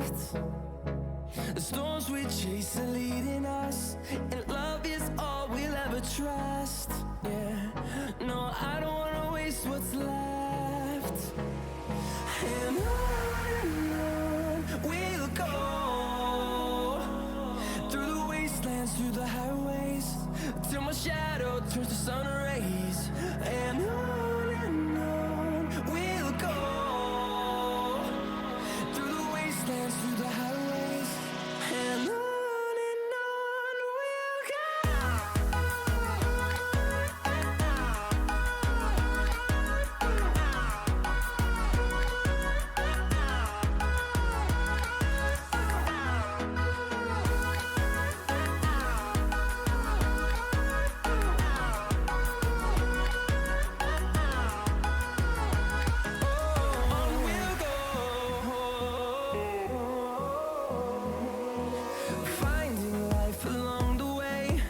The storms we chase are leading us, and love is all we'll ever trust. Yeah, no, I don't wanna waste what's left. And on we'll go, through the wastelands, through the highways, till my shadow turns to sun rays. And on we'll go, through the wastelands, through the highways, and on we'll go. Finding life along the way,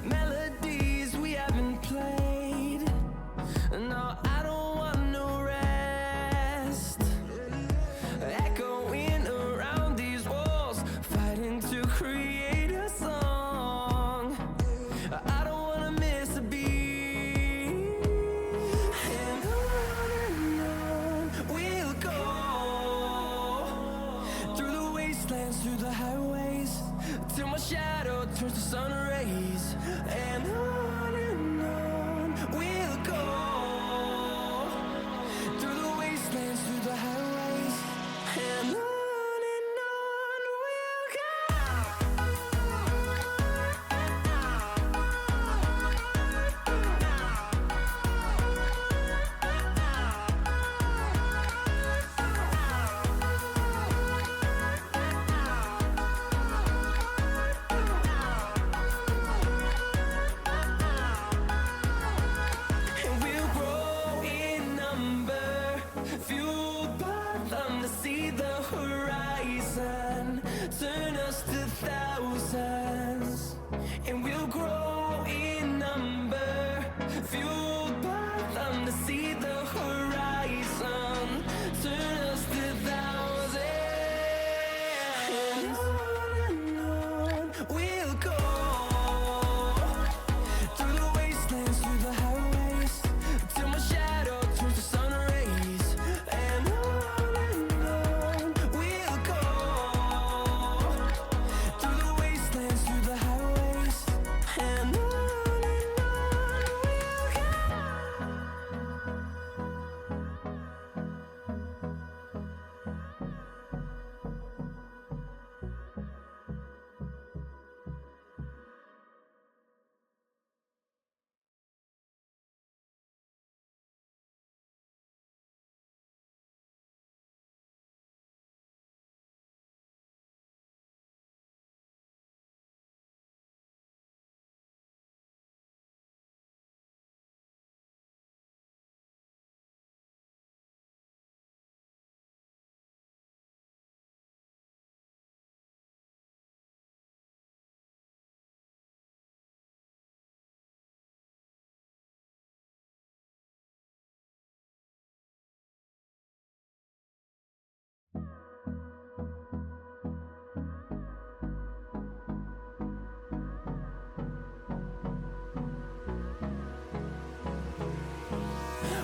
melodies we haven't played. No, I don't want no rest. Echoing around these walls, fighting to create a song. I don't wanna miss a beat. And on we'll go, through the wastelands, through the highways, till my shadow turns to sun rays. And on we'll go, through the wastelands, through the highways, and on we'll go. And we'll grow in number, fueled by them to see the horizon, turn us to thousands. And we'll grow in number, fueled by them to see the horizon, turn us to thousands. And on we'll go, through the wastelands, through the highways, till my shadow turns to sun rays. And on we'll go, through the wastelands, through the highways, and on we'll go.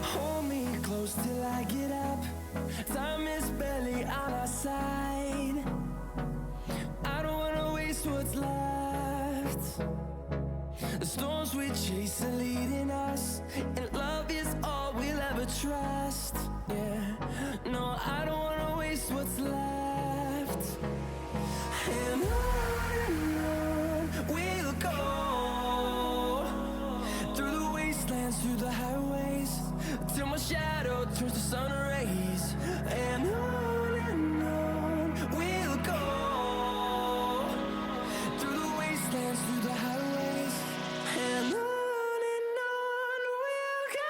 Hold me close till I get up. Time is barely on our side. I don't wanna waste what's left. The storms we chase are leading us, and love is all we'll ever trust. Yeah, no, I don't wanna waste what's left. And on we'll go, through the wastelands, through the highways, till my shadow turns to sun rays. And on we'll go, through the wastelands, through the highways, and on we'll go.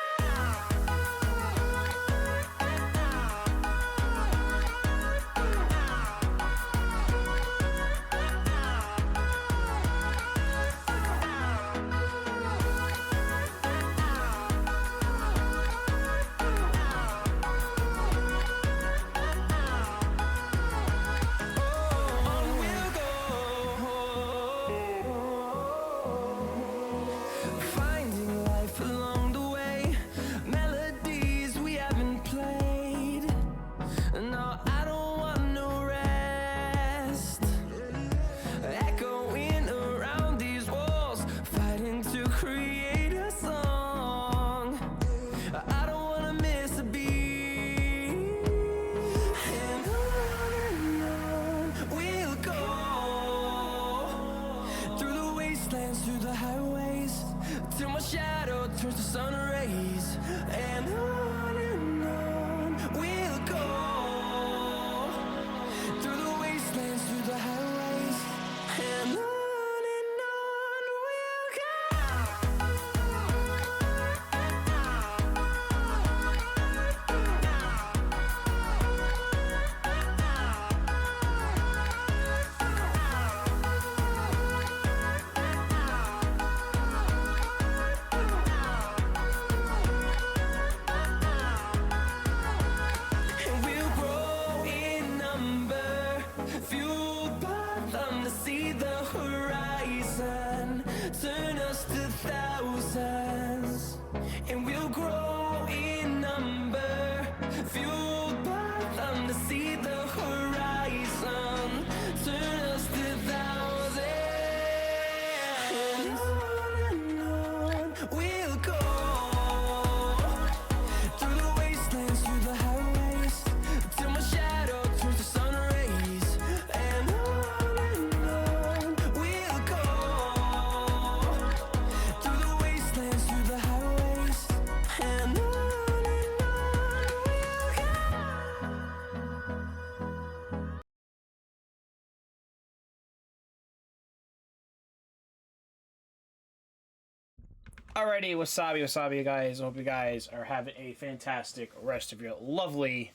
Alrighty, wasabi, guys. I hope you guys are having a fantastic rest of your lovely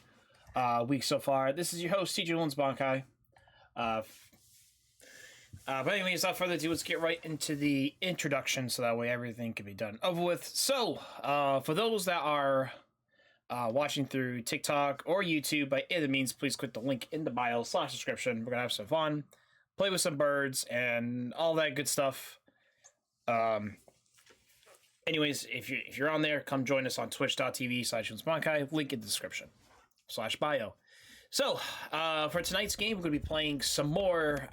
week so far. This is your host, TJ Lons Bankai. But anyways, without further ado, let's get right into the introduction so that way everything can be done over with. So, for those that are watching through TikTok or YouTube, by any means, please click the link in the bio / description. We're going to have some fun, play with some birds, and all that good stuff. Anyways, if you're on there, come join us on twitch.tv/Bankai, link in the description / bio. So, for tonight's game, we're going to be playing some more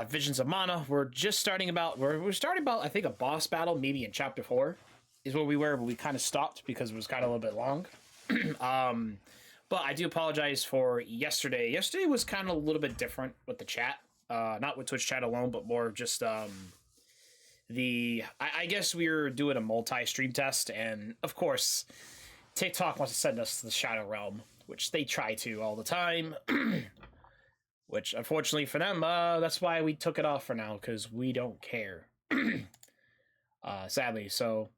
Visions of Mana. We're starting about, I think, a boss battle, maybe in chapter 4 is where we were, but we kind of stopped because it was kind of a little bit long. But I do apologize for yesterday. Yesterday was kind of a little bit different with the chat. Not with Twitch chat alone, but more just I guess we were doing a multi-stream test, and of course TikTok wants to send us to the Shadow Realm, which they try to all the time. Which unfortunately for them, that's why we took it off for now, because we don't care. Sadly, so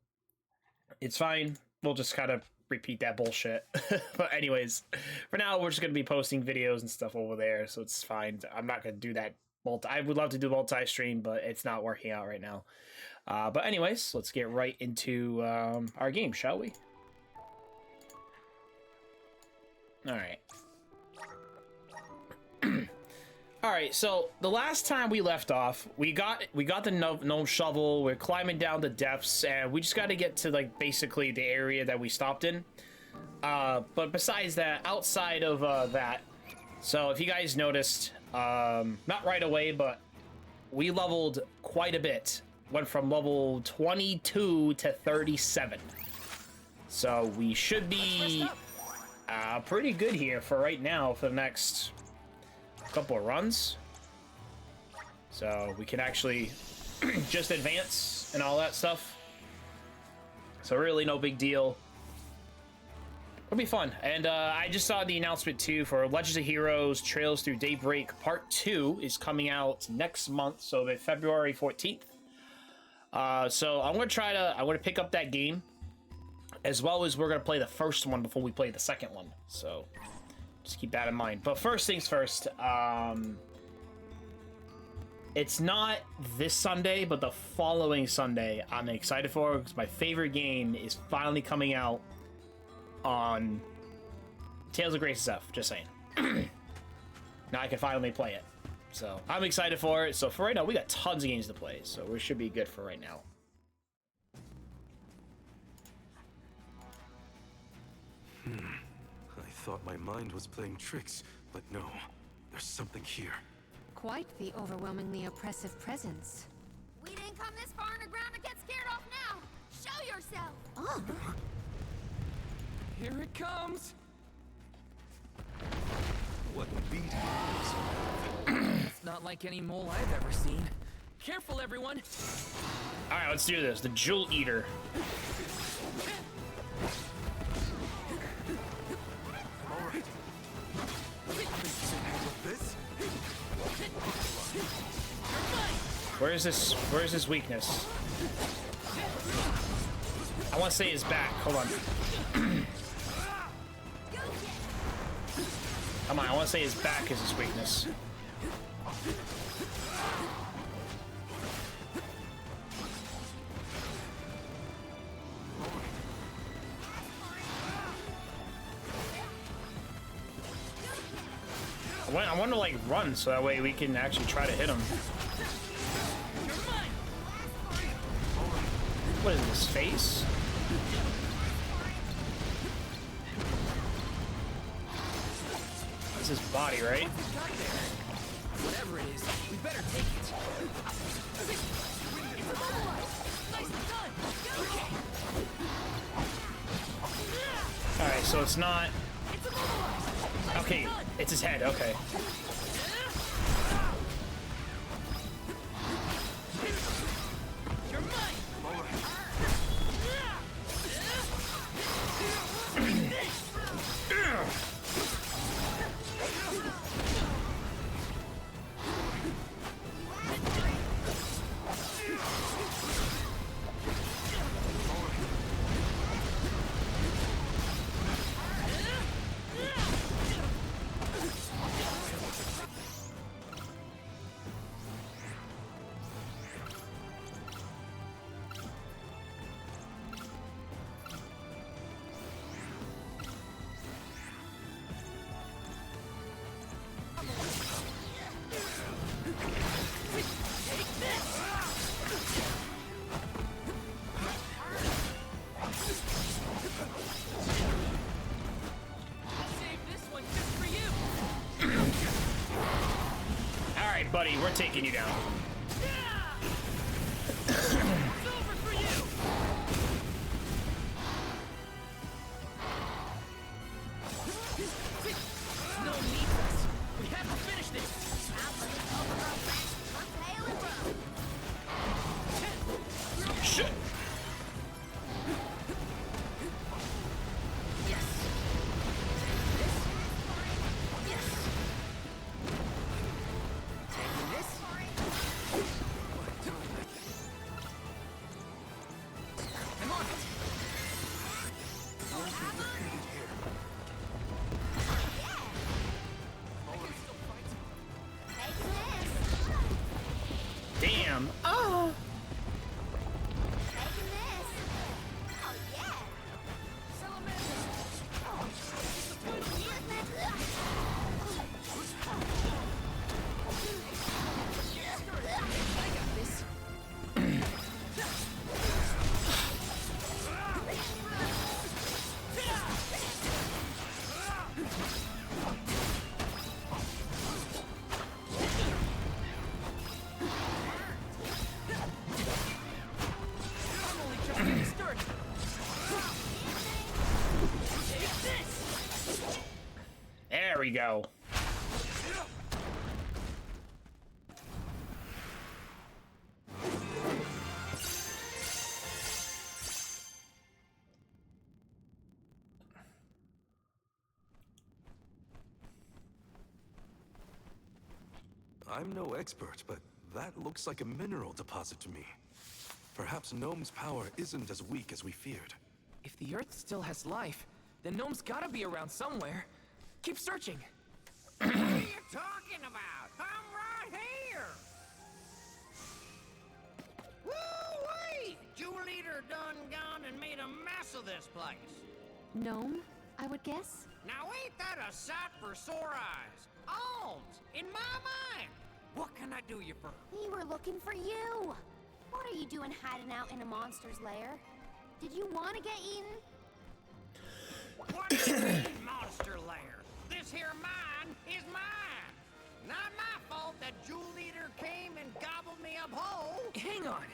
it's fine. We'll just kind of repeat that bullshit. But anyways, for now we're just going to be posting videos and stuff over there, so it's fine. I'm not going to do that I would love to do multi-stream, but it's not working out right now. But anyways, let's get right into our game, shall we? Alright. Alright, so the last time we left off, we got the gnome shovel, we're climbing down the depths, and we just got to get to, like, basically the area that we stopped in. But besides that, outside of that, so if you guys noticed, not right away, but we leveled quite a bit. Went from level 22 to 37. So we should be pretty good here for right now for the next couple of runs. So we can actually just advance and all that stuff. So really no big deal. It'll be fun. And I just saw the announcement too for Legends of Heroes Trails Through Daybreak Part 2 is coming out next month, so February 14th. So I'm going to pick up that game, as well as we're going to play the first one before we play the second one. So just keep that in mind. But first things first, it's not this Sunday, but the following Sunday I'm excited for, because my favorite game is finally coming out on Tales of Grace SF, just saying. Now I can finally play it. So I'm excited for it. So for right now, we got tons of games to play, so we should be good for right now. I thought my mind was playing tricks, but no, there's something here. Quite the overwhelmingly oppressive presence. We didn't come this far underground to get scared off now! Show yourself! Oh! Here it comes! What beat is It's not like any mole I've ever seen. Careful, everyone! Alright, let's do this. The Jewel Eater. alright? This? Where's his weakness? I want to say his back. Hold on. Come on, I want to say his back is his weakness. I want to, like, run so that way we can actually try to hit him. What is it, his face? That's his body, right? Whatever it is, we better take it. Alright, so it's not... Okay, it's his head, okay. Buddy, we're taking you down. It's over for you! No need for us. We have to finish this. I'll put this overgrown back for tail and run. Shit. Yes. This. Yes. Taking this. I'm on it. Taking this. Damn. Oh. Taking this. Oh, yeah. I got this. I'm only just getting started. Take this. There we go. I'm no expert, but that looks like a mineral deposit to me. Perhaps Gnome's power isn't as weak as we feared. If the Earth still has life, then Gnome's gotta be around somewhere. Keep searching. What are you talking about? I'm right here! Woo-wee! Jewel Eater done gone and made a mess of this place. Gnome, I would guess? Now ain't that a sight for sore eyes? Alms, in my mind! What can I do you for? We were looking for you. What are you doing hiding out in a monster's lair? Did you want to get eaten? What do you mean, monster lair? This here mine is mine! Not my fault that Jewel Eater came and gobbled me up whole! Hang on.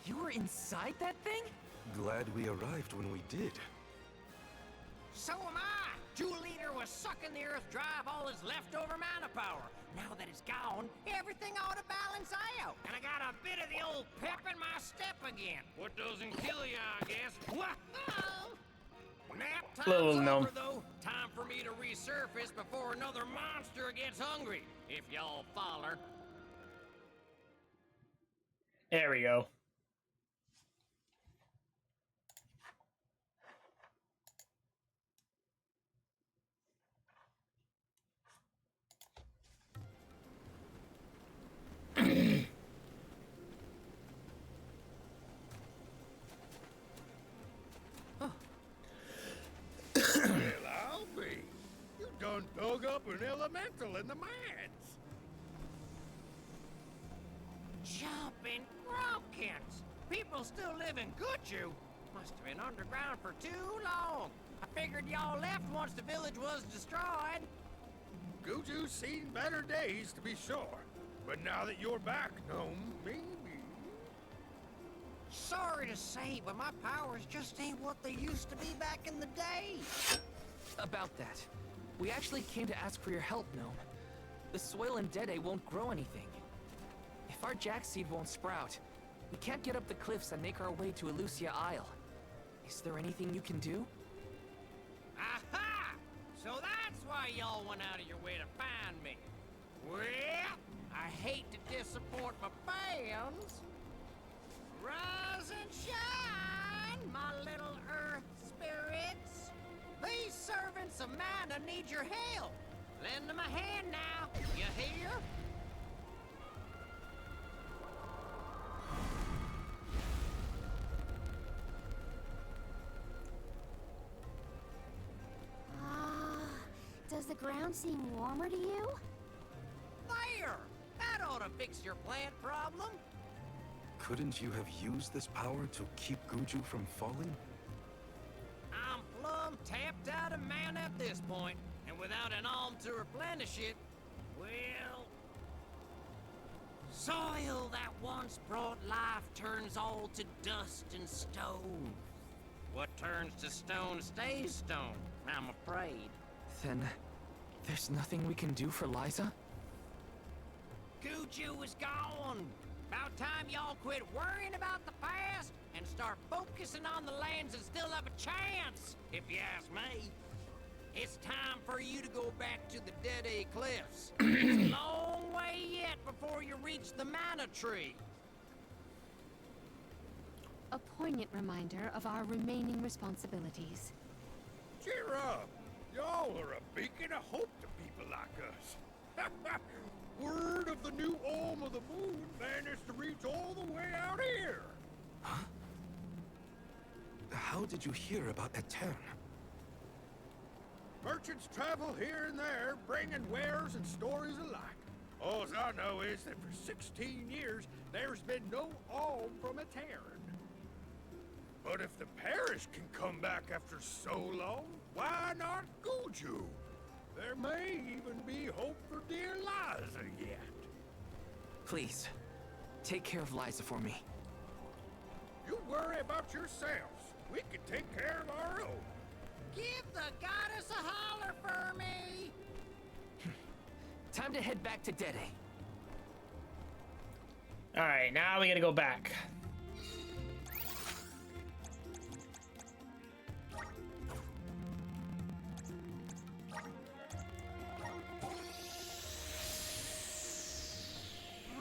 You were inside that thing? Glad we arrived when we did. So am I! Jewel Eater was sucking the earth dry of all his leftover mana power. Now that it's gone, everything ought to balance out. And I got a bit of the old pep in my step again. What doesn't kill you, I guess. Whoa! Nap time's Little over, gnome. though. Time for me to resurface before another monster gets hungry. If y'all follow. There we go. Well, I'll be. You done dug up an elemental in the mines. Jumping Grumpkins! People still live in Guju. Must have been underground for too long. I figured y'all left once the village was destroyed. Guju's seen better days, to be sure. But now that you're back, Gnome, maybe... Sorry to say, but my powers just ain't what they used to be back in the day. About that. We actually came to ask for your help, Gnome. The soil in Dede won't grow anything. If our jack seed won't sprout, we can't get up the cliffs and make our way to Elusia Isle. Is there anything you can do? Aha! So that's why y'all went out of your way to find me. Well, I hate to disappoint my fans. Rise and shine, my little earth spirits. These servants of mana need your help. Lend them a hand now, you hear? Does the ground seem warmer to you? There! That ought to fix your plant problem. Couldn't you have used this power to keep Guju from falling? I'm plumb tapped out of mana at this point, and without an alm to replenish it, well... Soil that once brought life turns all to dust and stone. What turns to stone stays stone, I'm afraid. Then, there's nothing we can do for Liza? Guju is gone. About time y'all quit worrying about the past and start focusing on the lands that still have a chance, if you ask me. It's time for you to go back to the Dead Cliffs. It's a long way yet before you reach the Mana Tree. A poignant reminder of our remaining responsibilities. Cheer up! Y'all are a beacon of hope to people like us. Word of the new Olm of the Moon managed to reach all the way out here. Huh? How did you hear about Etern? Merchants travel here and there, bringing wares and stories alike. All I know is that for 16 years, there's been no Olm from Etern. But if the parish can come back after so long, why not Guju? There may even be hope for dear Liza yet. Please, take care of Liza for me. You worry about yourselves. We can take care of our own. Give the goddess a holler for me! Time to head back to Dede. Alright, now we gotta go back.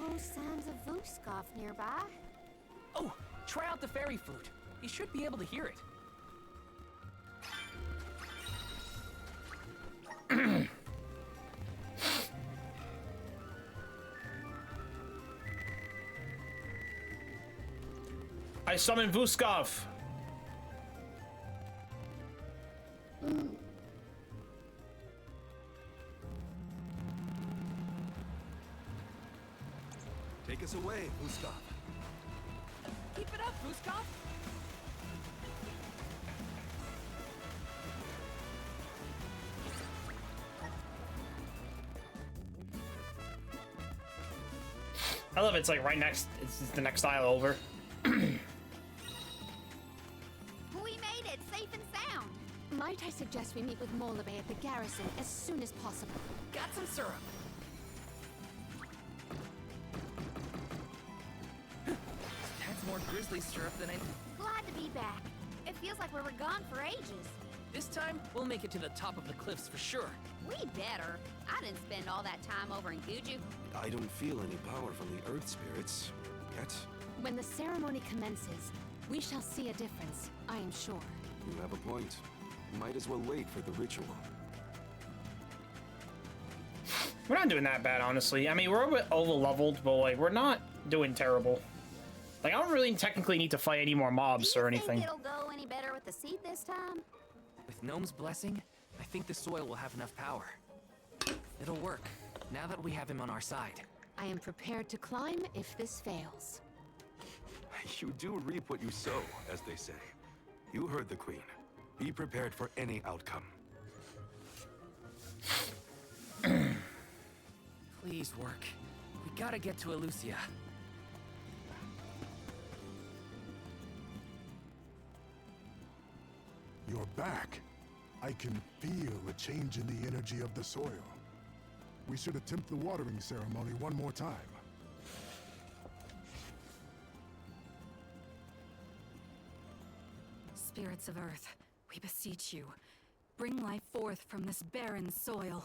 No signs of Vuskov nearby. Oh, try out the fairy flute. You should be able to hear it. I summon Vuskov. Take us away, Gustav. Keep it up, Vuskov. I love it's like right next. It's the next aisle over. We made it, safe and sound. Might I suggest we meet with Molabe at the garrison as soon as possible? Got some syrup. That's more grizzly syrup than I... Glad to be back. It feels like we were gone for ages. This time, we'll make it to the top of the cliffs for sure. We better. I didn't spend all that time over in Guju. I don't feel any power from the Earth Spirits yet. When the ceremony commences, we shall see a difference, I am sure. You have a point. Might as well wait for the ritual. We're not doing that bad, honestly. I mean, we're a bit over-leveled, but like, we're not doing terrible. Like, I don't really technically need to fight any more mobs or anything. Think it'll go any better with the seed this time? With Gnome's blessing, I think the soil will have enough power. It'll work, now that we have him on our side. I am prepared to climb if this fails. You do reap what you sow, as they say. You heard the Queen. Be prepared for any outcome. Please work. We gotta get to Elucia. You're back. I can feel a change in the energy of the soil. We should attempt the watering ceremony one more time. Spirits of Earth, we beseech you. Bring life forth from this barren soil.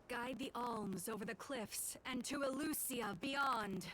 Guide the alms over the cliffs and to Elucia beyond.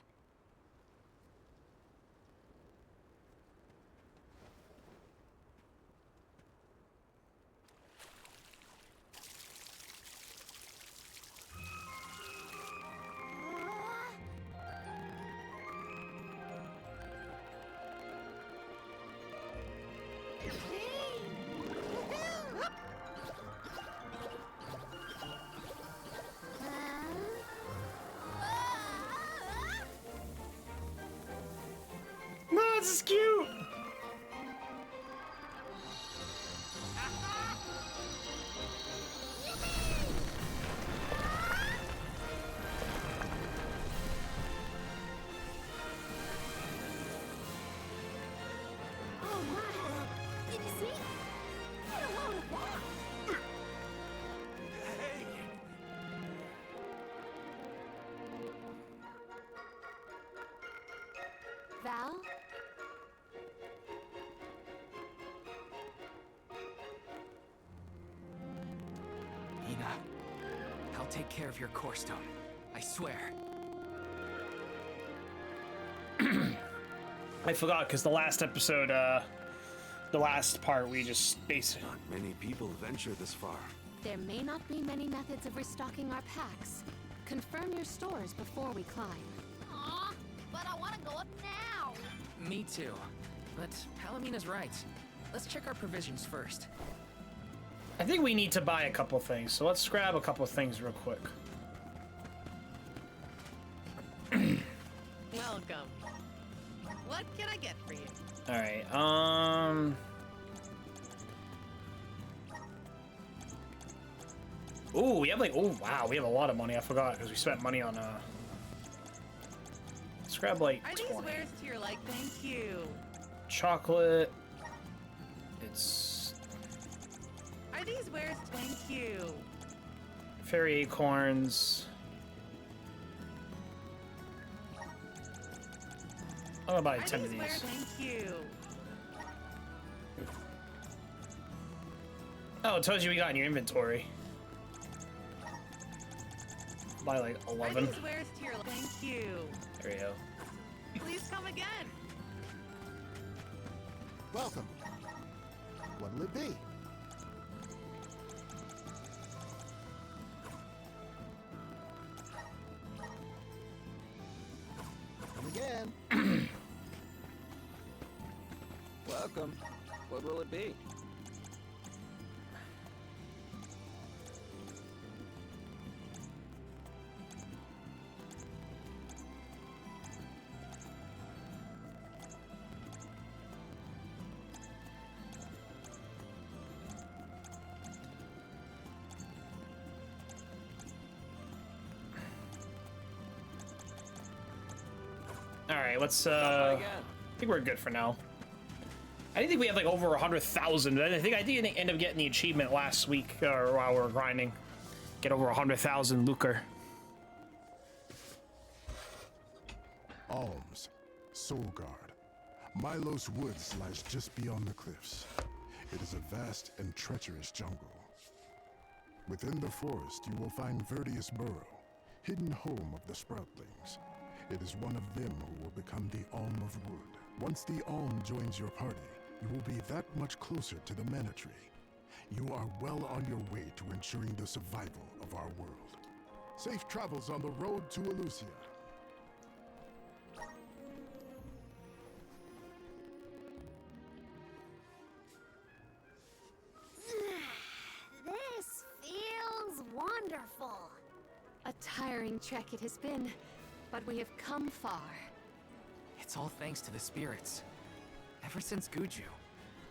No, this is cute. Hina. I'll take care of your core stone. I swear. I forgot, because the last episode, the last part, we just basically... Not many people venture this far. There may not be many methods of restocking our packs. Confirm your stores before we climb. Aw, but I want to go up now. Me too. But Palamina's right. Let's check our provisions first. I think we need to buy a couple things, so let's grab a couple things real quick. Welcome. What can I get for you? Alright, ooh, we have like, oh wow, we have a lot of money. I forgot, because we spent money on, let's grab like Are these 20. wares to your like? Thank you. Chocolate. It's... Are these wares? Thank you. fairy acorns. I'm gonna buy 10 of these. Thank you. Oh, it tells you what you got in your inventory. Buy like 11. Are these wares to your thank you. There you go. Please come again. Welcome. What'll it be? Come again. Welcome. What will it be? Alright, let's I think we're good for now. I didn't think we had like over 100,000. I didn't end up getting the achievement last week or while we were grinding. Get over 100,000 lucre. Alms, Soul Guard. Milos Woods lies just beyond the cliffs. It is a vast and treacherous jungle. Within the forest, you will find Verdius Burrow, hidden home of the Sproutlings. It is one of them who will become the Alm of Wood. Once the Alm joins your party, you will be that much closer to the Mana Tree. You are well on your way to ensuring the survival of our world. Safe travels on the road to Elusia. This feels wonderful. A tiring trek it has been, but we have come far. It's all thanks to the spirits. Ever since Guju,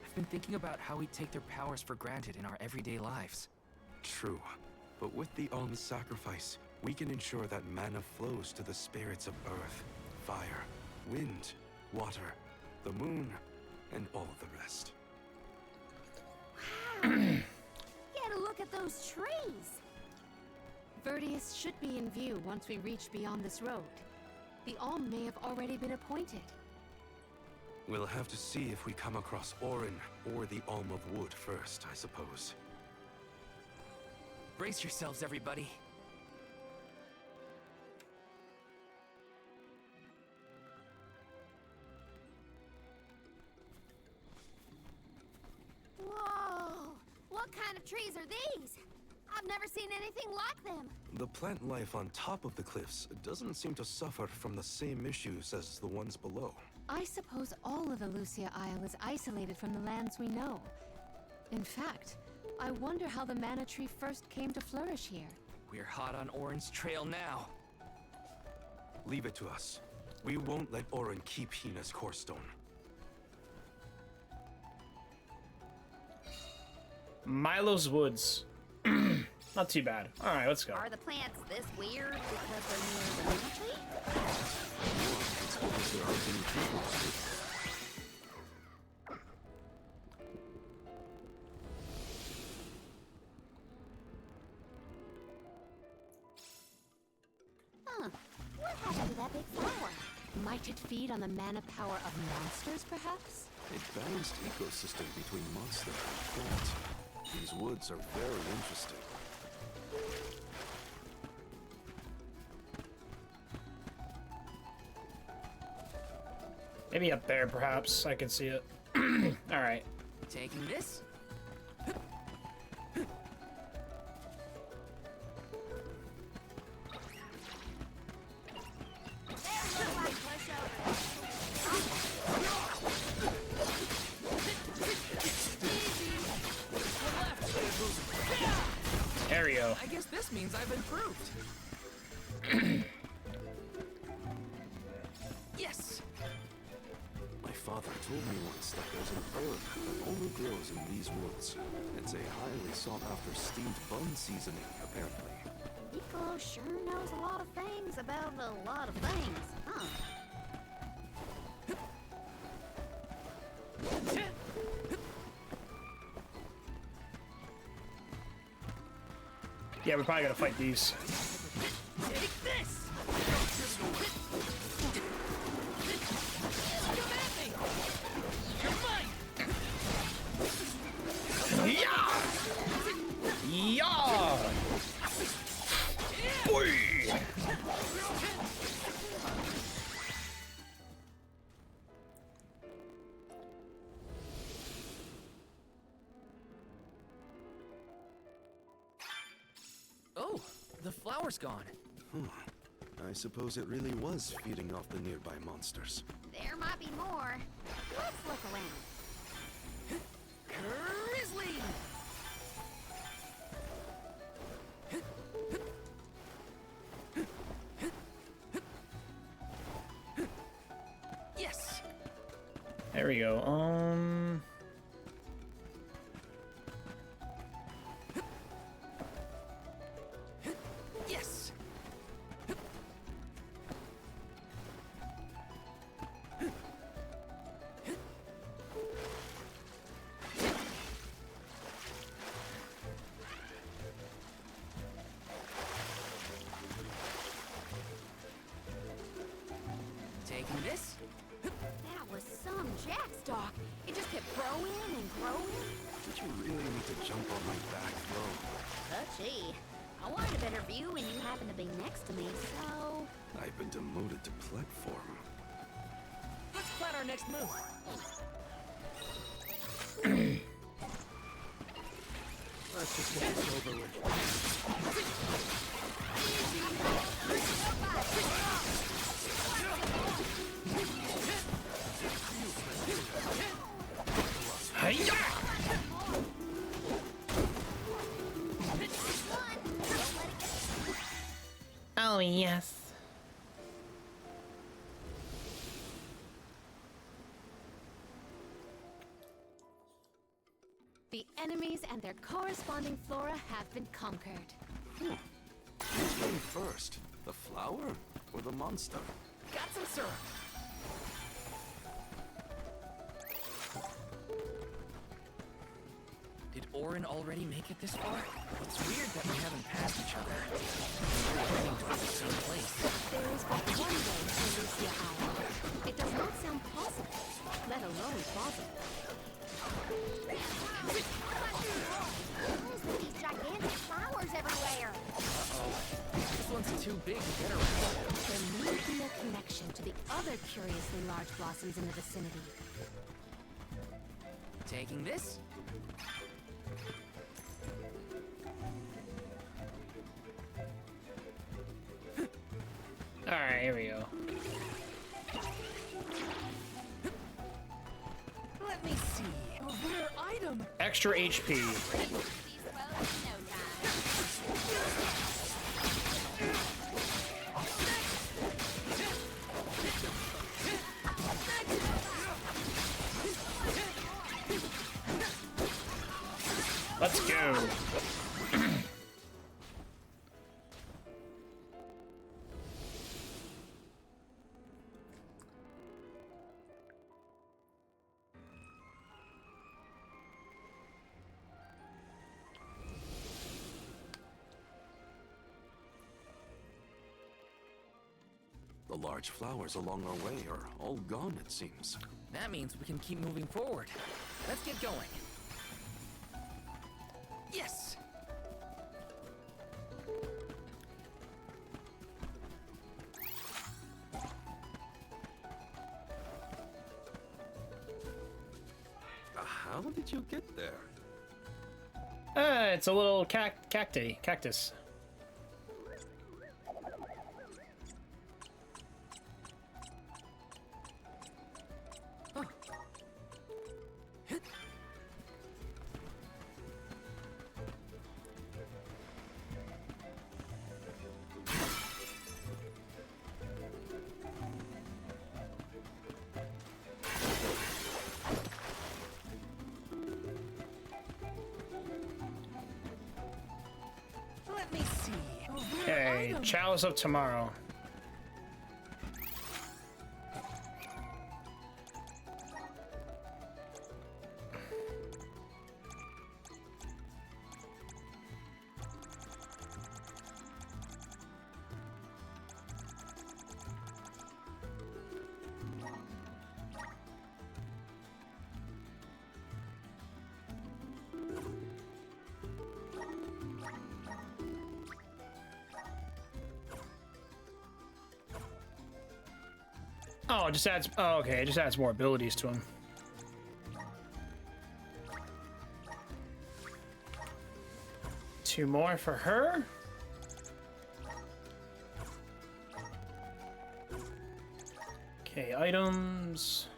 I've been thinking about how we take their powers for granted in our everyday lives. True. But with the Alm's sacrifice, we can ensure that mana flows to the spirits of earth, fire, wind, water, the moon, and all the rest. Wow. Get a look at those trees. Verdius should be in view once we reach beyond this road. The Alm may have already been appointed. We'll have to see if we come across Orin or the Alm of Wood first, I suppose. Brace yourselves, everybody. Whoa! What kind of trees are these? I've never seen anything like them. The plant life on top of the cliffs doesn't seem to suffer from the same issues as the ones below. I suppose all of Elusia Isle is isolated from the lands we know. In fact, I wonder how the Mana Tree first came to flourish here. We're hot on Orin's trail now. Leave it to us. We won't let Orin keep Hina's core stone. Milo's Woods. Not too bad. Alright, let's go. Are the plants this weird because they're near the Mana Tree? Huh. What happened to that big flower? Might it feed on the mana power of monsters, perhaps? A balanced ecosystem between monster and plant. These woods are very interesting. Maybe up there, perhaps. I can see it. Alright. Taking this? There we go. I guess this means I've improved. Yes! My father told me once that there's an herb that only grows in these woods. It's a highly sought-after steamed bun seasoning, apparently. Nico sure knows a lot of things about a lot of things, huh? Yeah, we're probably gonna fight these. Take this! Come at me! You're mine! Yeah! Yeah! Boy! Oh, the flower's gone. I suppose it really was feeding off the nearby monsters. There might be more. Let's look around. Grizzly! Yes! There we go. Yes! Taking this? That was some jackstock. It just kept growing and growing. Did you really need to jump on my back, though? Gee, I wanted a better view when you happened to be next to me, so... I've been demoted to platform. Let's plan our next move. Let's just get this over with. Hiya! Oh, yes. The enemies and their corresponding flora have been conquered. Who's going first? The flower or the monster? Got some syrup. Did Orin already make it this far? It's weird that we haven't passed each other. We're heading towards the same place. There is but one way to Lucia Isle. It does not sound possible, let alone plausible. What is with these gigantic flowers everywhere? Uh-oh. This one's too big to get around. There may be a connection to the other curiously large blossoms in the vicinity. Taking this? Alright, here we go. Let me see. A rare item. Extra HP. These bows in no time. Let's go. The large flowers along our way are all gone, it seems. That means we can keep moving forward. Let's get going. Yes! How did you get there? It's a little cactus. Let me see. Okay, Chalice of Tomorrow. Oh, it just adds. Oh, okay, it just adds more abilities to him. Two more for her. Okay, items.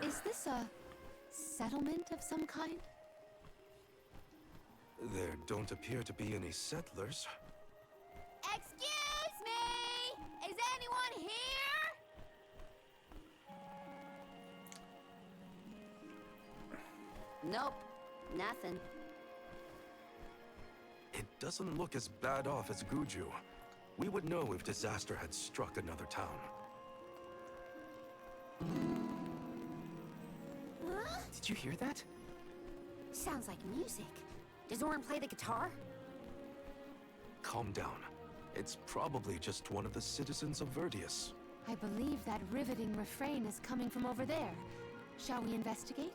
Is this a settlement of some kind? There don't appear to be any settlers. Excuse me! Is anyone here? Nope, nothing. It doesn't look as bad off as Guju. We would know if disaster had struck another town. Huh? Did you hear that? Sounds like music. Does Orin play the guitar? Calm down. It's probably just one of the citizens of Verdius. I believe that riveting refrain is coming from over there. Shall we investigate?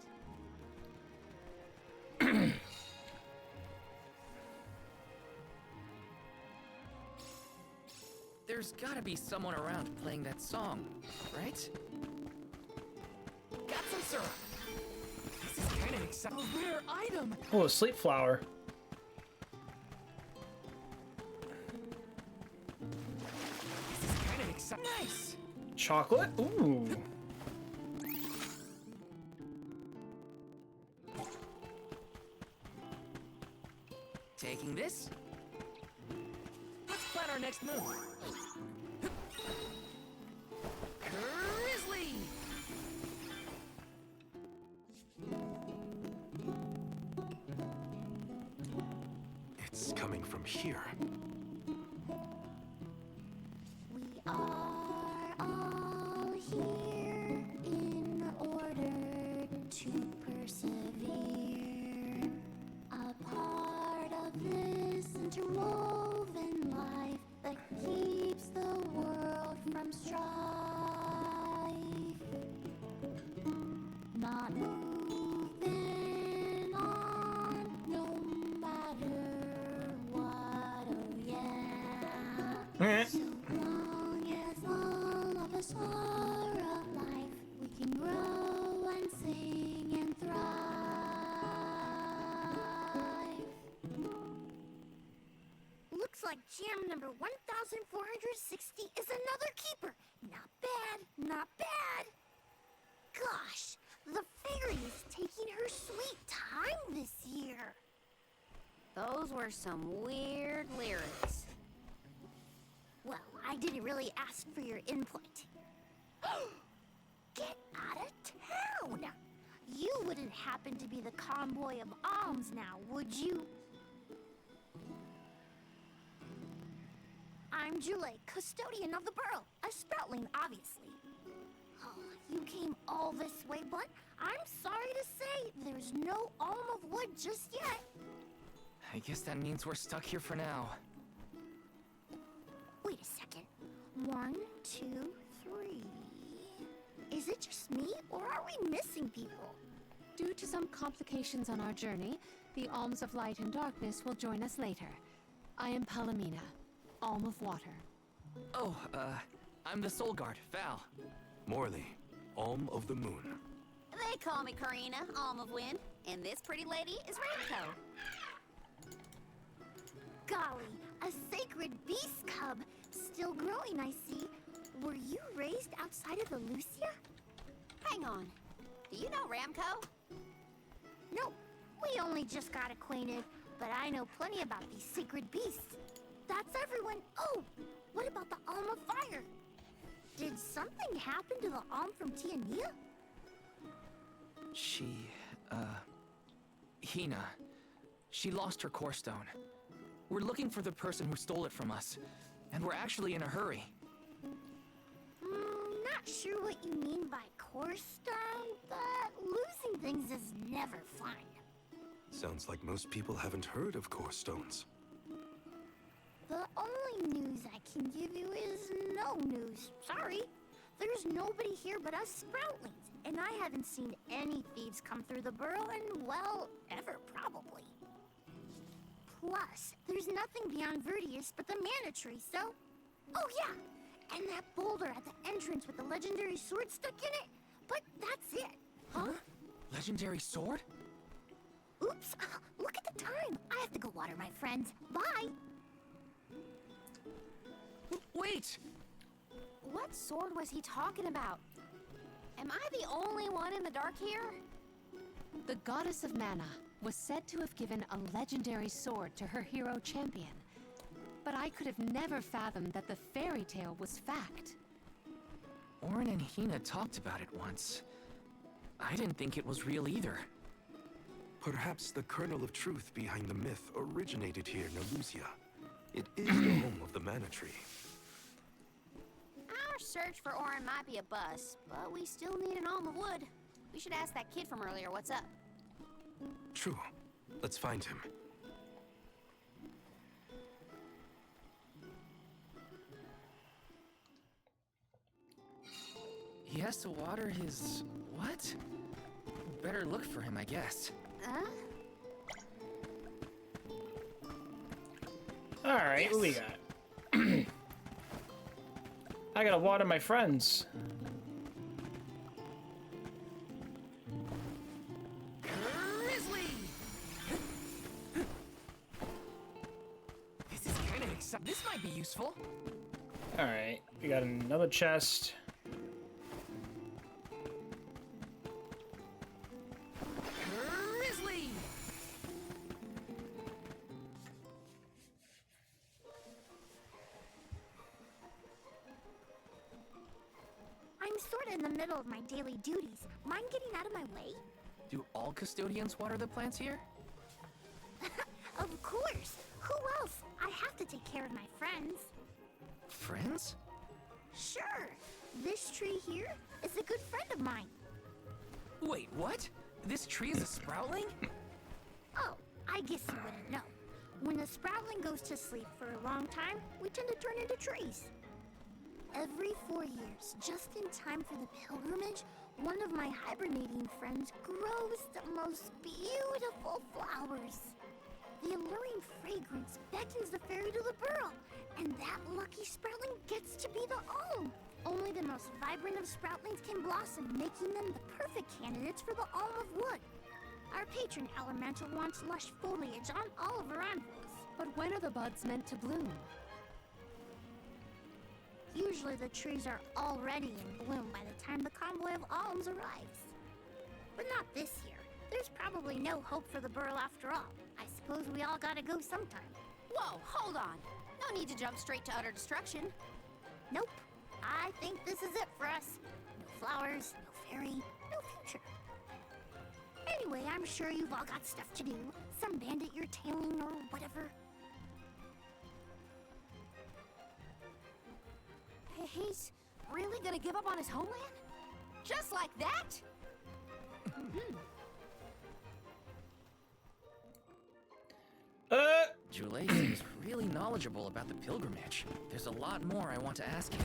There's gotta be someone around playing that song, right? Got some syrup. This is kind of exciting. A rare item. Oh, a sleep flower. This is kind of exciting. Nice. Chocolate? Ooh. Taking this. Let's plan our next move. Grizzly! It's coming from here. We are all here in order to persevere. A part of this interwoven life that keeps the world from strife. Not moving on, no matter what, oh yeah. So long as all of us are alive, we can grow and sing and thrive. Looks like jam number 1460 is another keeper. Not bad, not bad. Gosh, the fairy is taking her sweet time this year. Those were some weird lyrics. Well, I didn't really ask for your input. Get happen to be the convoy of alms now, would you? I'm Julie, custodian of the burrow. A sproutling, obviously. Oh, you came all this way, but I'm sorry to say there's no alm of wood just yet. I guess that means we're stuck here for now. Wait a second. 1, 2, 3. Is it just me, or are we missing people? Due to some complications on our journey, the Alms of Light and Darkness will join us later. I am Palomina, Alm of Water. Oh, I'm the Soul Guard, Val. Morley, Alm of the Moon. They call me Karina, Alm of Wind, and this pretty lady is Ramco. Golly, a sacred beast cub. Still growing, I see. Were you raised outside of Lucia? Hang on. Do you know Ramco? Nope. We only just got acquainted, but I know plenty about these sacred beasts. That's everyone. Oh, what about the Alm of Fire? Did something happen to the Alm from Tiania? Hina. She lost her core stone. We're looking for the person who stole it from us, and we're actually in a hurry. Not sure what you mean by core stone, but losing things is never fun. Sounds like most people haven't heard of core stones. The only news I can give you is no news. Sorry. There's nobody here but us Sproutlings, and I haven't seen any thieves come through the burrow in, well, ever probably. Plus, there's nothing beyond Vertius but the mana tree, so... Oh yeah! And that boulder at the entrance with the legendary sword stuck in it. But that's it. Huh? Legendary sword? Oops! Look at the time! I have to go water my friends. Bye! Wait! What sword was he talking about? Am I the only one in the dark here? The goddess of mana was said to have given a legendary sword to her hero champion. But I could have never fathomed that the fairy tale was fact. Orin and Hina talked about it once. I didn't think it was real either. Perhaps the kernel of truth behind the myth originated here in Lucia. It is the home of the mana tree. Our search for Orin might be a bust, but we still need an alm of wood. We should ask that kid from earlier what's up. True. Let's find him. He has to water his... what? Better look for him, I guess. Alright, what we got? I gotta water my friends. This is kind of exciting. This might be useful. Alright, we got another chest. I'm sort of in the middle of my daily duties. Mind getting out of my way? Do all custodians water the plants here? Of course! Who else? I have to take care of my friends. Friends? Sure! This tree here is a good friend of mine. Wait, what? This tree is a sproutling? Oh, I guess you wouldn't know. When a sproutling goes to sleep for a long time, we tend to turn into trees. Every 4 years, just in time for the pilgrimage, one of my hibernating friends grows the most beautiful flowers. The alluring fragrance beckons the fairy to the burrow, and that lucky sproutling gets to be the alm. Only the most vibrant of sproutlings can blossom, making them the perfect candidates for the alm of wood. Our patron elemental wants lush foliage on all of her envoys. But when are the buds meant to bloom? Usually the trees are already in bloom by the time the convoy of alms arrives. But not this year. There's probably no hope for the burrow after all. I suppose we all gotta go sometime. Whoa, hold on. No need to jump straight to utter destruction. Nope. I think this is it for us. No flowers, no fairy, no future. Anyway, Anyway, I'm sure you've all got stuff to do. Some bandit you're tailing or whatever. He's really gonna give up on his homeland? Just like that? Joulet seems really knowledgeable about the pilgrimage. There's a lot more I want to ask him.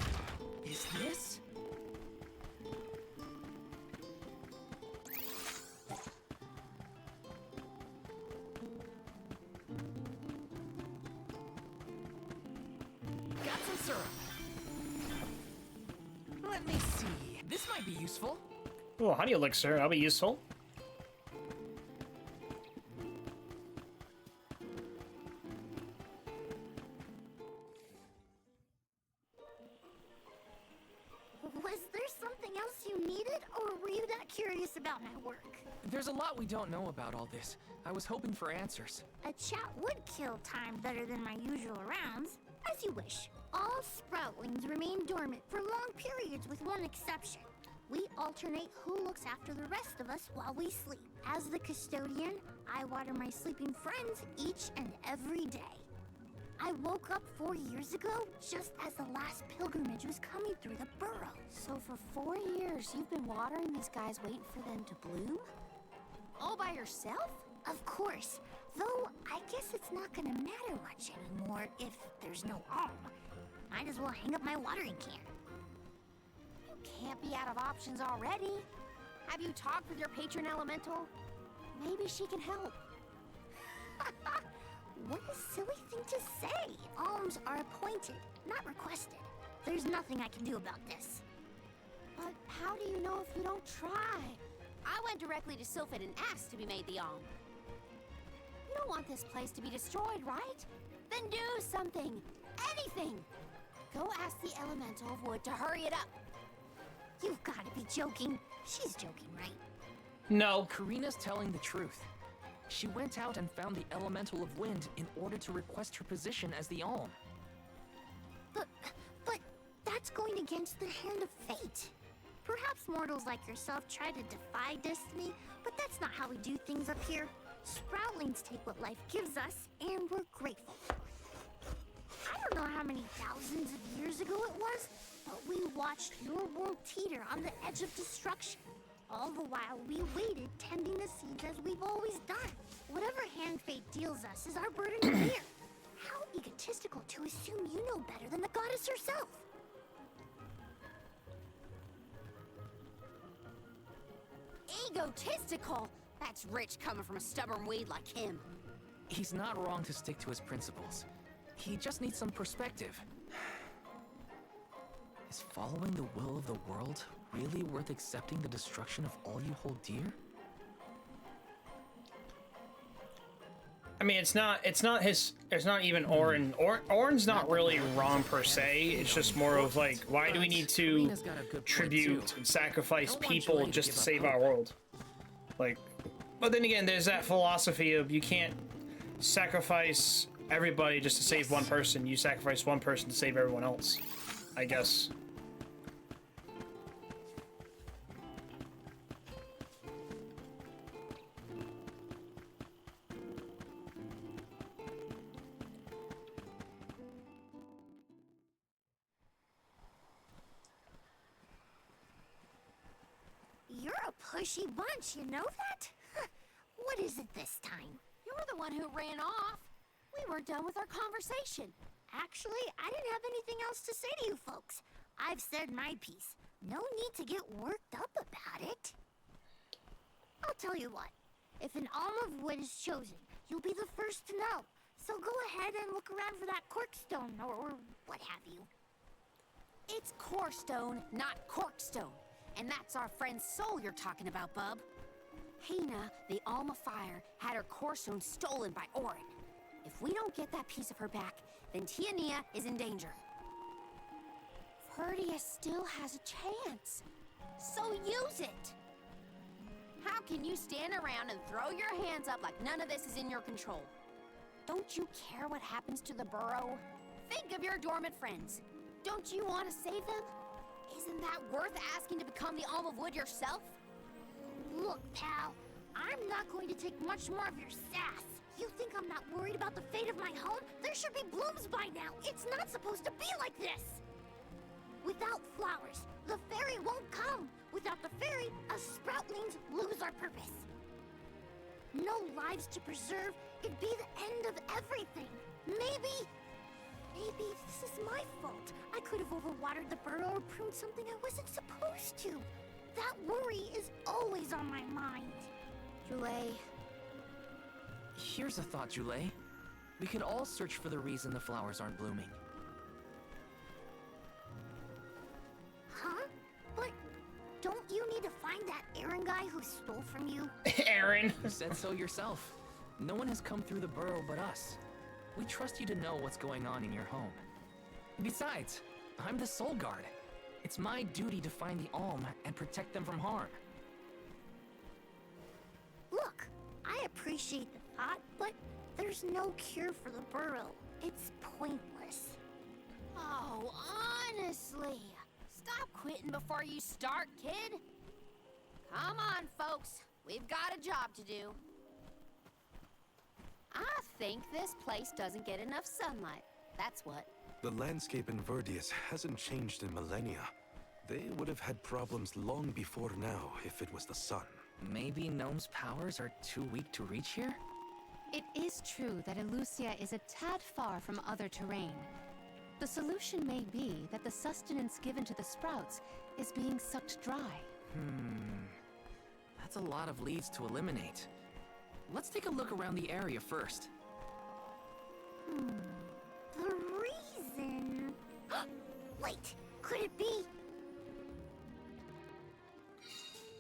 Is this? Got some syrup. Let me see. This might be useful. Oh, honey elixir. That'll be useful. Was there something else you needed, or were you that curious about my work? There's a lot we don't know about all this. I was hoping for answers. A chat would kill time better than my usual rounds. As you wish. All sproutlings remain dormant for long periods with one exception. We alternate who looks after the rest of us while we sleep. As the custodian, I water my sleeping friends each and every day. I woke up 4 years ago, just as the last pilgrimage was coming through the burrow. So for 4 years, you've been watering these guys waiting for them to bloom? All by yourself? Of course. Though, I guess it's not gonna matter much anymore if there's no alm. Might as well hang up my watering can. You can't be out of options already. Have you talked with your patron elemental? Maybe she can help. What a silly thing to say. Alms are appointed, not requested. There's nothing I can do about this. But how do you know if you don't try? I went directly to Sylphid and asked to be made the alm. You don't want this place to be destroyed, right? Then do something. Anything. Go ask the elemental of wood to hurry it up. You've got to be joking. She's joking, right? No. Karina's telling the truth. She went out and found the elemental of wind in order to request her position as the alm. But that's going against the hand of fate. Perhaps mortals like yourself try to defy destiny, but that's not how we do things up here. Sproutlings take what life gives us, and we're grateful. I don't know how many thousands of years ago it was, but we watched your world teeter on the edge of destruction. All the while, we waited, tending the seeds as we've always done. Whatever hand fate deals us is our burden to bear. How egotistical to assume you know better than the goddess herself. Egotistical? That's rich coming from a stubborn weed like him. He's not wrong to stick to his principles. He just needs some perspective. Is following the will of the world really worth accepting the destruction of all you hold dear? I mean, it's not even Orin. Orin's not really wrong per se. It's just more of like, why do we need to tribute and sacrifice people just to save our world? Like, but then again, there's that philosophy of you can't sacrifice everybody just to save one person. You sacrifice one person to save everyone else, I guess. You're a pushy bunch, you know that? What is it this time? You're the one who ran off. We weren't done with our conversation. Actually, I didn't have anything else to say to you folks. I've said my piece. No need to get worked up about it. I'll tell you what. If an alm of wood is chosen, you'll be the first to know. So go ahead and look around for that corkstone or what have you. It's corestone, not corkstone. And that's our friend's soul you're talking about, bub. Hina, the Alma Fire, had her corestone stolen by Orin. If we don't get that piece of her back, then Tiania is in danger. Verdia still has a chance. So use it! How can you stand around and throw your hands up like none of this is in your control? Don't you care what happens to the burrow? Think of your dormant friends. Don't you want to save them? Isn't that worth asking to become the Alm of Wood yourself? Look, pal, I'm not going to take much more of your sass. You think I'm not worried about the fate of my home? There should be blooms by now. It's not supposed to be like this. Without flowers, the fairy won't come. Without the fairy, us sproutlings lose our purpose. No lives to preserve, it'd be the end of everything. Maybe this is my fault. I could have overwatered the burrow or pruned something I wasn't supposed to. That worry is always on my mind. Jule, Here's a thought, Jule. We could all search for the reason the flowers aren't blooming. Huh? But don't you need to find that Aaron guy who stole from you? Aaron. You said so yourself. No one has come through the burrow but us. We trust you to know what's going on in your home. Besides, I'm the Soul Guard. It's my duty to find the Alm and protect them from harm. Look, I appreciate the thought, but there's no cure for the burrow. It's pointless. oh, honestly. Stop quitting before you start, kid. Come on, folks. We've got a job to do. I think this place doesn't get enough sunlight. That's what. The landscape in Verdius hasn't changed in millennia. They would have had problems long before now if it was the sun. Maybe Gnome's powers are too weak to reach here? It is true that Elusia is a tad far from other terrain. The solution may be that the sustenance given to the sprouts is being sucked dry. That's a lot of leads to eliminate. Let's take a look around the area first. The reason... Wait, could it be...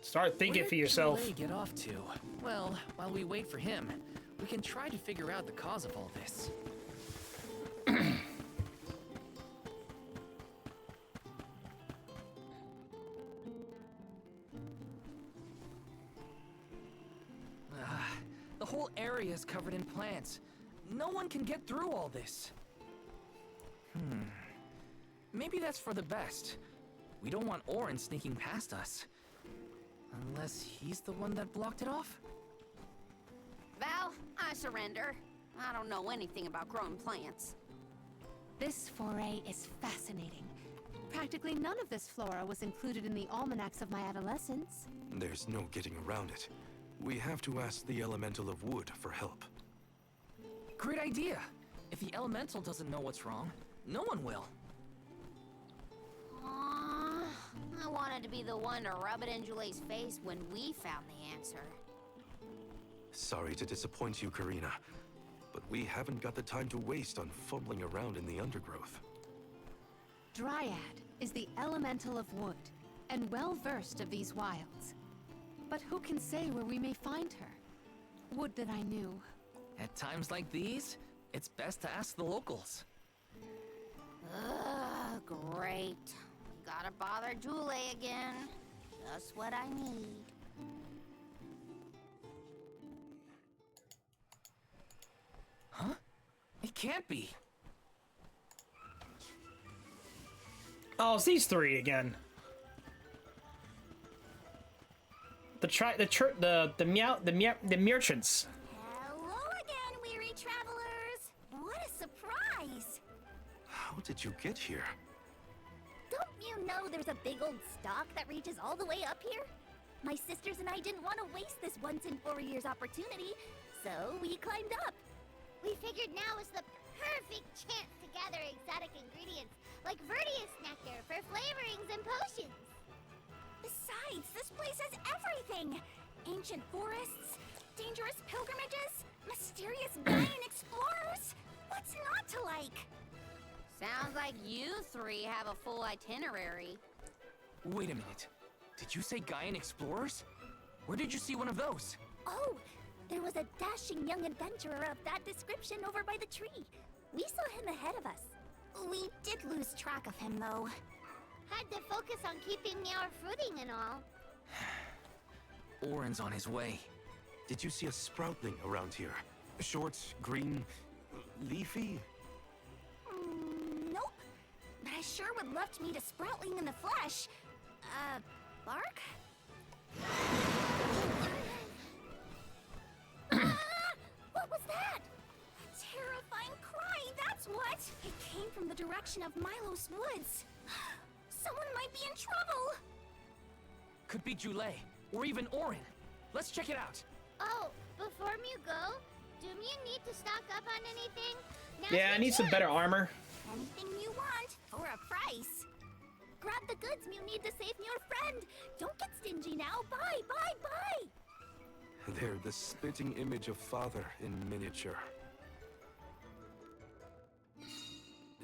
Start thinking for yourself. Where did get off to? Well, while we wait for him, we can try to figure out the cause of all this. The whole area is covered in plants. No one can get through all this. Maybe that's for the best. We don't want Orin sneaking past us. Unless he's the one that blocked it off? Val, I surrender. I don't know anything about growing plants. This foray is fascinating. Practically none of this flora was included in the almanacs of my adolescence. There's no getting around it. We have to ask the Elemental of Wood for help. Great idea! If the Elemental doesn't know what's wrong, no one will. Aww, I wanted to be the one to rub it in Jule's face when we found the answer. Sorry to disappoint you, Karina, but we haven't got the time to waste on fumbling around in the undergrowth. Dryad is the elemental of wood, and well-versed of these wilds. But who can say where we may find her? Would that I knew. At times like these, it's best to ask the locals. Ugh, great. Gotta bother Jule again. Just what I need. Huh? It can't be. Oh, it's these three again. The merchants. Hello again, weary travelers! What a surprise! How did you get here? Don't you know there's a big old stalk that reaches all the way up here? My sisters and I didn't want to waste this once-in-4 years opportunity, so we climbed up. We figured now is the perfect chance to gather exotic ingredients like Verdius nectar for flavorings and potions. Besides, this place has everything! Ancient forests, dangerous pilgrimages, mysterious Gaian explorers! What's not to like? Sounds like you three have a full itinerary. Wait a minute. Did you say Gaian explorers? Where did you see one of those? Oh, there was a dashing young adventurer of that description over by the tree. We saw him ahead of us. We did lose track of him, though. Had to focus on keeping our footing and all. Orin's on his way. Did you see a sproutling around here? Short, green, leafy? Nope. But I sure would love to meet a sproutling in the flesh. Bark? direction of Milo's woods. Someone might be in trouble. Could be Jule, or even Orin. Let's check it out. Oh, before you go, do you need to stock up on anything? Now's Yeah, I your need some better chance. armor. Anything you want for a price. Grab the goods you need to save your friend. Don't get stingy now. Buy, buy, buy. They're the spitting image of Father in miniature.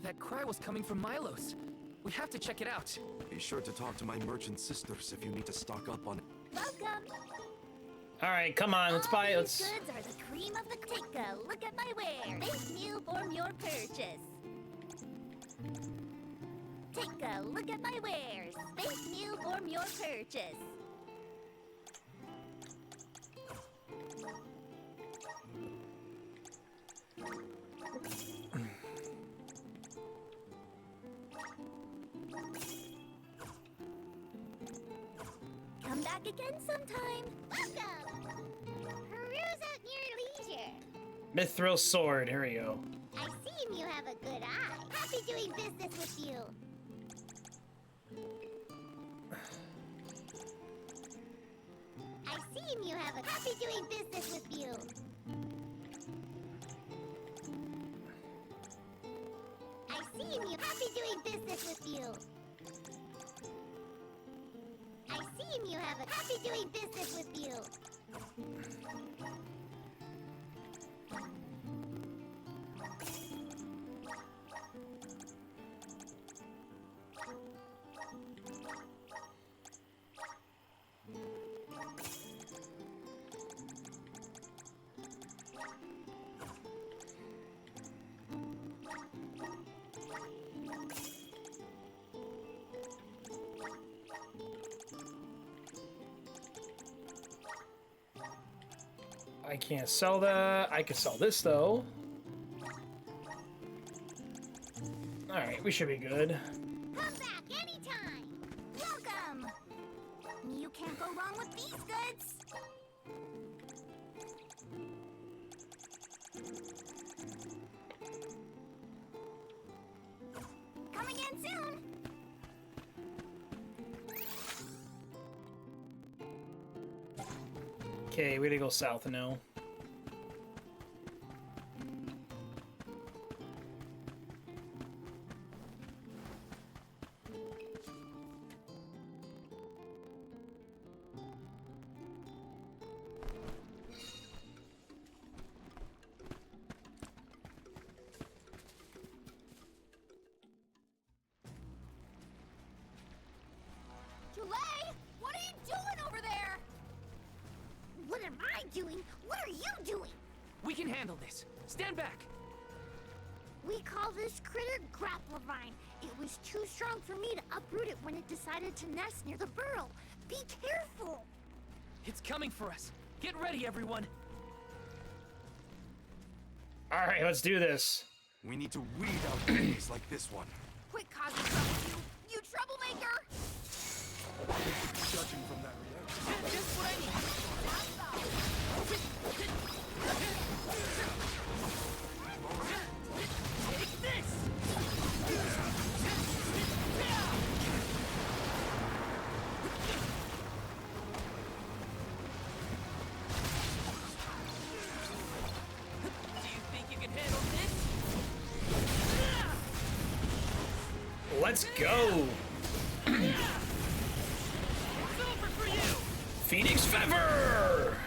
That cry was coming from Milos. We have to check it out. Be sure to talk to my merchant sisters if you need to stock up on it. Welcome. All right, come on, let's buy it. Let's. These goods are the cream of the take a look at my wares. Thank you for your purchase. Take a look at my wares. Thank you for your purchase. Come back again sometime. Welcome. Peruse at your leisure. Mithril sword. Here we go. I see you have a good eye. Happy doing business with you. I see you have a happy doing business with you. I see you happy doing business with you. I see you have a happy doing business with you. I can't sell that. I can sell this though. All right, we should be good. Come back anytime. Welcome. You can't go wrong with these goods. Come again soon. Okay, we gotta go south now. Jule, what are you doing over there? What am I doing? What are you doing? We can handle this. Stand back. We call this critter Grapplevine. It was too strong for me to uproot it when it decided to nest near the burrow. Be careful! It's coming for us. Get ready, everyone. All right, let's do this. We need to weed out enemies like this one. Quit causing trouble, you troublemaker! Judging from that reaction. Just what I need. Take this! Do you think you can handle this? Let's go. It's over for you! Phoenix Feather.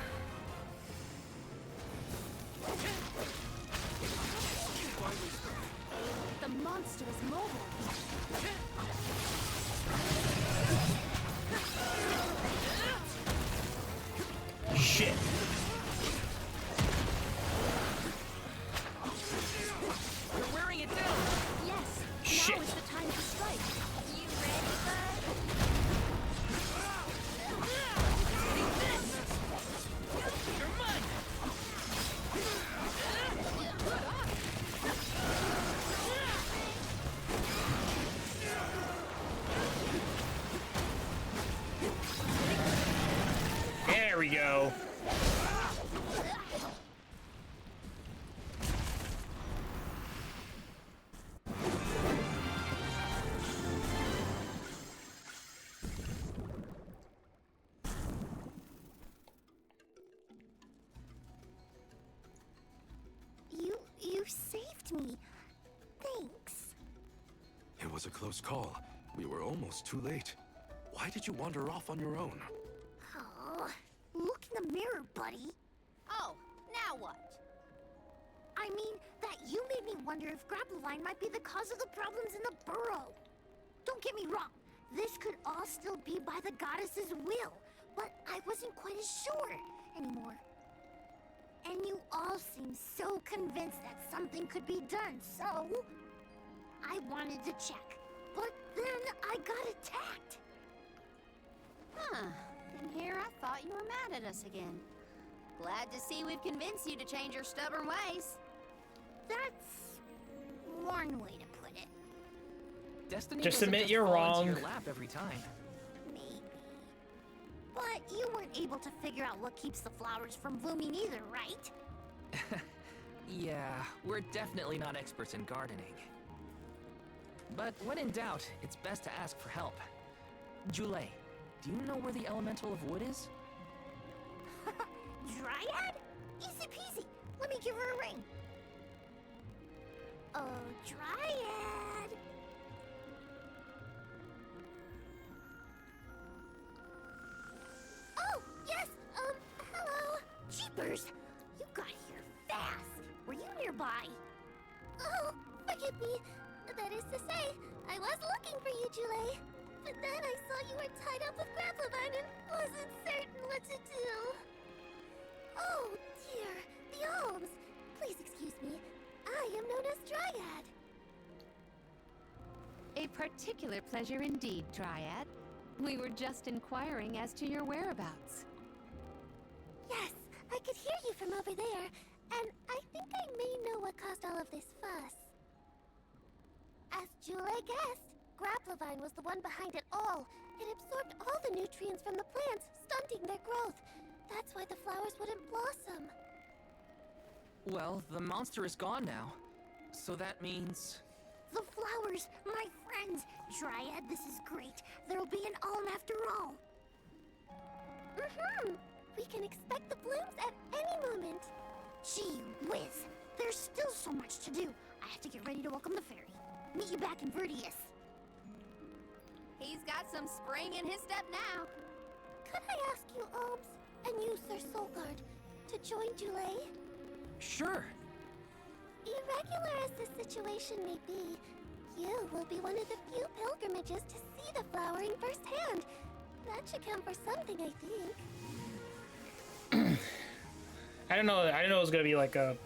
The monster is mobile. Shit. You're wearing it down! Yes. Shit. Now is the time to strike. You ready, bud? Take this! You're mine! There we go. saved me. Thanks. It was a close call. We were almost too late. Why did you wander off on your own? Oh, look in the mirror, buddy. Oh, now what? I mean, that you made me wonder if grapple line might be the cause of the problems in the burrow. Don't get me wrong, this could all still be by the goddess's will, but I wasn't quite as sure anymore. And you all seem so convinced that something could be done, so I wanted to check. But then I got attacked. Huh. In here I thought you were mad at us again. Glad to see we've convinced you to change your stubborn ways. That's one way to put it. Destiny Just doesn't admit you're fall wrong. into your lap every time. Maybe. But you weren't able to figure out what keeps the flowers from blooming either, right? Yeah, we're definitely not experts in gardening. But when in doubt, it's best to ask for help. Jule, do you know where the elemental of wood is? Dryad? Easy peasy. Let me give her a ring. Oh, Dryad. Oh, yes, hello. Jeepers, you got here fast. Were you nearby? Oh, forgive me. That is to say, I was looking for you, Jule. But then I saw you were tied up with Grapplovine and wasn't certain what to do. Oh, dear, the Alms. Please excuse me. I am known as Dryad. A particular pleasure indeed, Dryad. We were just inquiring as to your whereabouts. Yes, I could hear you from over there, and I think I may know what caused all of this fuss. As Jule guessed, Grapplovine was the one behind it all. It absorbed all the nutrients from the plants, stunting their growth. That's why the flowers wouldn't blossom. Well, the monster is gone now. So that means... The flowers, my friends! Dryad, this is great. There'll be an alm after all. We can expect the blooms at any moment. Gee whiz! There's still so much to do. I have to get ready to welcome the fairy. Meet you back in Verdius. He's got some spring in his step now. Could I ask you, Alms, and you, Sir Soulguard, to join Jule? Sure. Irregular as the situation may be, you will be one of the few pilgrimages to see the flowering firsthand. That should count for something, I think. I don't know. I didn't know it was gonna be like a.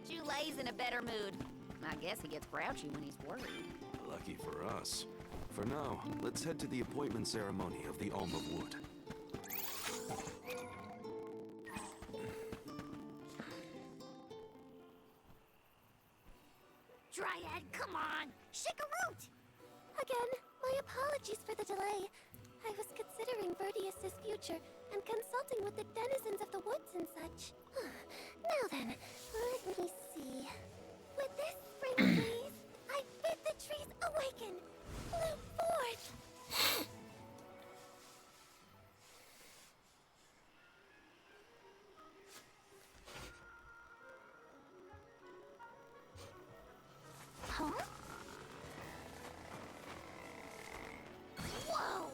Jule's in a better mood. I guess he gets grouchy when he's worried. Lucky for us. For now, let's head to the appointment ceremony of the Alm of Wood. Dryad, come on! Shake a root! Again, my apologies for the delay. I was considering Verdius' future and consulting with the denizens of the woods and such. Now then, let me see. With this spring breeze, I bid the trees awaken, bloom forth! Huh? Whoa!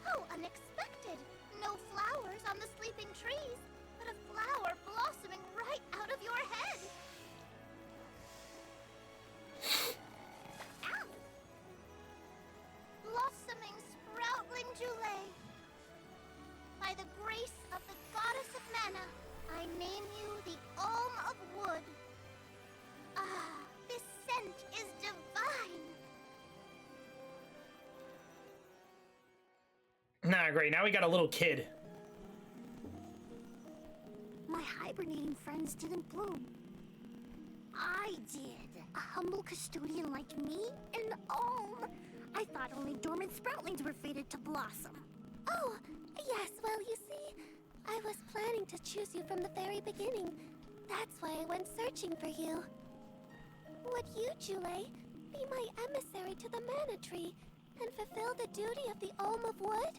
How unexpected! No flowers on the sleeping trees, but a flower blossoming right out of your head! Ow! Blossoming sproutling Jule. By the grace of the goddess of mana, I name you the Alm of Wood. Ah, this scent is divine. Nah, great. Now we got a little kid. My hibernating friends didn't bloom. I did. A humble custodian like me? An alm? I thought only dormant sproutlings were fated to blossom. Oh, yes, well, you see, I was planning to choose you from the very beginning. That's why I went searching for you. Would you, Jule, be my emissary to the Mana Tree and fulfill the duty of the Olm of Wood?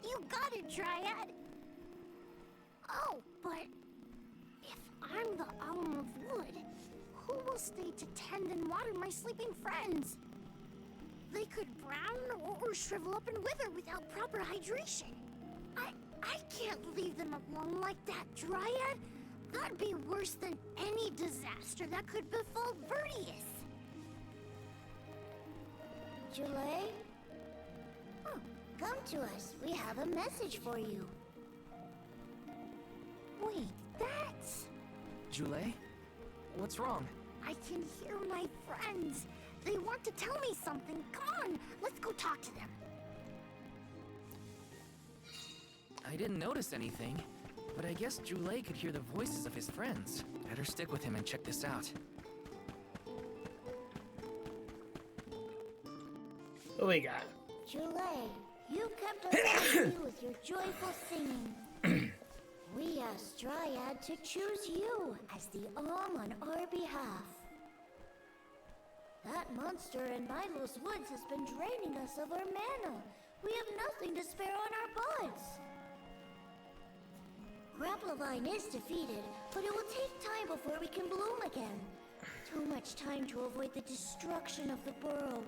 You got it, Dryad! Oh, but if I'm the Olm of Wood, who will stay to tend and water my sleeping friends? They could brown or shrivel up and wither without proper hydration. I can't leave them alone like that, Dryad. That'd be worse than any disaster that could befall Vertius. Jule? Oh, come to us. We have a message for you. Wait, that's... Jule? What's wrong? I can hear my friends. They want to tell me something. Come on, let's go talk to them. I didn't notice anything, but I guess Jule could hear the voices of his friends. Better stick with him and check this out. What we got? Jule, you kept us happy with your joyful singing. We asked Dryad to choose you as the Olm on our behalf. That monster in Milo's woods has been draining us of our mana. We have nothing to spare on our buds. Grapplovine is defeated, but it will take time before we can bloom again. Too much time to avoid the destruction of the burrow.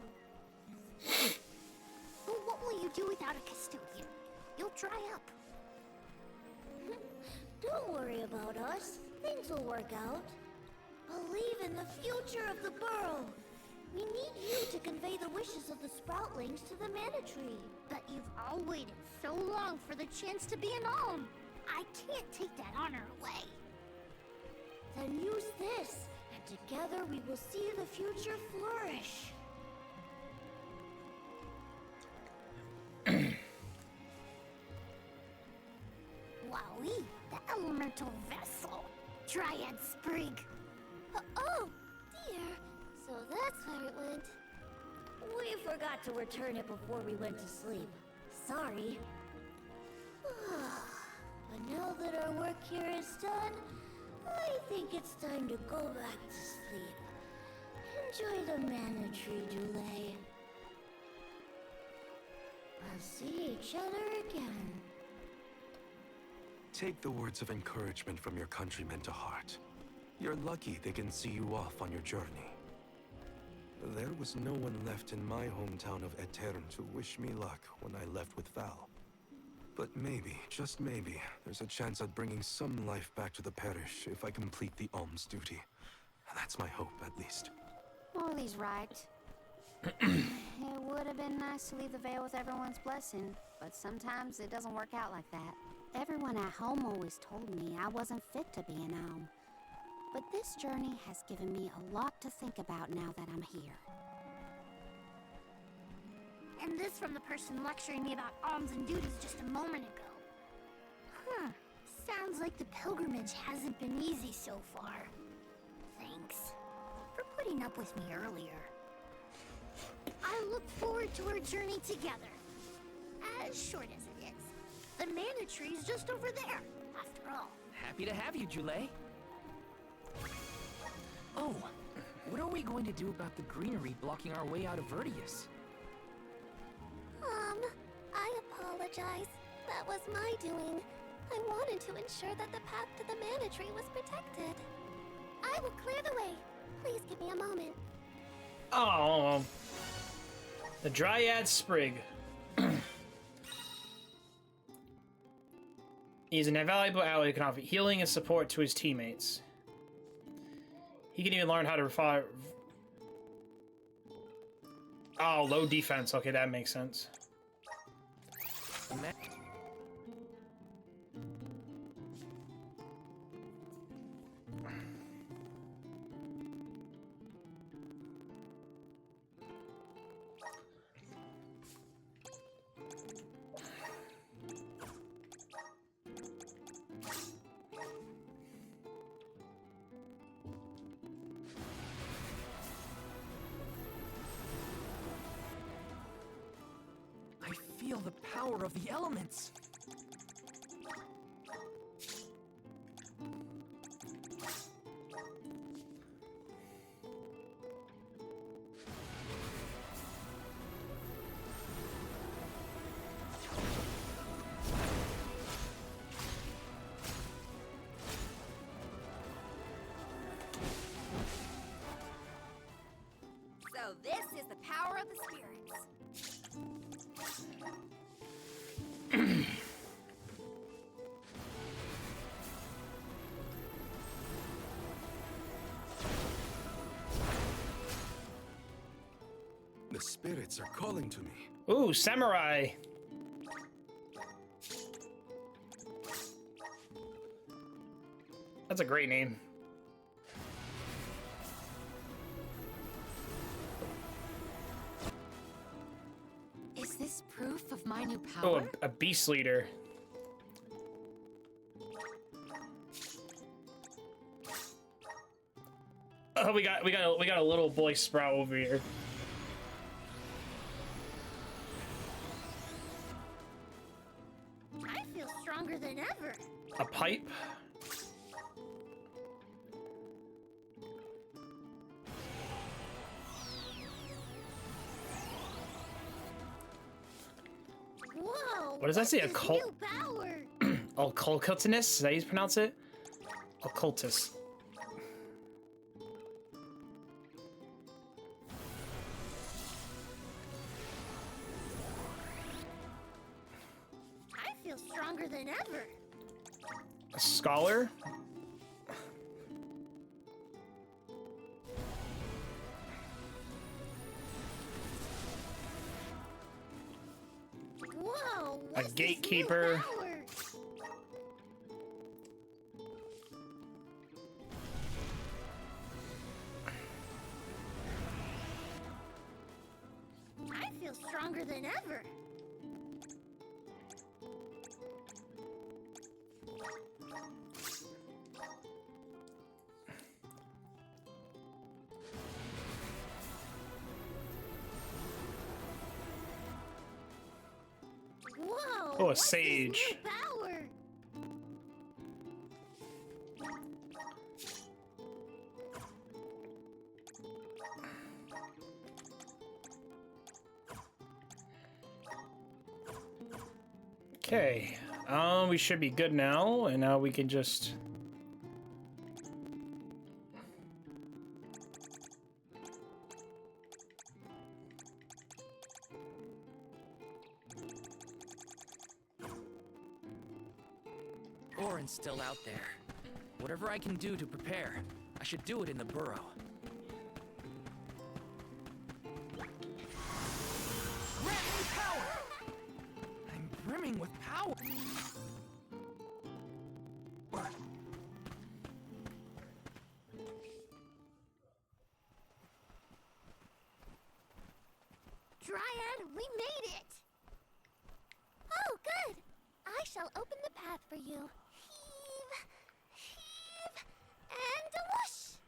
But what will you do without a custodian? You'll dry up. Don't worry about us. Things will work out. Believe in the future of the burrow. We need you to convey the wishes of the Sproutlings to the Mana Tree. But you've all waited so long for the chance to be an Olm. I can't take that honor away. Then use this, and together we will see the future flourish. Wowie, the elemental vessel. Dryad Sprig. Oh, dear. So that's where it went. We forgot to return it before we went to sleep. Sorry. But now that our work here is done, I think it's time to go back to sleep. Enjoy the Mana Tree, Jule. We'll see each other again. Take the words of encouragement from your countrymen to heart. You're lucky they can see you off on your journey. There was no one left in my hometown of Etern to wish me luck when I left with Val. But maybe, just maybe, there's a chance at bringing some life back to the parish if I complete the alms duty. That's my hope, at least. Morley's right. It would have been nice to leave the veil with everyone's blessing, but sometimes it doesn't work out like that. Everyone at home always told me I wasn't fit to be an Olm. But this journey has given me a lot to think about now that I'm here. And this from the person lecturing me about alms and duties just a moment ago. Huh. Sounds like the pilgrimage hasn't been easy so far. Thanks for putting up with me earlier. I look forward to our journey together. As short as it is. The Mana Tree's just over there, after all. Happy to have you, Jule. Oh, what are we going to do about the greenery blocking our way out of Vertius? I apologize. That was my doing. I wanted to ensure that the path to the Mana Tree was protected. I will clear the way. Please give me a moment. Oh, the Dryad Sprig. He's an invaluable ally who can offer healing and support to his teammates. He can even learn how to refine. Oh, low defense. Okay, that makes sense. I feel the power of the elements. War of the Spirits. The spirits are calling to me. Ooh, samurai. That's a great name. Is this proof of my new Oh, power? a beast leader. Oh, we got a little boy Sprout over here. I feel stronger than ever. A pipe. Whoa! What does that say? What's this Occult? new power? Occultus? Is that how you pronounce it? Occultus. I feel stronger than ever. A scholar? Whoa! A What's gatekeeper. This new power? I feel stronger than ever. Whoa! Oh, a what's this sage. new power? Okay. We should be good now, and now we can just... Orin's still out there. Whatever I can do to prepare, I should do it in the burrow. Grant me power! I'm brimming with power! Dryad, we made it! Oh, good! I shall open the path for you. Heave, heave, and a whoosh!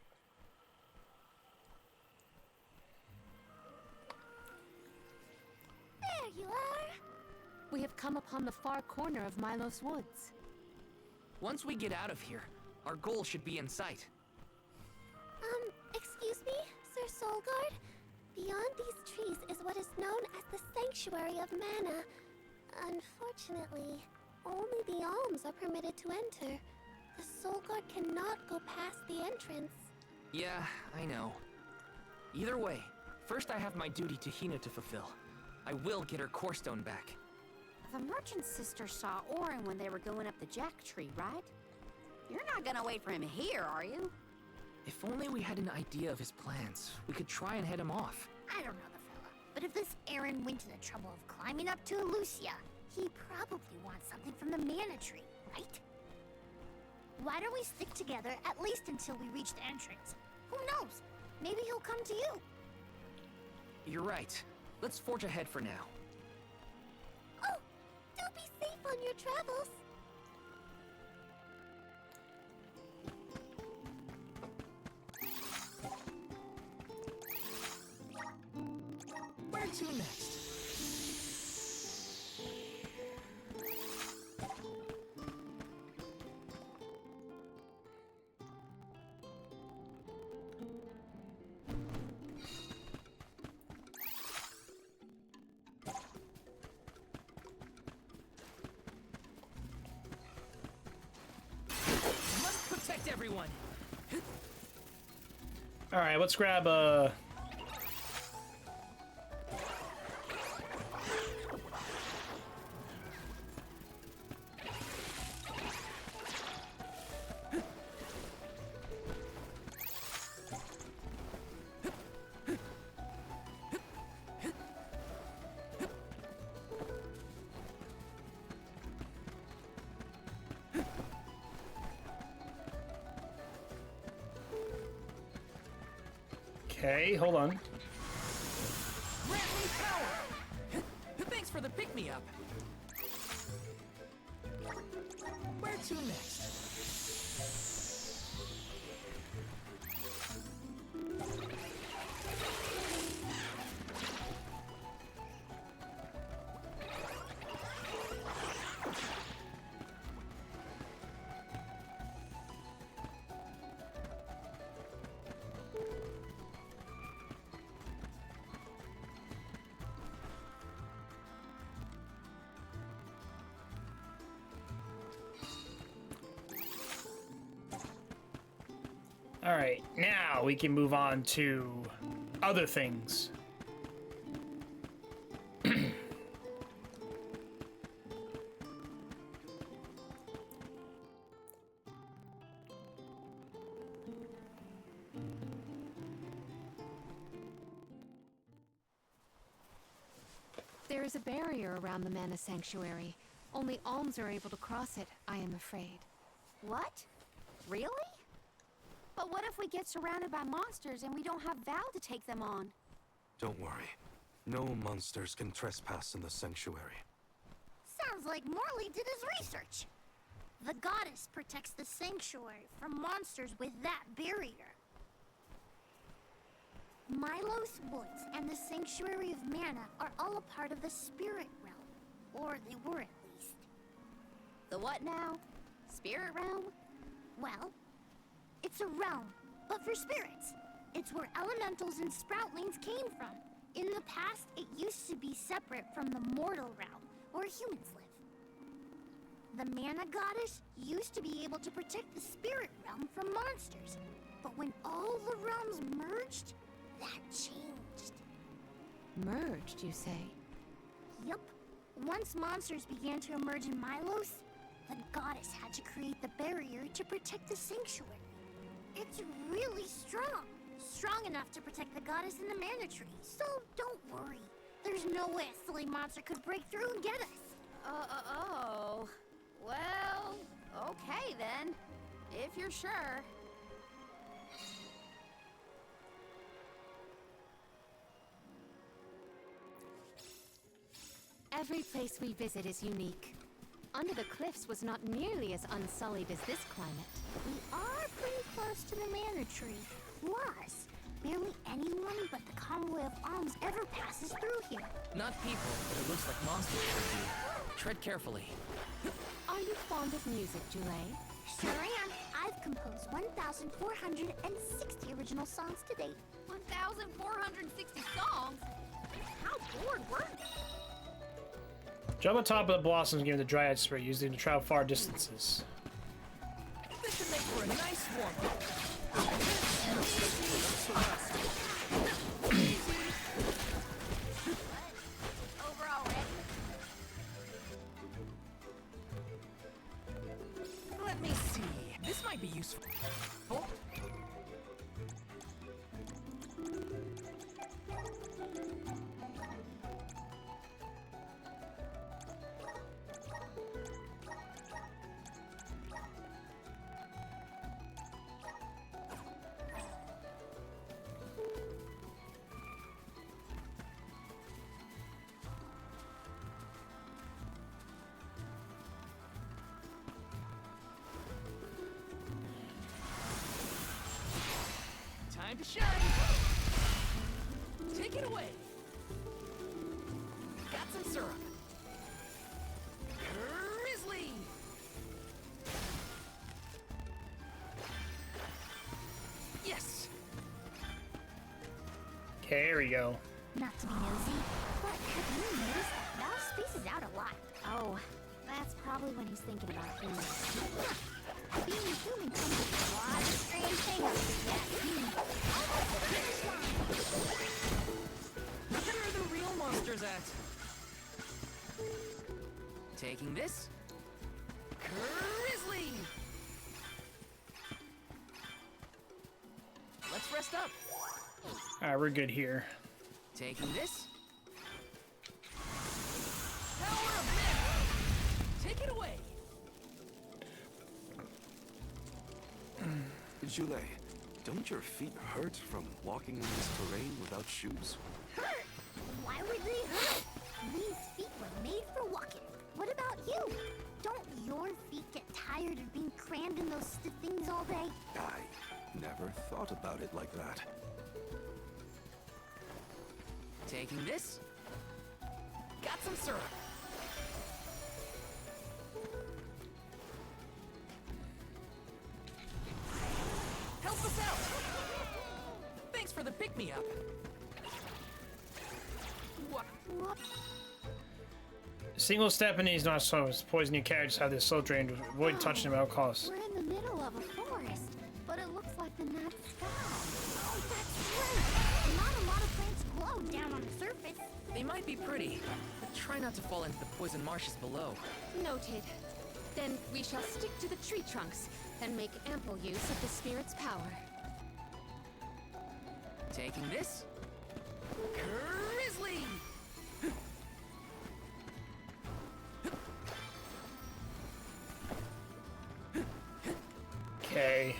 There you are! We have come upon the far corner of Milos Woods. Once we get out of here, our goal should be in sight. Excuse me, Sir Soulguard? Beyond these trees is what is known as the Sanctuary of Mana. Unfortunately, only the alms are permitted to enter. The Soulguard cannot go past the entrance. Yeah, I know. Either way, first I have my duty to Hina to fulfill. I will get her core stone back. The merchant sister saw Orin when they were going up the jack tree, right? You're not gonna wait for him here, are you? If only we had an idea of his plans, we could try and head him off. I don't know the fella, but if this Aaron went to the trouble of climbing up to Lucia, he probably wants something from the mana tree, right? Why don't we stick together at least until we reach the entrance? Who knows? Maybe he'll come to you. You're right. Let's forge ahead for now. Oh, do be safe on your travels. Where to next? Must protect everyone. All right, let's grab Okay, hold on. Grant me power! Thanks for the pick-me-up. Where to next? All right, now we can move on to other things. There is a barrier around the Mana Sanctuary. Only alms are able to cross it, I am afraid. What? Really? But what if we get surrounded by monsters and we don't have Val to take them on? Don't worry. No monsters can trespass in the sanctuary. Sounds like Morley did his research. The goddess protects the sanctuary from monsters with that barrier. Milos Woods and the Sanctuary of Mana are all a part of the spirit realm. Or they were, at least. The what now? Spirit realm? Well, it's a realm, but for spirits. It's where elementals and sproutlings came from. In the past, it used to be separate from the mortal realm, where humans live. The Mana Goddess used to be able to protect the spirit realm from monsters. But when all the realms merged, that changed. Merged, you say? Yup. Once monsters began to emerge in Milos, the goddess had to create the barrier to protect the sanctuary. It's really strong. Strong enough to protect the goddess in the mana tree. So don't worry. There's no way a silly monster could break through and get us. Oh. Well, okay then. If you're sure. Every place we visit is unique. Under the cliffs was not nearly as unsullied as this climate. We are pretty close to the mana tree. Plus, barely anyone but the convoy of alms ever passes through here. Not people, but it looks like monsters should be. Tread carefully. Are you fond of music, Julay? Sure am. I've composed 1,460 original songs to date. 1,460 songs? How bored were you? Jump on top of the blossoms, giving the dryad spray, using to travel far distances. This should make for a nice warm-up. Over already? Let me see. This might be useful. Oh. Time to shine! Take it away! Got some syrup. Grizzly! Yes! Okay, here we go. Not to be nosy, but have you noticed that Val spaces out a lot? Oh, that's probably when he's thinking about humans. Being human comes with a lot of strange things. Where are the real monsters at? Taking this. Grizzly! Let's rest up. Alright, we're good here. Taking this. Power of Mana! Take it away! Julay, Don't your feet hurt from walking in this terrain without shoes? Hurt? Why would they hurt? These feet were made for walking. What about you? Don't your feet get tired of being crammed in those stiff things all day? I never thought about it like that. Taking this. Got some syrup. Help us out! Thanks for the pick-me-up. What? Single step and he's not so. Poison your carriage have this slow drain to avoid touching them at all costs. We're in the middle of a forest, but it looks like the night sky. Oh, that's right. Not a lot of plants glow down on the surface. They might be pretty, but try not to fall into the poison marshes below. Noted. Then we shall stick to the tree trunks and make ample use of the spirit's power. Taking this. Grizzly! Okay.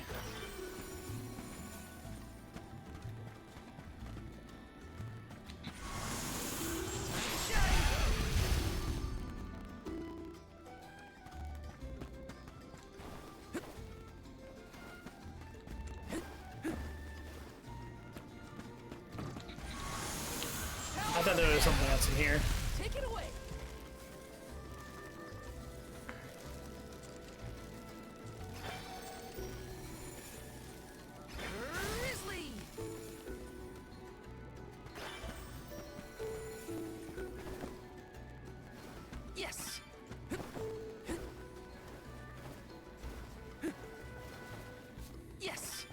I thought there was something else in here. Take it away. Grizzly! Yes. Yes.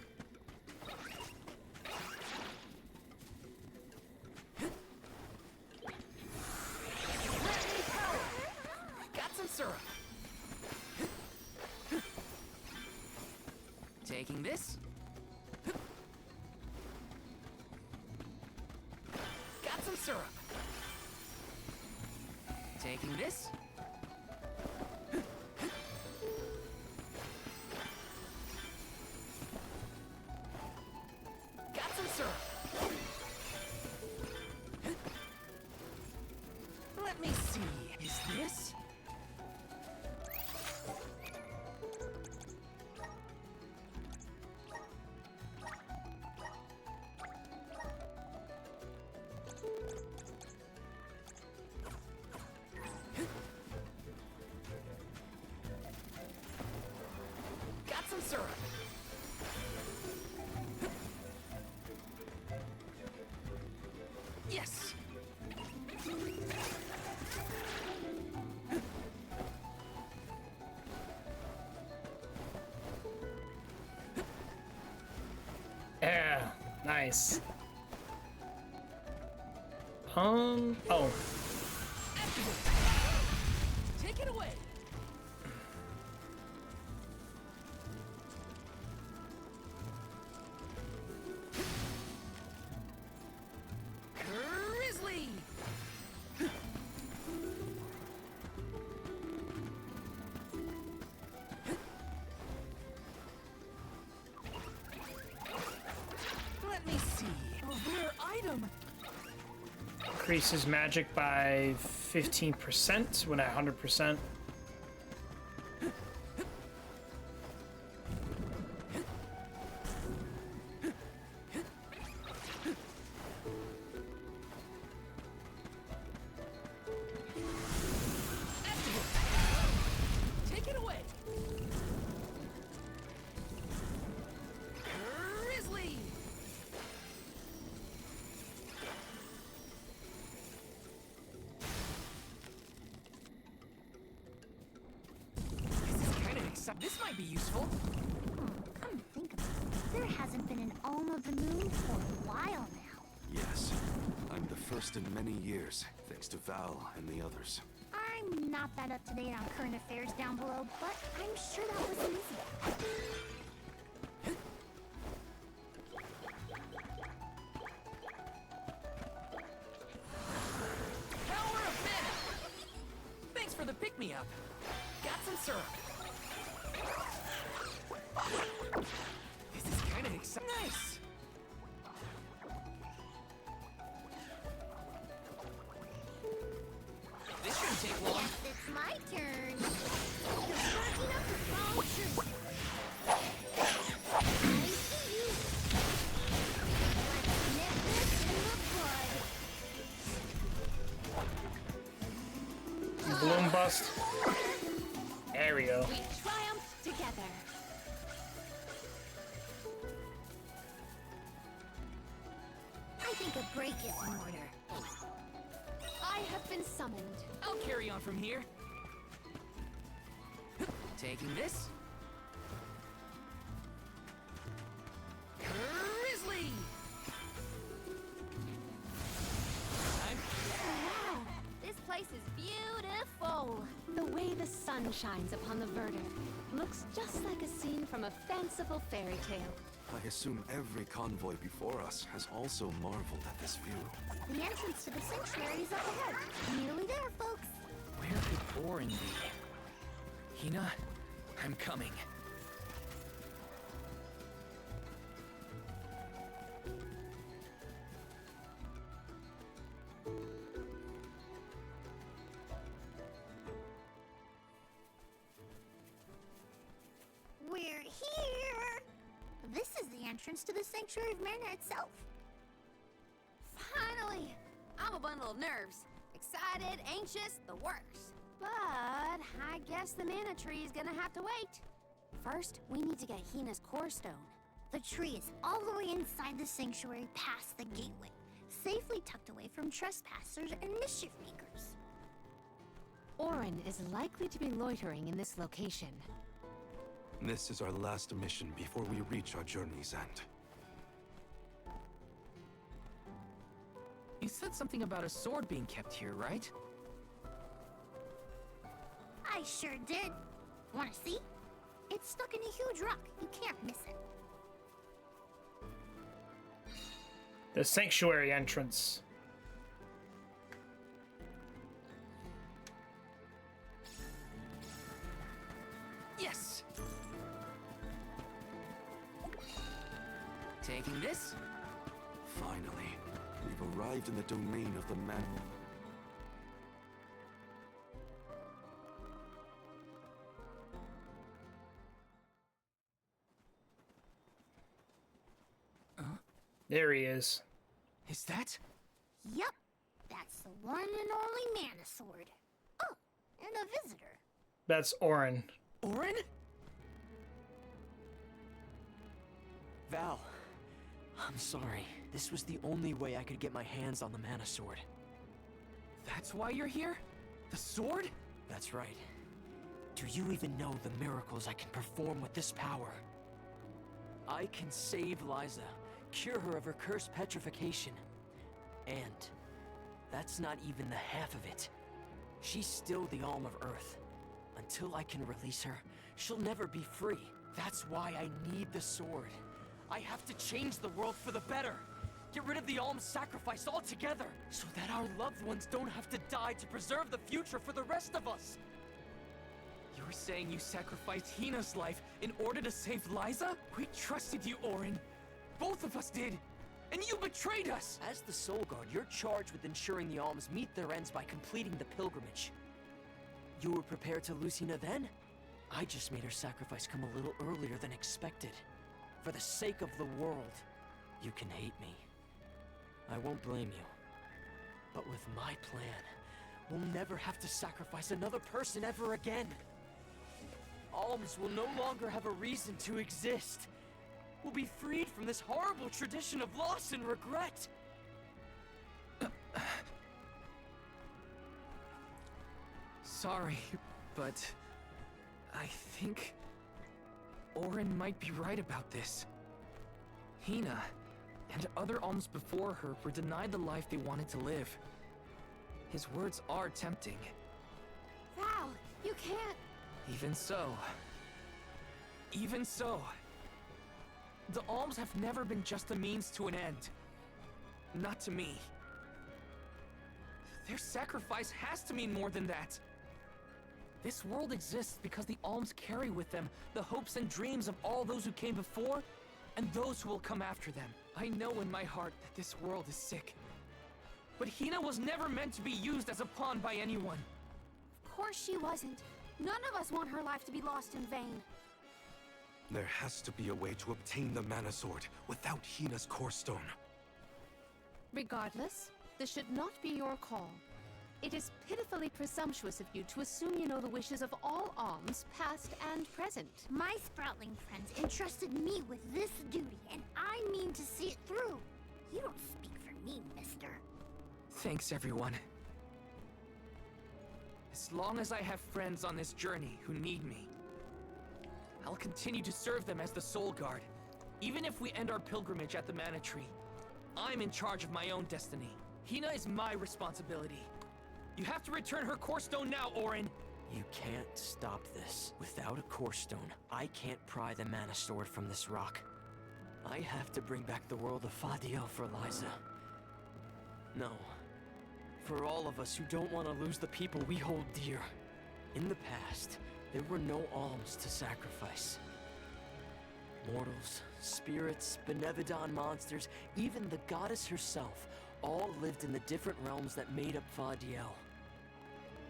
Got some syrup. Taking this. Got some syrup. Taking this. Got some syrup. Let me see. Is this? Got some syrup. Yes. Yeah, nice. Oh. Take it away. Grizzly. Let me see. A rare item. Increases magic by 15% when at 100%. Take it away. Grizzly. This is kind of exciting. This might be useful. Come to think of it, there hasn't been an Ohm of the Moon for a while now. Yes, I'm the first in many years, thanks to Val and the others. I'm not that up to date on current affairs down below, but I'm sure that wasn't easy. Power of mana. Thanks for the pick-me-up. Got some syrup. This is kinda exciting. Nice! This shouldn't take long. Yes, it's my turn. You're barking up the wrong tree. I see you. Let's nip this in the bud. Bloom bust. There we go. We triumphed together. I think a break is in order. I have been summoned. I'll carry on from here. Taking this. Grizzly! Wow, this place is beautiful. The way the sun shines upon the verdure looks just like a scene from a fanciful fairy tale. I assume every convoy before us has also marveled at this view. The entrance to the sanctuary is up ahead. Nearly there, folks. Where could Orin be? Hina, I'm coming. We're here. This is the entrance to the Sanctuary of Mana itself. Finally! I'm a bundle of nerves. Excited, anxious, the works. But I guess the mana tree is gonna have to wait. First, we need to get Hina's core stone. The tree is all the way inside the sanctuary past the gateway, safely tucked away from trespassers and mischief makers. Orin is likely to be loitering in this location. This is our last mission before we reach our journey's end. You said something about a sword being kept here, right? I sure did. Wanna see? It's stuck in a huge rock. You can't miss it. The sanctuary entrance. Yes! Taking this? Finally, we've arrived in the domain of the man. There he is. Is that? Yep. That's the one and only mana sword. Oh, and a visitor. That's Orin. Orin? Val, I'm sorry. This was the only way I could get my hands on the mana sword. That's why you're here? The sword? That's right. Do you even know the miracles I can perform with this power? I can save Liza, cure her of her cursed petrification. And that's not even the half of it. She's still the Alm of Earth. Until I can release her, she'll never be free. That's why I need the sword. I have to change the world for the better. Get rid of the Alm's sacrifice altogether, so that our loved ones don't have to die to preserve the future for the rest of us. You're saying you sacrificed Hina's life in order to save Liza? We trusted you, Orin. Both of us did. And you betrayed us! As the Soul Guard, you're charged with ensuring the Alms meet their ends by completing the pilgrimage. You were prepared to lose Hina then? I just made her sacrifice come a little earlier than expected. For the sake of the world, you can hate me. I won't blame you. But with my plan, we'll never have to sacrifice another person ever again. Alms will no longer have a reason to exist. We'll be freed from this horrible tradition of loss and regret. Sorry, but I think Orin might be right about this. Hina and other Alms before her were denied the life they wanted to live. His words are tempting. Val, you can't. Even so. Even so. The Alms have never been just a means to an end. Not to me. Their sacrifice has to mean more than that. This world exists because the Alms carry with them the hopes and dreams of all those who came before and those who will come after them. I know in my heart that this world is sick. But Hina was never meant to be used as a pawn by anyone. Of course she wasn't. None of us want her life to be lost in vain. There has to be a way to obtain the Mana Sword without Hina's Core Stone. Regardless, this should not be your call. It is pitifully presumptuous of you to assume you know the wishes of all alms, past and present. My Sproutling friends entrusted me with this duty, and I mean to see it through. You don't speak for me, mister. Thanks, everyone. As long as I have friends on this journey who need me, I'll continue to serve them as the Soul Guard. Even if we end our pilgrimage at the Mana Tree, I'm in charge of my own destiny. Hina is my responsibility. You have to return her Core Stone now, Orin! You can't stop this. Without a Core Stone, I can't pry the Mana Sword from this rock. I have to bring back the world of Fadiel for Liza. No. For all of us who don't want to lose the people we hold dear. In the past, there were no alms to sacrifice. Mortals, spirits, Benevodon monsters, even the goddess herself, all lived in the different realms that made up Fadiel.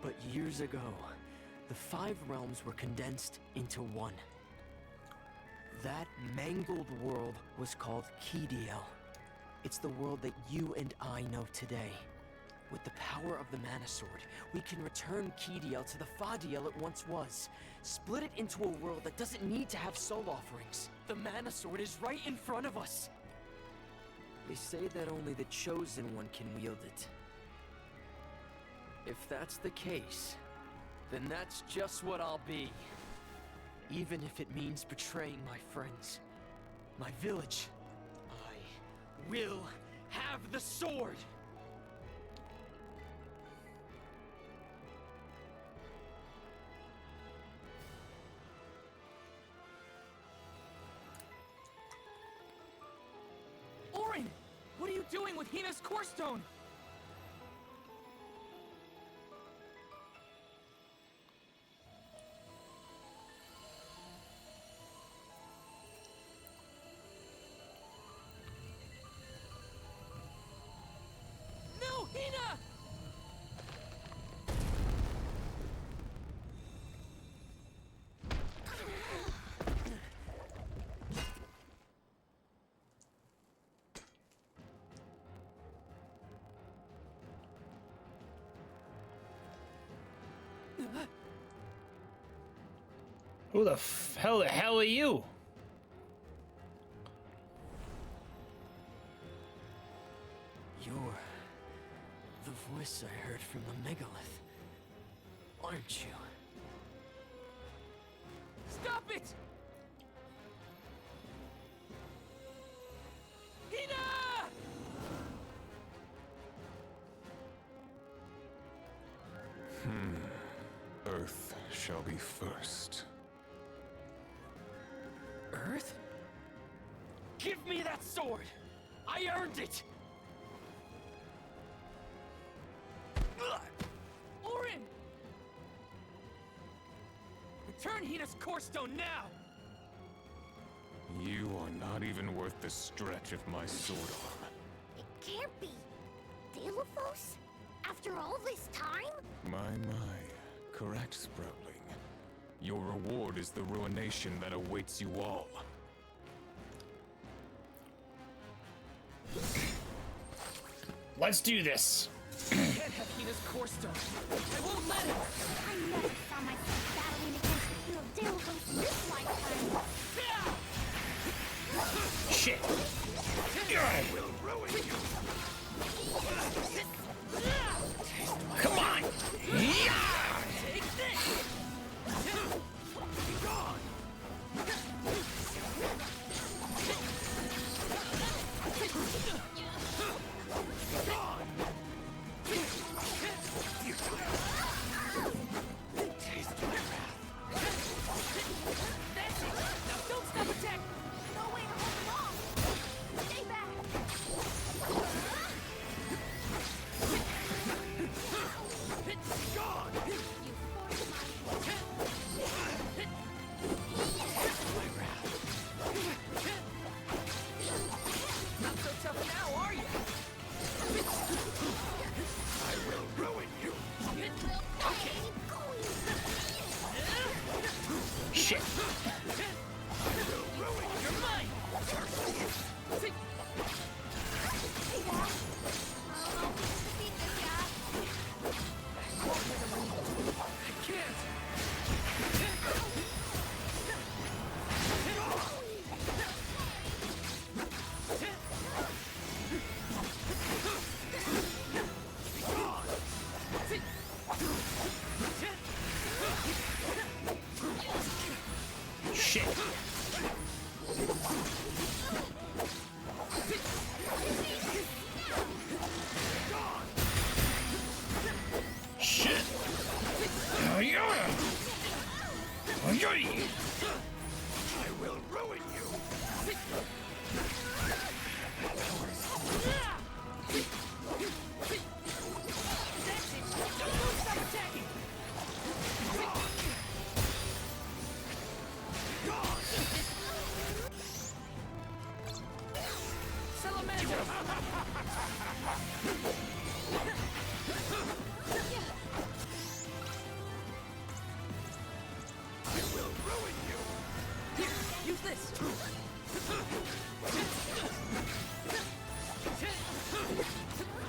But years ago, the 5 realms were condensed into one. That mangled world was called Kidiel. It's the world that you and I know today. With the power of the Mana Sword, we can return Kidiel to the Fadiel it once was. Split it into a world that doesn't need to have soul offerings. The Mana Sword is right in front of us. They say that only the Chosen One can wield it. If that's the case, then that's just what I'll be. Even if it means betraying my friends, my village. I will have the sword! Orin! What are you doing with Hina's Core Stone? No, Hina! Who the hell are you? You're the voice I heard from the megalith, aren't you? Stop it! Hina! Earth shall be first. Earth? Give me that sword! I earned it! Ugh! Orin! Return Hina's Core Stone now! You are not even worth the stretch of my sword arm. It can't be. Delophos? After all this time? My. Correct, Sproutling. Your reward is the ruination that awaits you all. Let's do this. I can't have Hina's Core Stone. I won't let him! I never saw myself battling against Delophos this lifetime. Shit. I will ruin you! Come on. Yeah! Take this! Be gone! Taste will ruin you! Use this!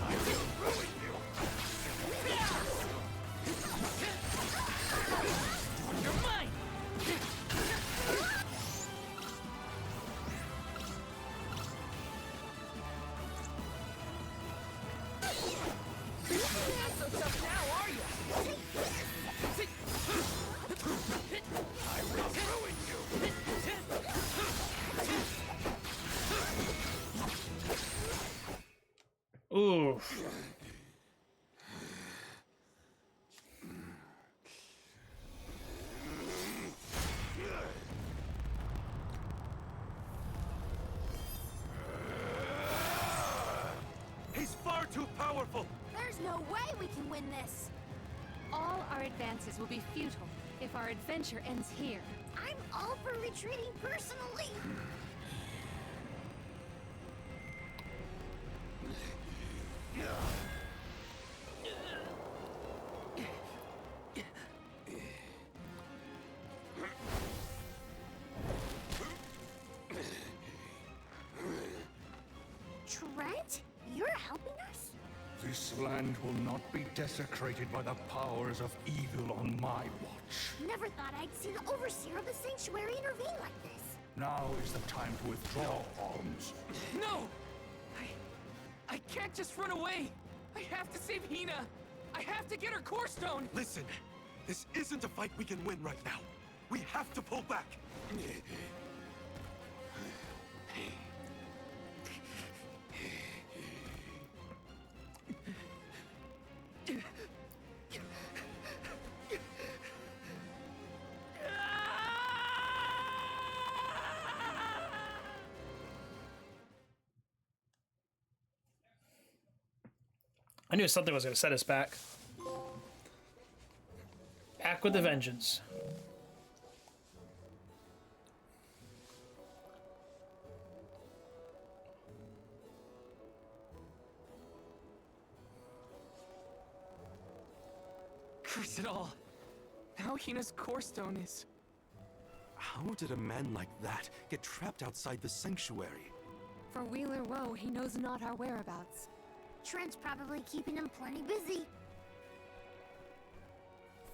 I will ruin you! You're mine! Not so tough now, are you? I will ruin you! Oof. He's far too powerful! There's no way we can win this. All our advances will be futile if our adventure ends here. I'm all for retreating personally. Trent, you're helping us? This land will not be desecrated by the powers of evil on my watch. Never thought I'd see the overseer of the sanctuary intervene like this. Now is the time to withdraw arms. No! I can't just run away! I have to save Hina! I have to get her core stone! Listen, this isn't a fight we can win right now. We have to pull back. I knew something was going to set us back. Back with the vengeance. Curse it all! Now Hina's core stone is... How did a man like that get trapped outside the sanctuary? For Wheeler Woe, he knows not our whereabouts. Trent's probably keeping him plenty busy.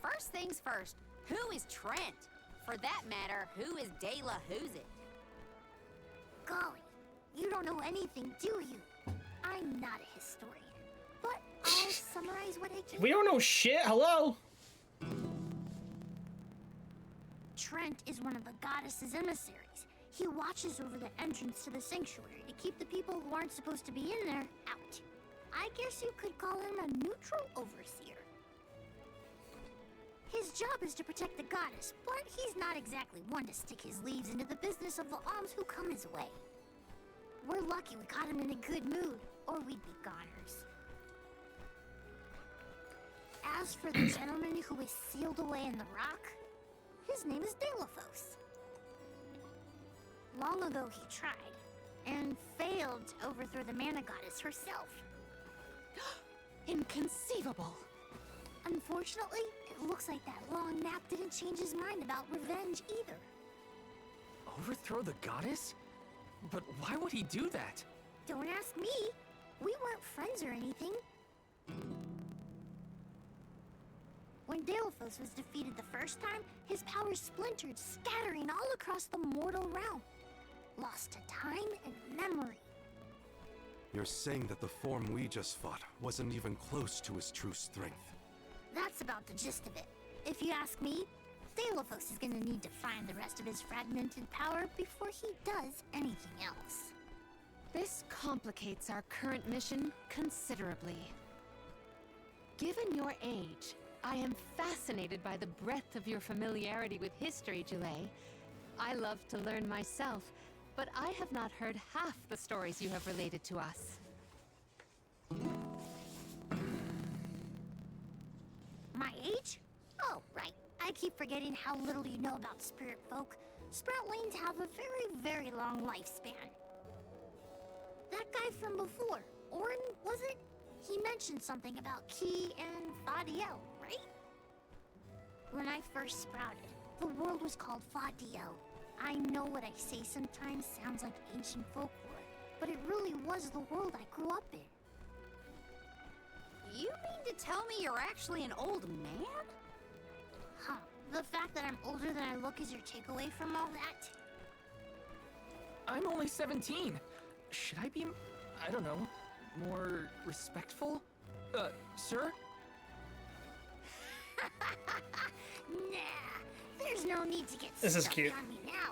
First things first, who is Trent? For that matter, who is De La Who's it? Golly, you don't know anything, do you? I'm not a historian, but I'll summarize what I can. We don't know shit. Hello? Trent is one of the goddess's emissaries. He watches over the entrance to the sanctuary to keep the people who aren't supposed to be in there out. I guess you could call him a neutral overseer. His job is to protect the goddess, but he's not exactly one to stick his leaves into the business of the alms who come his way. We're lucky we caught him in a good mood, or we'd be goners. As for the gentleman who is sealed away in the rock, his name is Delafos. Long ago he tried, and failed to overthrow the mana goddess herself. Inconceivable! Unfortunately, it looks like that long nap didn't change his mind about revenge either. Overthrow the goddess? But why would he do that? Don't ask me. We weren't friends or anything. When Delphos was defeated the first time, his powers splintered, scattering all across the mortal realm. Lost to time and memory. You're saying that the form we just fought wasn't even close to his true strength. That's about the gist of it. If you ask me, Delphos is gonna need to find the rest of his fragmented power before he does anything else. This complicates our current mission considerably. Given your age, I am fascinated by the breadth of your familiarity with history, Jule. I love to learn myself, but I have not heard half the stories you have related to us. My age? Oh, right. I keep forgetting how little you know about spirit folk. Sprout Lanes have a very, very long lifespan. That guy from before, Orin, was it? He mentioned something about Key and Fadiel, right? When I first sprouted, the world was called Fadiel. I know what I say sometimes sounds like ancient folklore, but it really was the world I grew up in. You mean to tell me you're actually an old man? Huh. The fact that I'm older than I look is your takeaway from all that? I'm only 17. Should I be, I don't know, more respectful? Sir? Nah, there's no need to get This is stuck cute. on me now,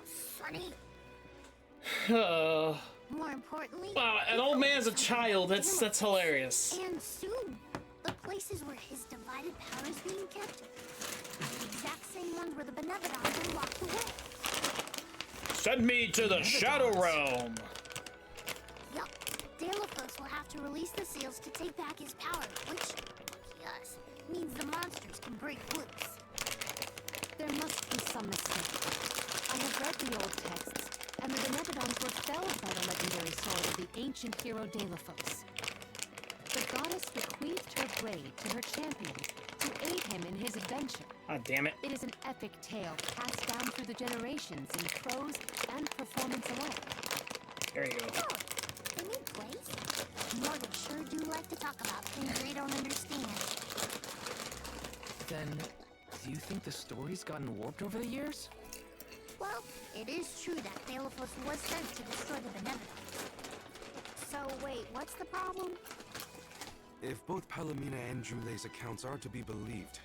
Sonny. More importantly, Wow, an old man's a child. That's hilarious. and soon, the places where his divided power is being kept, the exact same ones where the Benevolons are locked away. Send me to the Shadow Realm. Yup, Delafos will have to release the seals to take back his power, which, lucky us, means the monsters can break loose. There must be some mistake. I have read the old texts, and the Benevolons were felled by the legendary sword of the ancient hero Delafos. The goddess bequeathed her blade to her champion to aid him in his adventure. Ah, damn it. It is an epic tale passed down through the generations in prose and performance alike. There you go. Oh, the new place? Mortals sure do like to talk about things they don't understand. Then, do you think the story's gotten warped over the years? Well, it is true that Delafos was sent to destroy the Benevolons. So wait, what's the problem? If both Palomina and Jule's accounts are to be believed,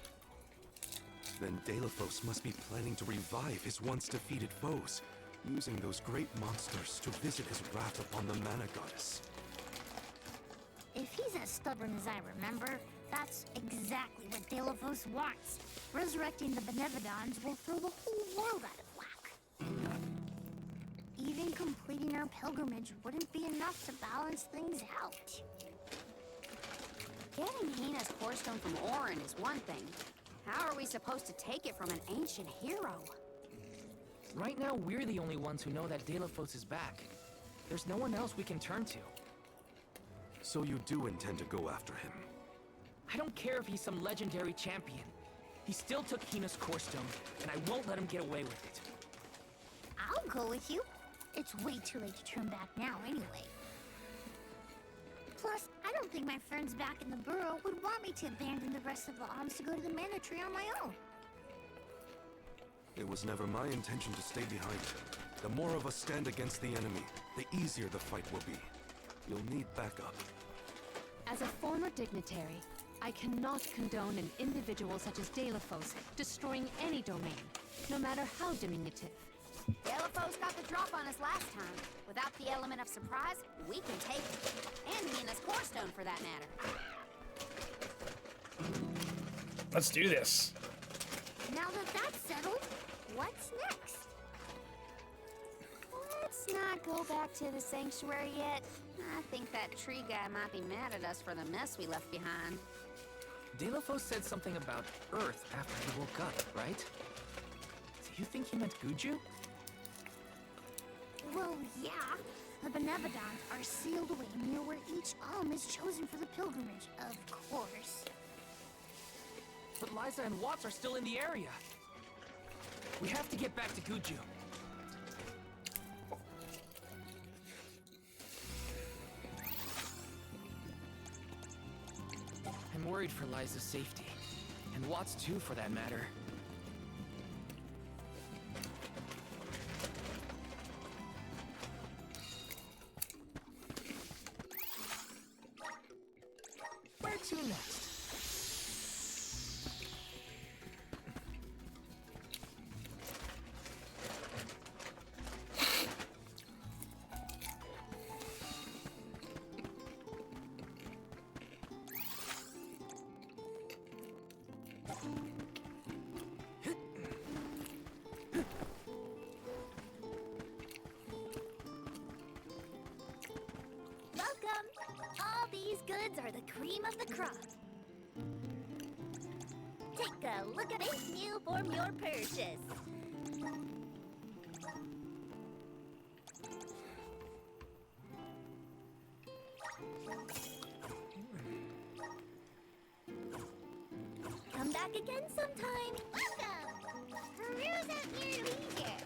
then Delafos must be planning to revive his once defeated foes, using those great monsters to visit his wrath upon the Mana Goddess. If he's as stubborn as I remember, that's exactly what Delafos wants. Resurrecting the Benevolons will throw the whole world out of whack. Even completing our pilgrimage wouldn't be enough to balance things out. Getting Hina's core stone from Orin is one thing. How are we supposed to take it from an ancient hero? Right now, we're the only ones who know that Delafos is back. There's no one else we can turn to. So you do intend to go after him? I don't care if he's some legendary champion. He still took Hina's core stone, and I won't let him get away with it. I'll go with you. It's way too late to turn back now anyway. Plus, I don't think my friends back in the burrow would want me to abandon the rest of the alms to go to the Mana Tree on my own. It was never my intention to stay behind. The more of us stand against the enemy, the easier the fight will be. You'll need backup. As a former dignitary, I cannot condone an individual such as Delafos destroying any domain, no matter how diminutive. Delafos got the drop on us last time. Without the element of surprise, we can take it. And Hina's core stone, for that matter. Let's do this. Now that that's settled, what's next? Let's not go back to the sanctuary yet. I think that tree guy might be mad at us for the mess we left behind. Delafos said something about Earth after he woke up, right? Do you think he meant Guju? Well, yeah. The Benevolons are sealed away near where each alm is chosen for the pilgrimage, of course. But Liza and Watts are still in the area. We have to get back to Guju. I'm worried for Liza's safety. And Watts too, for that matter. Where to next? Welcome! All these goods are the cream of the crop. Take a look at this new form your purchase. Come back again sometime. Welcome! Peruse at your leisure.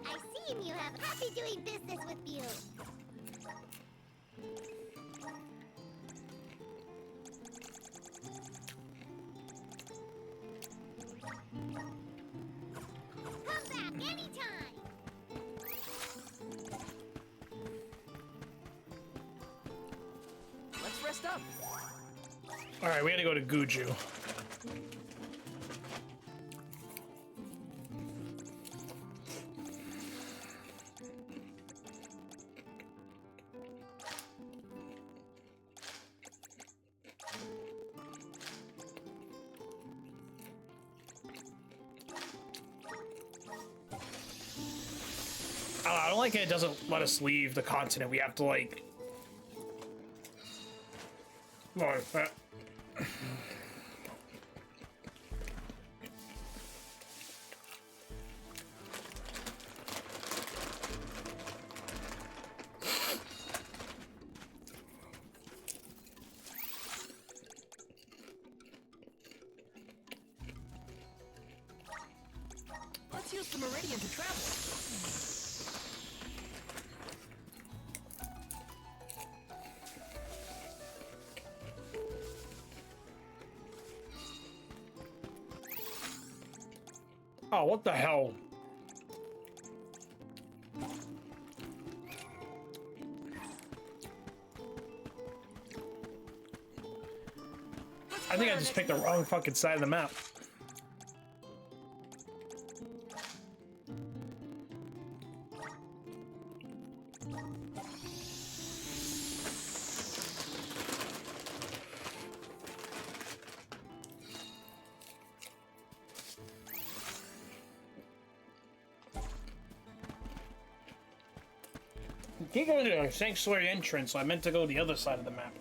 I see you have happy doing business with you. Come back anytime. Let's rest up. All right, we gotta go to Guju. I don't like it doesn't let us leave the continent. We have to like... Let's use the meridian to travel. Oh, what the hell? I think I just picked the wrong fucking side of the map. You can't go to the sanctuary entrance, so I meant to go the other side of the map.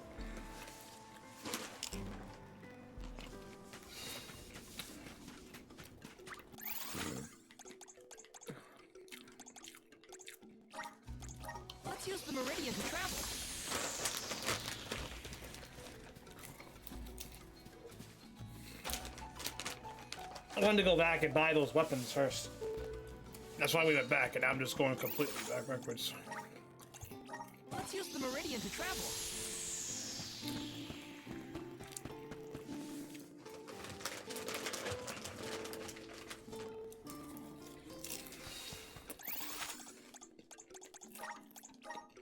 Let's use the meridian to travel. I wanted to go back and buy those weapons first. That's why we went back, and now I'm just going completely backwards. Let's use the meridian to travel.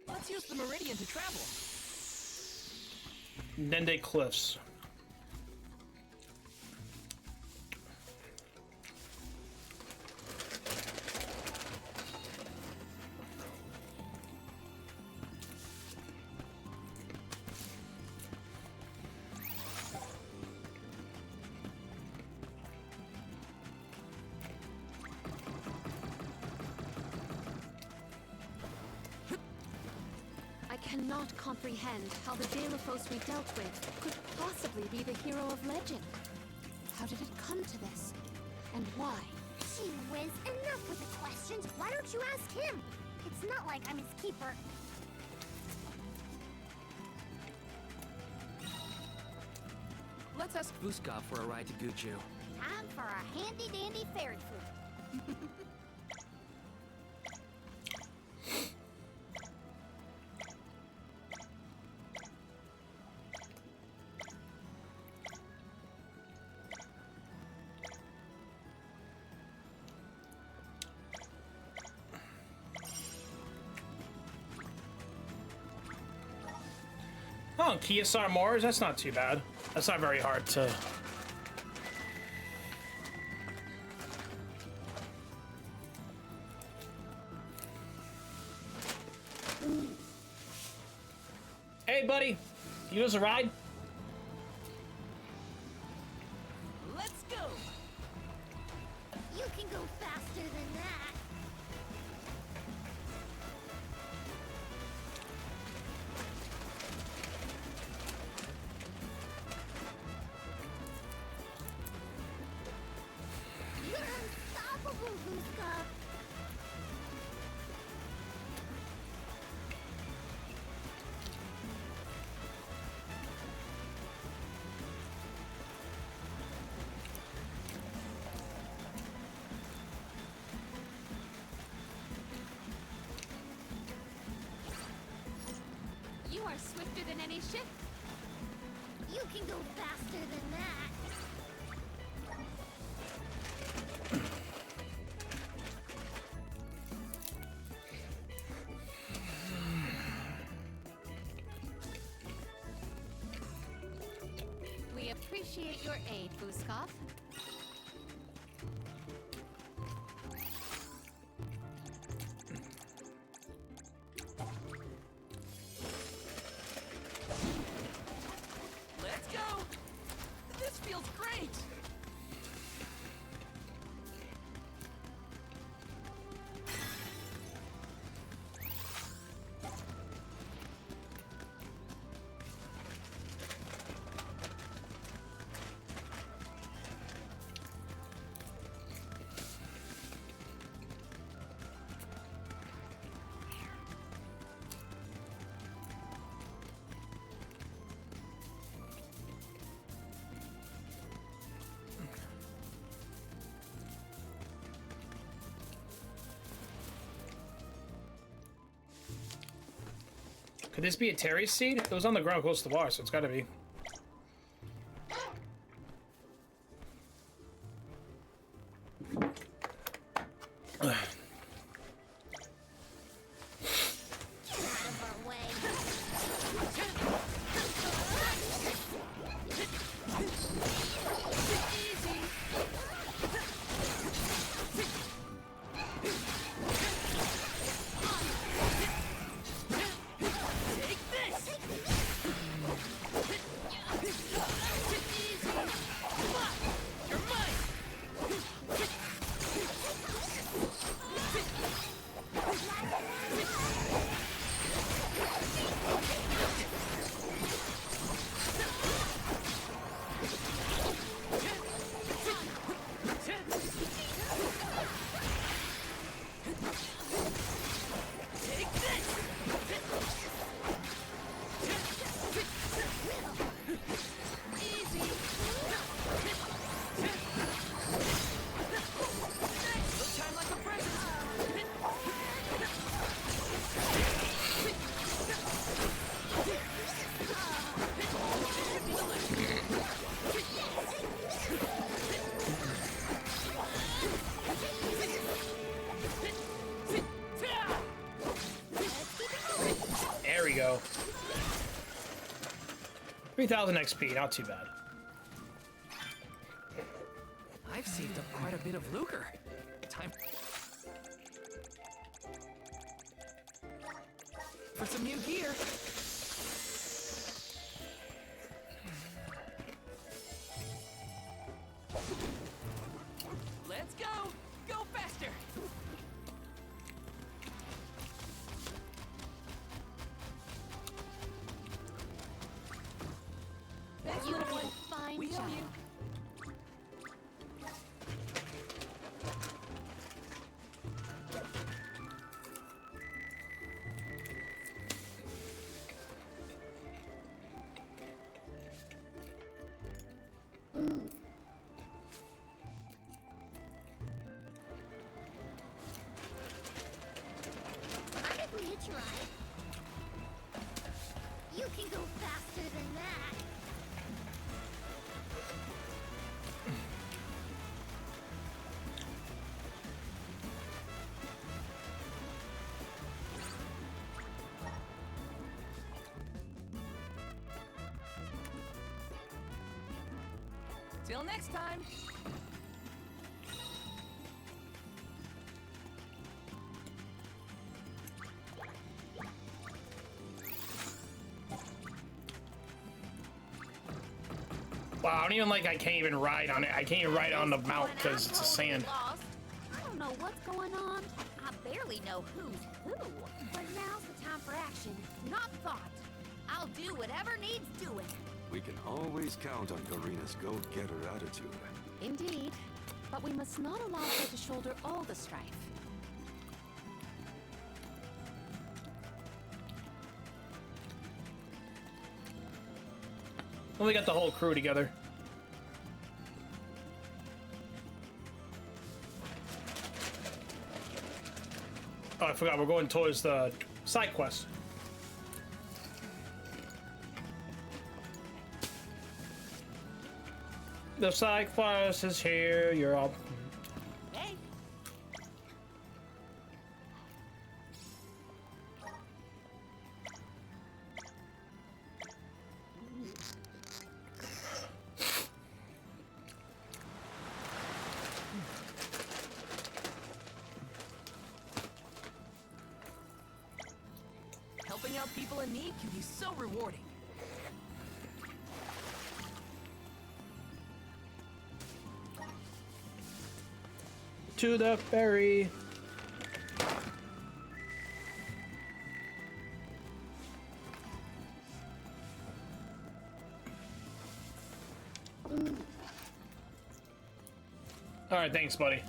Let's use the meridian to travel. Nende Cliffs. I cannot comprehend how the Delaphos we dealt with could possibly be the hero of legend. How did it come to this? And why? Gee whiz, enough with the questions. Why don't you ask him? It's not like I'm his keeper. Let's ask Vuskov for a ride to Guju. Time for a handy-dandy fairy flute. Oh, Kiosar Mars? That's not too bad. That's not very hard to... okay, buddy? You give us a ride? Let's go! You can go faster than that. You're unstoppable, Vuska. You are swifter than any ship. You can go faster than that. We appreciate your aid, Vuskov. Let's go! This feels great! Could this be a Terry seed? It was on the ground close to the water, so it's gotta be. There we go. 3,000 XP, not too bad. I've saved up quite a bit of lucre. Time for some new gear. Let's go! Go faster! You did a fine We owe job. you. Mind if we hitch a ride? You can go faster than that. Till next time! Wow, I don't even like. I can't even ride on it. I can't even ride on the mount because it's a sand. Lost. I don't know what's going on. I barely know who's who. But now's the time for action, not thought. I'll do whatever needs doing. We can always count on Karina's go-getter attitude. Indeed. But we must not allow her to shoulder all the strife. Well, we got the whole crew together. Oh, I forgot. We're going towards the side quest. The side quest is here. You're all. Hey. Helping out people in need can be so rewarding. To the ferry. All right, thanks, buddy.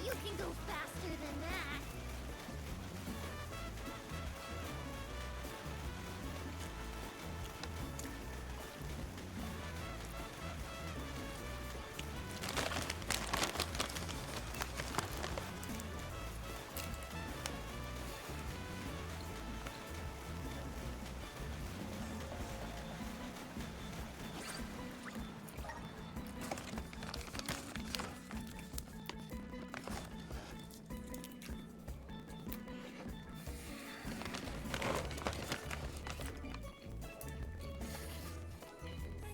You can go faster than that.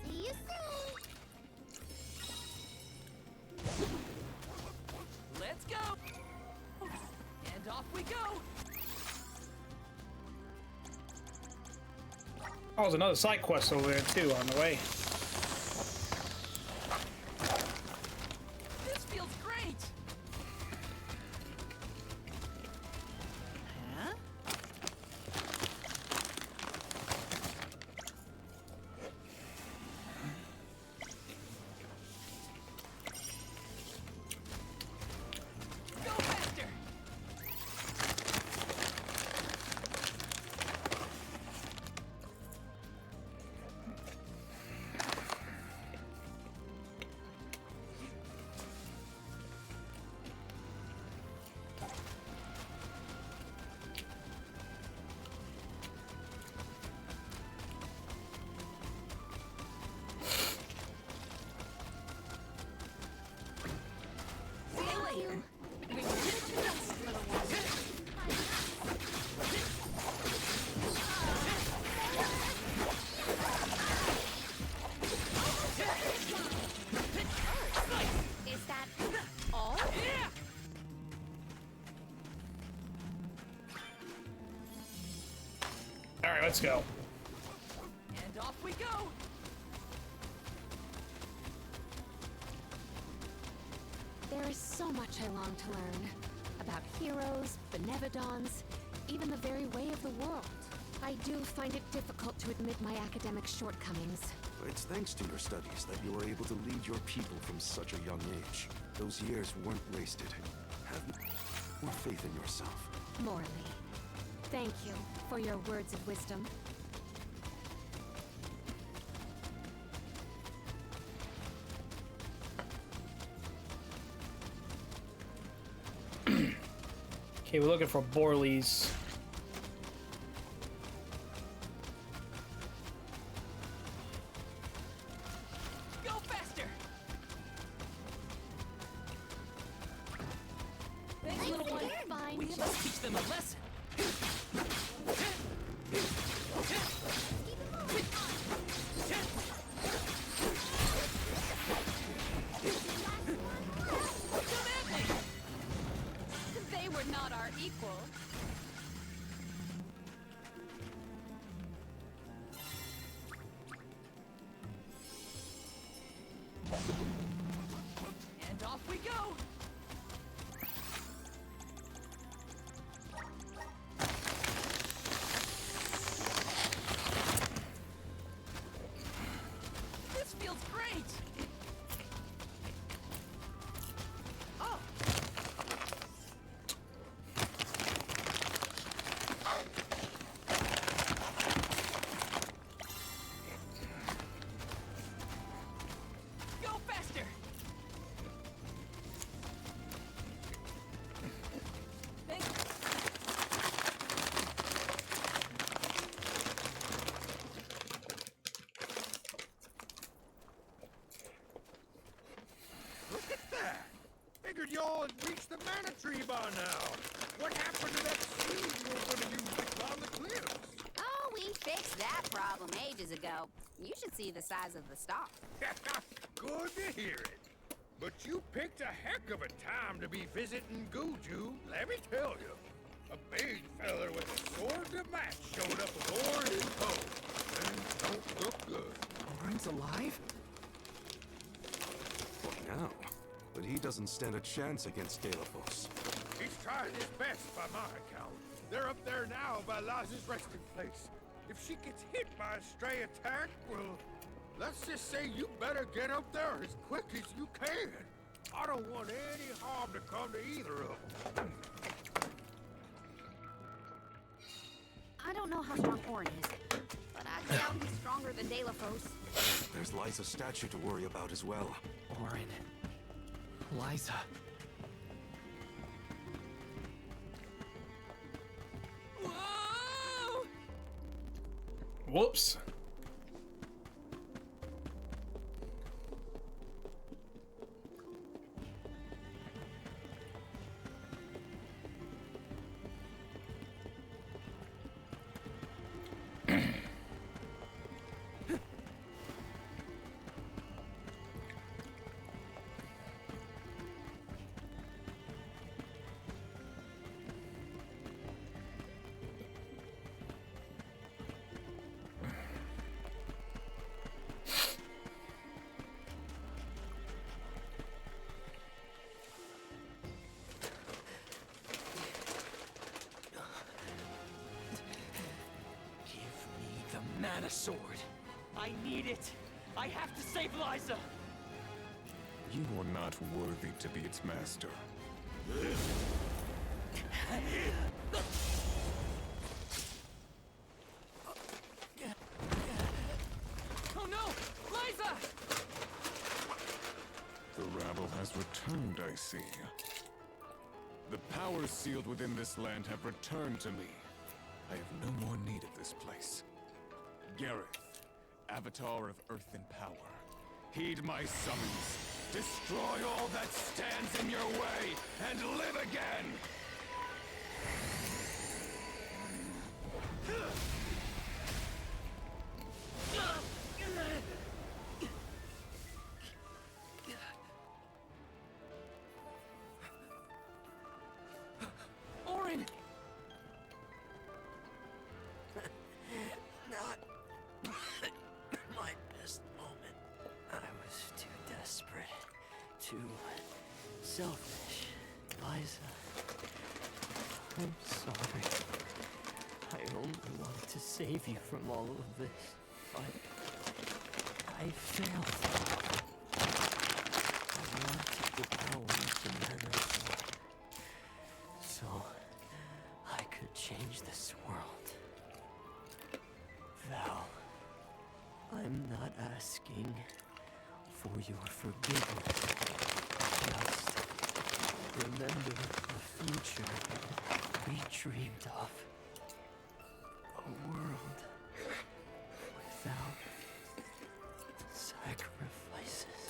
See you soon. Let's go! And off we go! Oh, there's another side quest over there too on the way. This feels great! Huh? Go faster! See you later. We will get you dust, little one. Is that all? Yeah! All right, let's go. And off we go! There is so much I long to learn. About heroes, benevodons, even the very way of the world. I do find it difficult to admit my academic shortcomings. It's thanks to your studies that you were able to lead your people from such a young age. Those years weren't wasted. Have more faith in yourself. Morley, thank you for your words of wisdom. Okay, we're looking for Borley's. Go faster! Thanks, little one. Fine. We must teach them a lesson. y'all had reached the mana tree by now. What happened to that seed you were gonna use to climb the cliffs? Oh, we fixed that problem ages ago. You should see the size of the star. Good to hear it. But you picked a heck of a time to be visiting Guju, let me tell you. A big feller with a sword to match showed up aboard his boat. Things don't look good. Orin's alive? What now? But he doesn't stand a chance against Galapos. He's trying his best by my account. They're up there now by Liza's resting place. If she gets hit by a stray attack, well, let's just say you better get up there as quick as you can. I don't want any harm to come to either of them. I don't know how strong Orin is, but I doubt he's stronger than Delafos. There's Liza's statue to worry about as well. Orin. Liza. Whoa! Whoops. Mana sword. I need it. I have to save Liza. You are not worthy to be its master. Oh no! Liza! The rabble has returned, I see. The powers sealed within this land have returned to me. I have no more need of this place. Gareth, Avatar of Earth and Power, heed my summons. Destroy all that stands in your way, and live again! Orin! Not my best moment. I was too desperate, too selfish. Liza, I'm sorry. I only wanted to save you from all of this, but I failed. I wanted the power of the Mana Sword, so I could change this world. Val, I'm not asking for your forgiveness. Just remember the future we dreamed of. A world without sacrifices.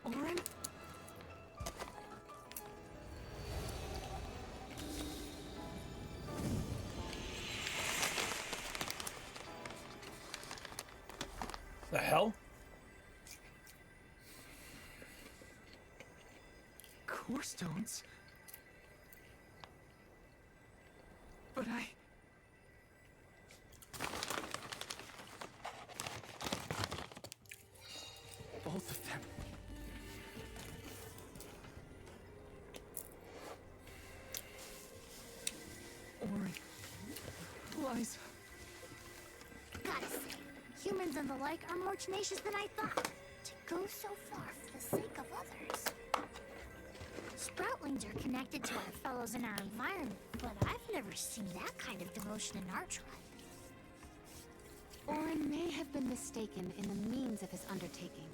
Orin? The hell? Core stones? But both of them. Orin. Liza. Gotta say, humans and the like are more tenacious than I thought. To go so far for the sake of others. Sproutlings are connected to our fellows in our environment, but I've never seen that kind of devotion in our tribe. Orin may have been mistaken in the means of his undertaking,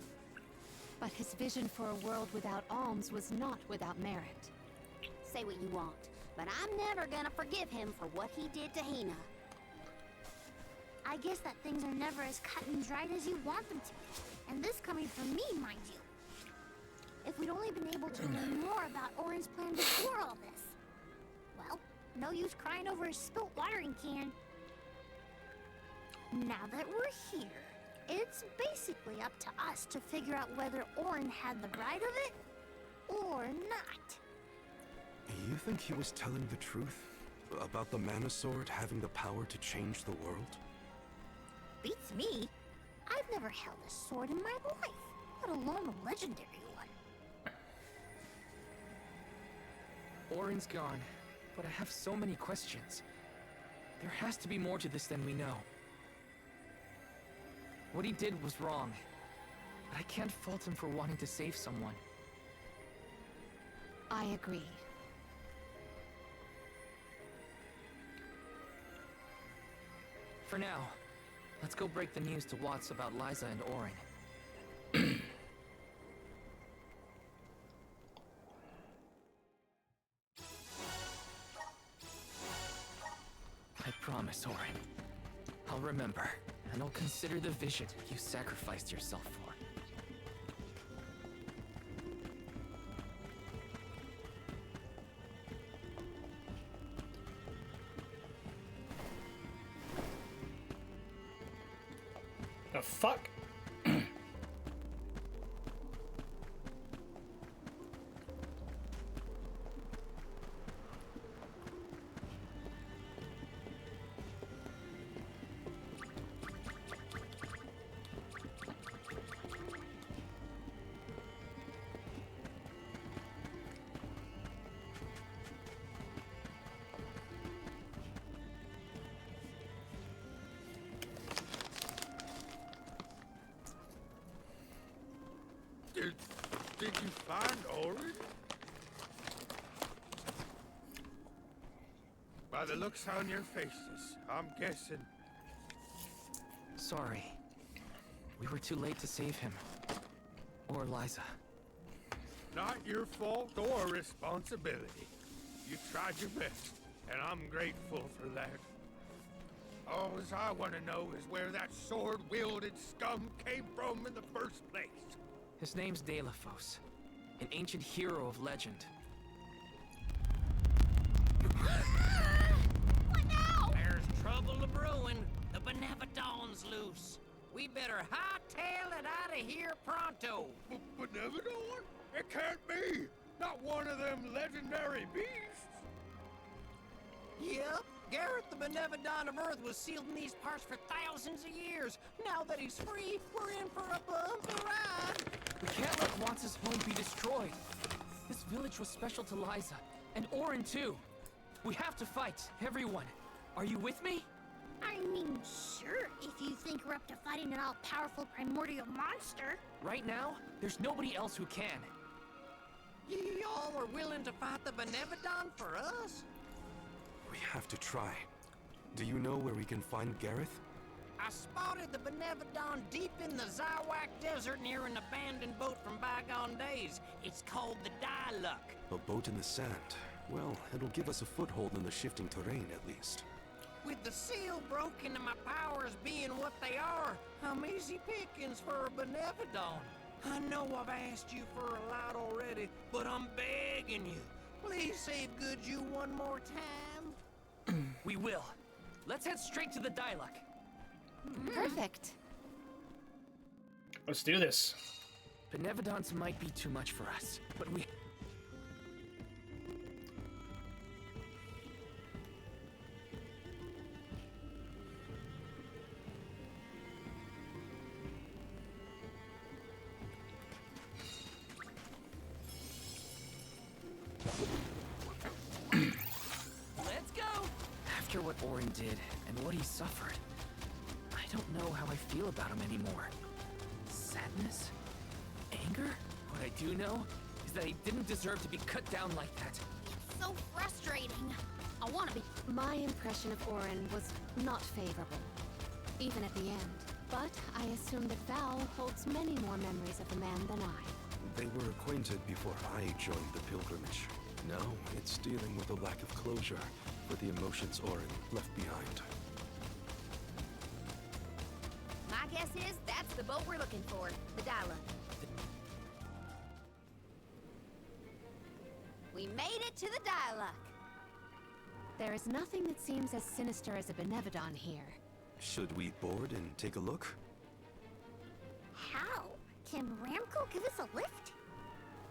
but his vision for a world without alms was not without merit. Say what you want, but I'm never gonna forgive him for what he did to Hina. I guess that things are never as cut and dried as you want them to be. And this coming from me, mind you. If we'd only been able to learn more about Orin's plan before all this. Well, no use crying over a spilt watering can. Now that we're here, it's basically up to us to figure out whether Orin had the right of it or not. You think he was telling the truth? About the Mana Sword having the power to change the world? Beats me. I've never held a sword in my life, let alone a legendary one. Orin's gone, but I have so many questions. There has to be more to this than we know. What he did was wrong, but I can't fault him for wanting to save someone. I agree. For now, let's go break the news to Watts about Liza and Orin. I promise, Orin. I'll remember, and I'll consider the vision you sacrificed yourself for. The fuck? Did you find Orin? By the looks on your faces, I'm guessing. Sorry. We were too late to save him. Or Liza. Not your fault or responsibility. You tried your best, and I'm grateful for that. All I want to know is where that sword-wielded scum came from in the first place. His name's Delafos, an ancient hero of legend. What now? There's trouble a brewing. The Benevodon's loose. We better hightail it out of here pronto. Benevodon? It can't be! Not one of them legendary beasts! Yep, Gareth the Benevodon of Earth was sealed in these parts for thousands of years. Now that he's free, we're in for a bumpy ride. We can't let Watts' home be destroyed. This village was special to Liza, and Orin too. We have to fight, everyone. Are you with me? I mean, sure, if you think we're up to fighting an all-powerful primordial monster. Right now, there's nobody else who can. Y'all are willing to fight the Benevodon for us? We have to try. Do you know where we can find Gareth? I spotted the Benevodon deep in the Zawak Desert near an abandoned boat from bygone days. It's called the Diluc. A boat in the sand. Well, it'll give us a foothold in the shifting terrain, at least. With the seal broken and my powers being what they are, I'm easy pickings for a Benevodon. I know I've asked you for a lot already, but I'm begging you. Please save Goodju one more time. We will. Let's head straight to the Diluc. Perfect. Let's do this. Benevodons might be too much for us, but we... Let's go! After what Orin did, and what he suffered, I don't know how I feel about him anymore. Sadness? Anger? What I do know is that he didn't deserve to be cut down like that. So frustrating. I want to be... My impression of Orin was not favorable, even at the end. But I assume that Val holds many more memories of the man than I. They were acquainted before I joined the pilgrimage. Now, it's dealing with a lack of closure for the emotions Orin left behind. My guess is that's the boat we're looking for, the Dyla. We made it to the Dyla. There is nothing that seems as sinister as a Benevodon here. Should we board and take a look? How? Can Ramco give us a lift?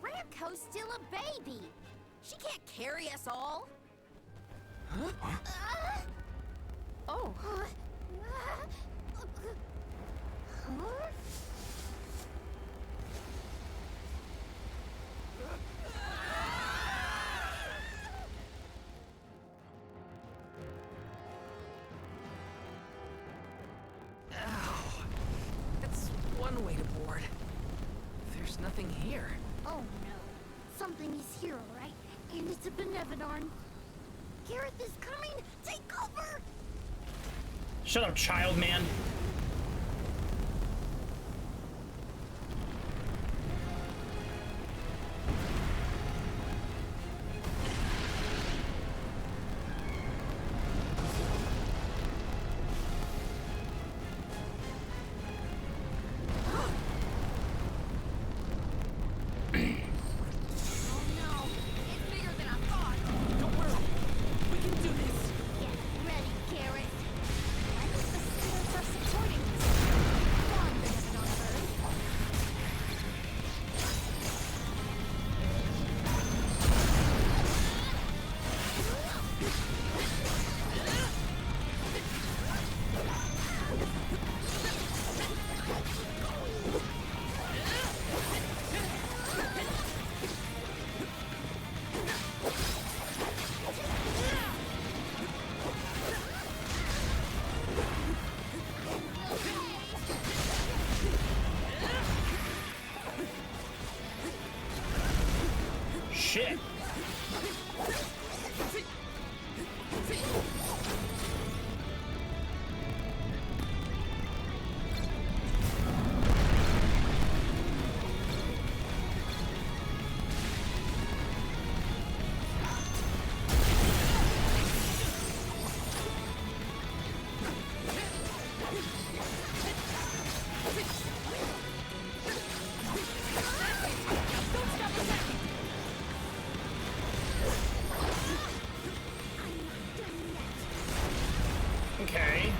Ramco's still a baby. She can't carry us all. Oh. That's one way to board. There's nothing here. Oh no. Something is here, right? And it's a Benevodon. Gareth is coming! Take cover! Shut up, child man. Shit. Okay.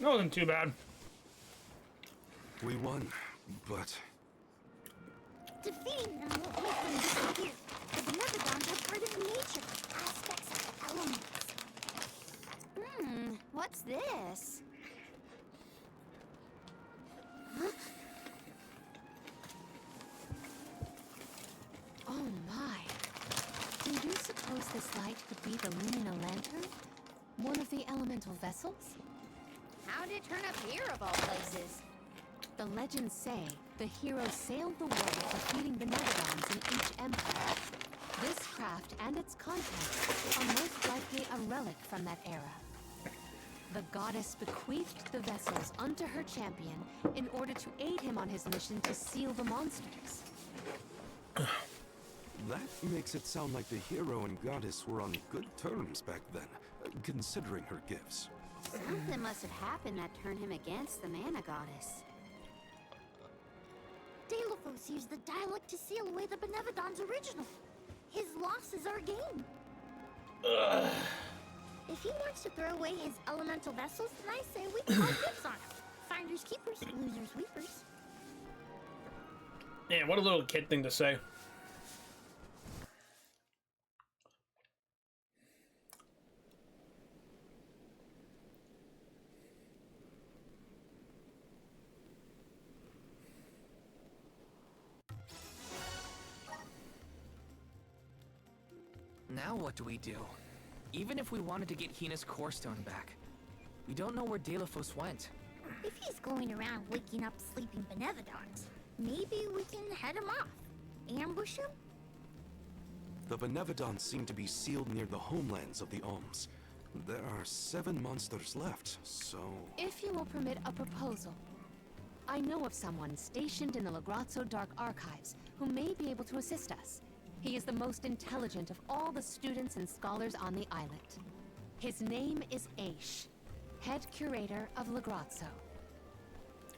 Wasn't too bad. We won, but Defeating them won't make them disappear. The Benevodons are part of nature, aspects of elements. What's this? Oh my. Do you suppose this light could be the Lumina Lantern? One of the elemental vessels? How'd it turn up here of all places? The legends say the hero sailed the world defeating Benevodons in each empire. This craft and its contents are most likely a relic from that era. The goddess bequeathed the vessels unto her champion in order to aid him on his mission to seal the monsters. that makes it sound like the hero and goddess were on good terms back then, considering her gifts. Something must have happened that turned him against the mana goddess. Deilophos used the dialect to seal away the Benevodon's original. His loss is our gain. If he wants to throw away his elemental vessels, then I say we call dibs on him. Finders keepers, losers weepers. Yeah, what a little kid thing to say. Now what do we do? Even if we wanted to get Hina's core stone back, we don't know where Deilophos went. If he's going around waking up sleeping Benevodons, maybe we can head him off. Ambush him? The Benevodons seem to be sealed near the homelands of the Alms. There are 7 monsters left, so... If you will permit a proposal. I know of someone stationed in the Legrazzo Dark Archives who may be able to assist us. He is the most intelligent of all the students and scholars on the islet. His name is Aish, head curator of Legrazzo.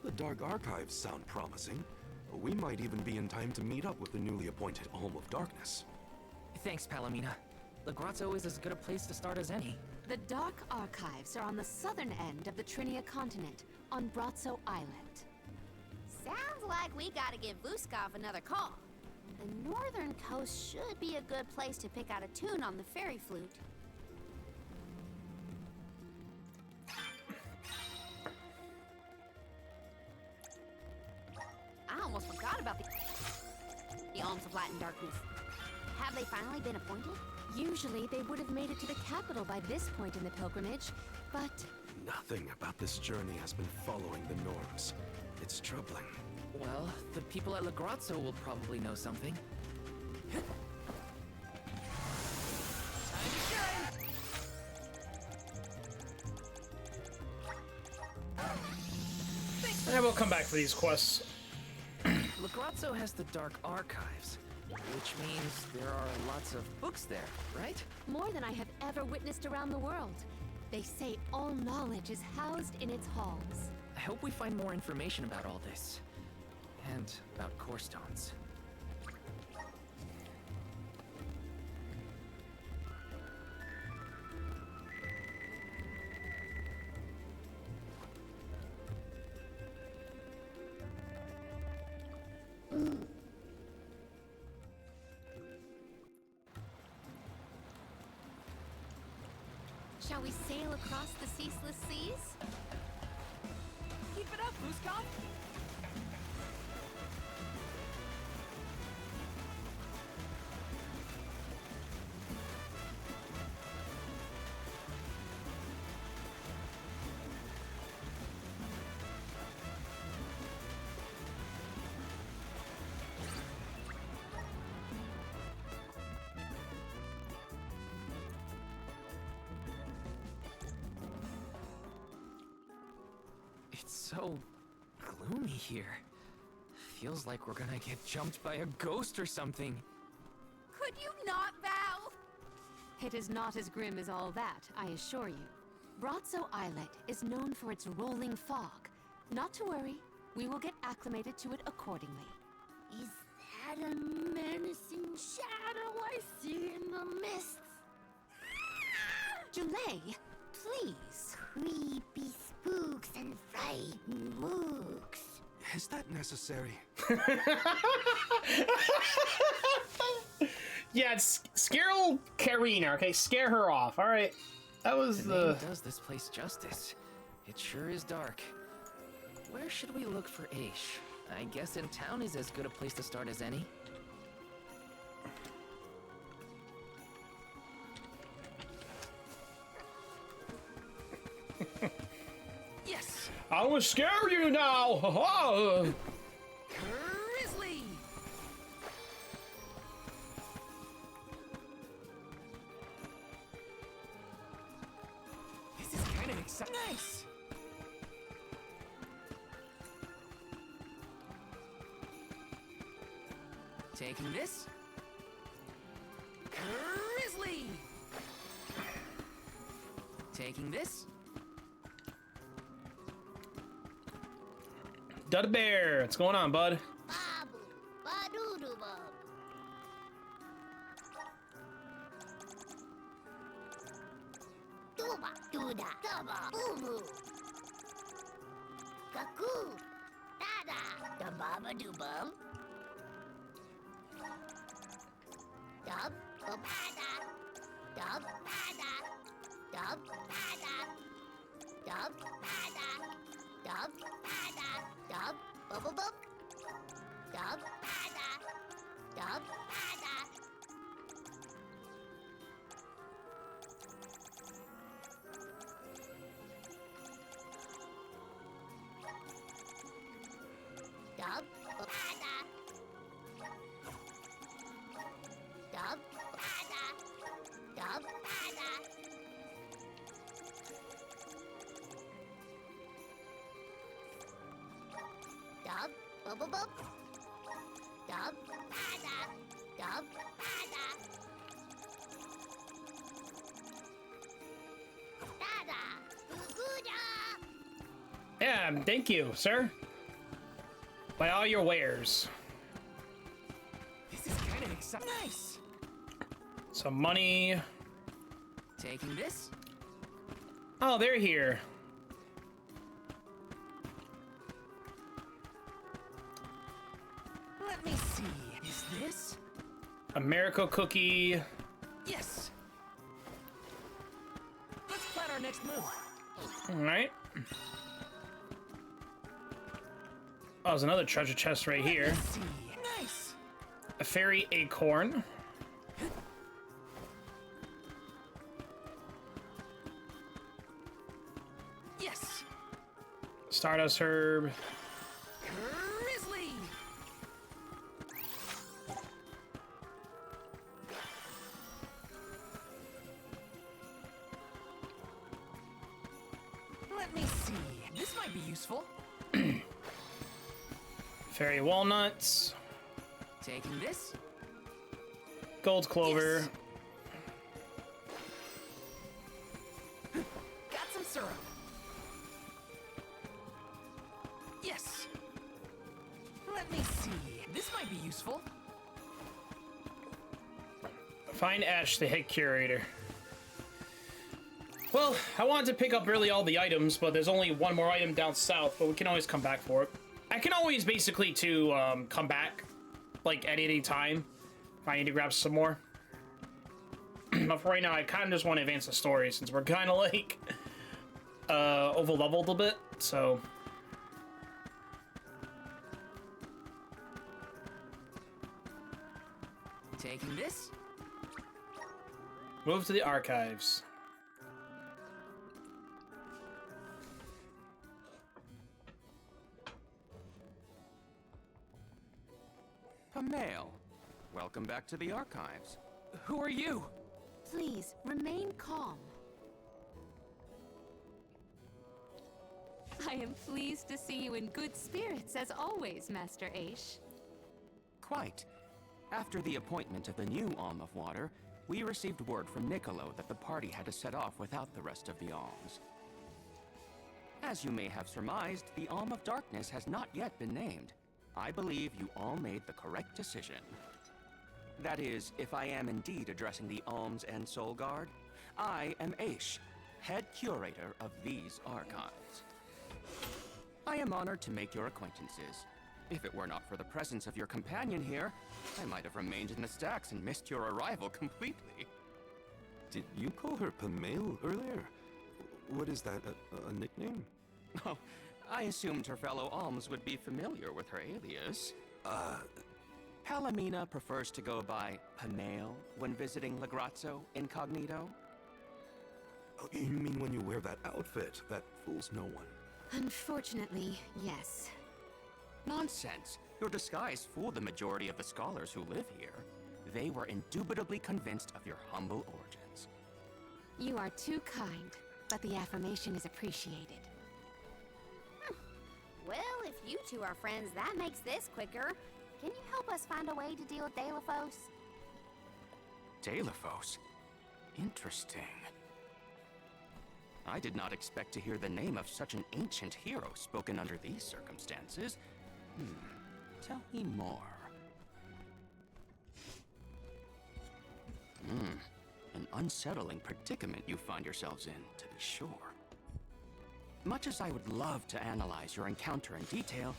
The Dark Archives sound promising. We might even be in time to meet up with the newly appointed Alm of Darkness. Thanks, Palomina. Legrazzo is as good a place to start as any. The Dark Archives are on the southern end of the Trinia continent, on Brazzo Islet. Sounds like we gotta give Vuskov another call. The northern coast should be a good place to pick out a tune on the fairy flute. I almost forgot about the Alms of Light and Darkness. Have they finally been appointed? Usually they would have made it to the capital by this point in the pilgrimage, but... Nothing about this journey has been following the norms. It's troubling. Well, the people at Legrazzo will probably know something. And we'll come back for these quests. Legrazzo has the Dark Archives, which means there are lots of books there, right? More than I have ever witnessed around the world. They say all knowledge is housed in its halls. I hope we find more information about all this. And about core stones. Shall we sail across the ceaseless seas? Keep it up, Vuskov! It's so gloomy here. Feels like we're gonna get jumped by a ghost or something. Could you not, Val? It is not as grim as all that, I assure you. Brazzo Islet is known for its rolling fog. Not to worry, we will get acclimated to it accordingly. Is that a menacing shadow I see in the mists? Julay, please. Creepy spooks and frightened mooks. Is that necessary? Yeah, scare old Karina, okay? Scare her off, alright? That was the name does this place justice. It sure is dark. Where should we look for Aish? I guess in town is as good a place to start as any. Yes! I will scare you now! Grizzly! This is kind of exciting. Nice! Taking this. Grizzly! Taking this. Dud Bear, what's going on, bud? Babu, ba-doo-doo bub. Dooba, dooda, dubba, boo-boo. Cuckoo, da-da, da-baba-doo-bum. Dub, ba-ba-da, dub, ba-da, dub, ba-da, dub, ba-da, dub, ba-da, dub, bub-bub-bub, dub, ba-da, dub, ba-da. Dub, ba-da. Dub, ba-da. Dub, ba-da. Dub, bub-bub-bub. Dub, ba-da. Dub, ba-da. Da-da. Goo-goo-da. Yeah, thank you, sir. By all your wares. This is kind of exciting. Nice! Some money. Taking this. Oh, they're here. Let me see. Is this? A miracle cookie. Yes! Let's plan our next move. Alright. Oh, there's another treasure chest right here. Let's see. Nice! A fairy acorn. Yes! Stardust herb. Grizzly! Let me see. This might be useful. Fairy walnuts. Taking this. Gold clover. Yes. Got some syrup. Yes. Let me see. This might be useful. Find Ash, the head curator. Well, I wanted to pick up really all the items, but there's only one more item down south, but we can always come back for it. I can always basically come back, like, at any time if I need to grab some more. But for right now, I kind of just want to advance the story since we're kind of, like, over-leveled a bit, so... Taking this. Move to the archives. A mail. Welcome back to the archives. Who are you? Please, remain calm. I am pleased to see you in good spirits, as always, Master Aish. Quite. After the appointment of the new Alm of Water, we received word from Niccolo that the party had to set off without the rest of the alms. As you may have surmised, the Alm of Darkness has not yet been named. I believe you all made the correct decision. That is, if I am indeed addressing the Alms and Soul Guard, I am Aish, head curator of these archives. I am honored to make your acquaintances. If it were not for the presence of your companion here, I might have remained in the stacks and missed your arrival completely. Did you call her Pamela earlier? What is that, a nickname? Oh, I assumed her fellow alms would be familiar with her alias. Palomina prefers to go by Pamale when visiting Legrazzo incognito. Oh, you mean when you wear that outfit that fools no one? Unfortunately, yes. Nonsense. Your disguise fooled the majority of the scholars who live here. They were indubitably convinced of your humble origins. You are too kind, but the affirmation is appreciated. Well, if you two are friends, that makes this quicker. Can you help us find a way to deal with Delafos? Delafos? Interesting. I did not expect to hear the name of such an ancient hero spoken under these circumstances. Tell me more. An unsettling predicament you find yourselves in, to be sure. Much as I would love to analyze your encounter in detail,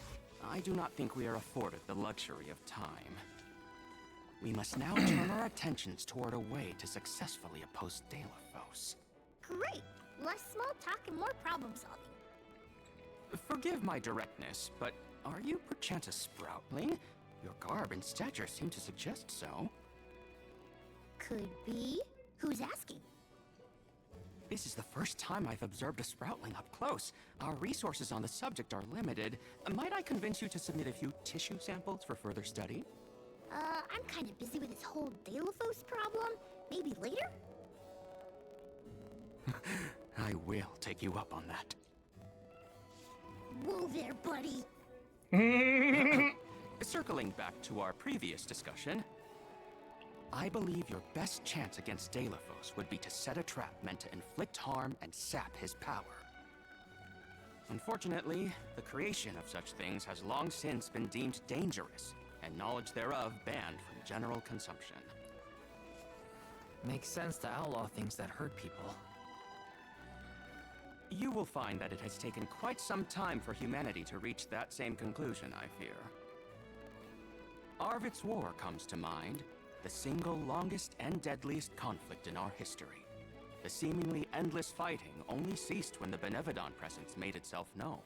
I do not think we are afforded the luxury of time. We must now turn our attentions toward a way to successfully oppose Delafos. Great! Less small talk and more problem solving. Forgive my directness, but are you perchance a sproutling? Your garb and stature seem to suggest so. Could be. Who's asking? This is the first time I've observed a sproutling up close. Our resources on the subject are limited. Might I convince you to submit a few tissue samples for further study? I'm kind of busy with this whole Delafos problem. Maybe later? I will take you up on that. Whoa there, buddy. Circling back to our previous discussion, I believe your best chance against Delafos would be to set a trap meant to inflict harm and sap his power. Unfortunately, the creation of such things has long since been deemed dangerous, and knowledge thereof banned from general consumption. Makes sense to outlaw things that hurt people. You will find that it has taken quite some time for humanity to reach that same conclusion, I fear. Arvid's War comes to mind, the single longest and deadliest conflict in our history. The seemingly endless fighting only ceased when the Benevodon presence made itself known.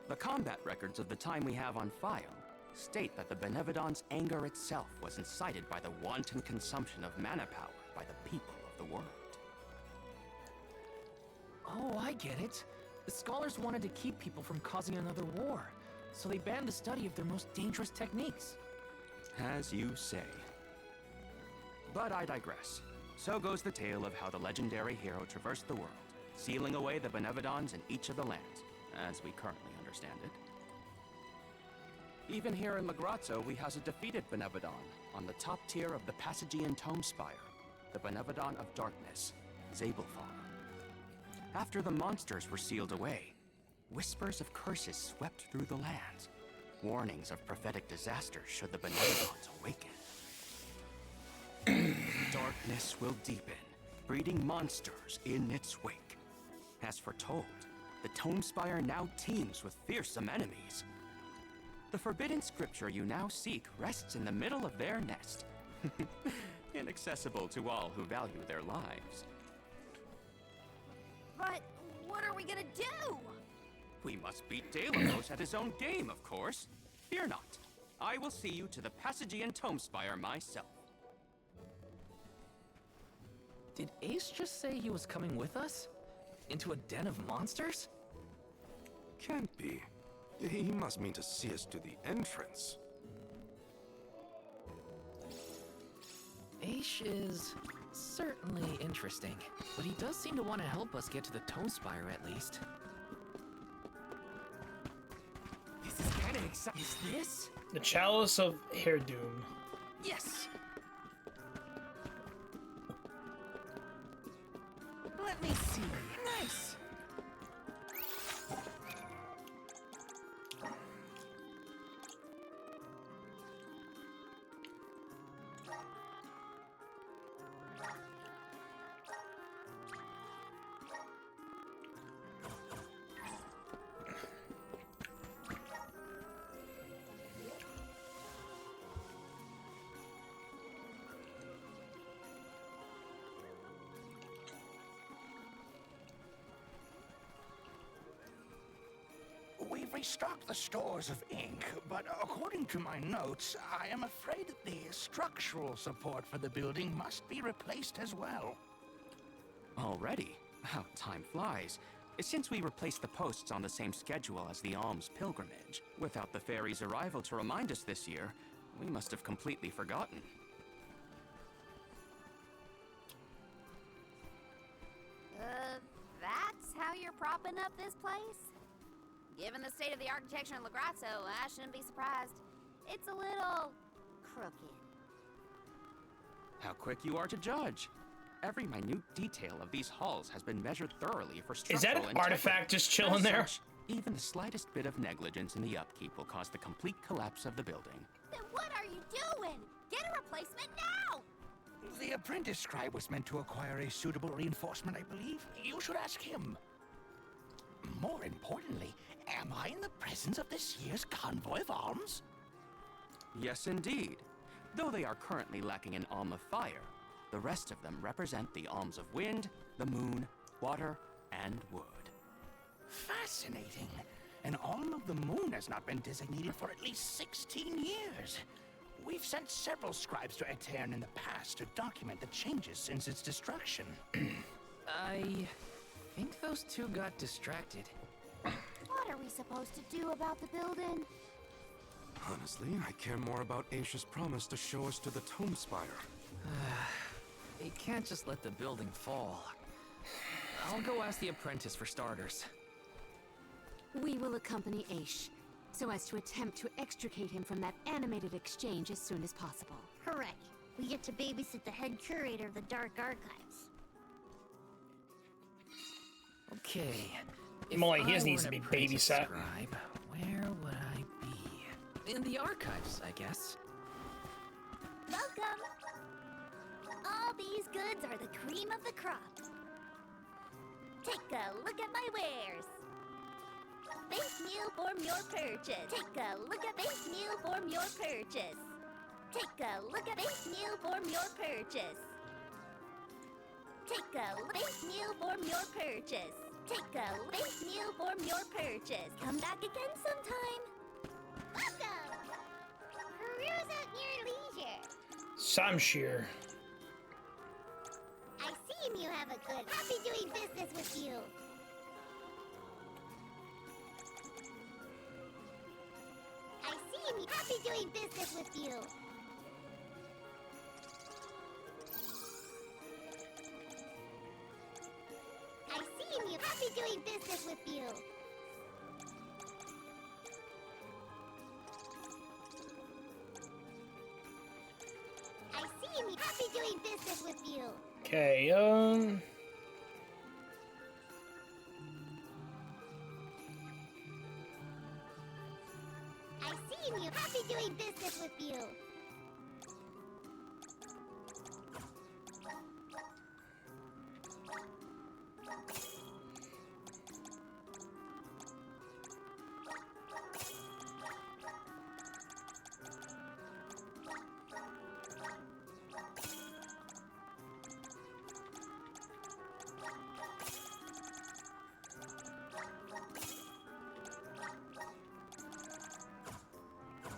The combat records of the time we have on file state that the Benevodon's anger itself was incited by the wanton consumption of mana power by the people of the world. Oh, I get it. The scholars wanted to keep people from causing another war, so they banned the study of their most dangerous techniques. As you say. But I digress. So goes the tale of how the legendary hero traversed the world, sealing away the Benevodons in each of the lands, as we currently understand it. Even here in Legrazzo, we house a defeated Benevodon on the top tier of the Passagian Tome Spire, the Benevodon of Darkness, Zabelthar. After the monsters were sealed away, whispers of curses swept through the lands, warnings of prophetic disaster should the Benevolons awaken. Darkness will deepen, breeding monsters in its wake. As foretold, the Tome Spire now teems with fearsome enemies. The forbidden scripture you now seek rests in the middle of their nest, inaccessible to all who value their lives. But what are we gonna do? We must beat Delafos at his own game, of course. Fear not. I will see you to the Passagian Tome Spire myself. Did Ace just say he was coming with us? Into a den of monsters? Can't be. He must mean to see us to the entrance. Ace is certainly interesting, but he does seem to want to help us get to the Tome Spire at least. This is kind of exciting. Is this? The Chalice of Hairdoom. Yes! Let me see. Nice! stocked the stores of ink, but according to my notes, I am afraid that the structural support for the building must be replaced as well. Already? How time flies. Since we replaced the posts on the same schedule as the alms pilgrimage, without the fairy's arrival to remind us this year, we must have completely forgotten. That's how you're propping up this place? Given the state of the architecture in Lagrazzo, I shouldn't be surprised. It's a little crooked. How quick you are to judge. Every minute detail of these halls has been measured thoroughly for structural Is that an artifact just chilling there? Such, even the slightest bit of negligence in the upkeep will cause the complete collapse of the building. Then what are you doing? Get a replacement now! The apprentice scribe was meant to acquire a suitable reinforcement, I believe. You should ask him. More importantly, am I in the presence of this year's convoy of alms? Yes, indeed. Though they are currently lacking an alm of fire, the rest of them represent the alms of wind, the moon, water, and wood. Fascinating. An alm of the moon has not been designated for at least 16 years. We've sent several scribes to Aetern in the past to document the changes since its destruction. I think those two got distracted. What are we supposed to do about the building? Honestly, I care more about Aisha's promise to show us to the Tome Spire. They can't just let the building fall. I'll go ask the apprentice for starters. We will accompany Aish, so as to attempt to extricate him from that animated exchange as soon as possible. Hooray! We get to babysit the head curator of the Dark Archives. Okay. Molly, he needs to be babysat. Scribe, where would I be? In the archives, I guess. Welcome! All these goods are the cream of the crop. Take a look at my wares. Thank you for your purchase. Take a look at thank you for your purchase. Take a look at thank you for your purchase. Take a thank you for your purchase. Take a thank you for your purchase. Come back again sometime. Welcome. Peruse at your leisure. Samshir. I see you have a good. Happy doing business with you. I see me happy doing business with you. I see you happy doing business with you. I see me happy doing business with you. Okay, I see you happy doing business with you.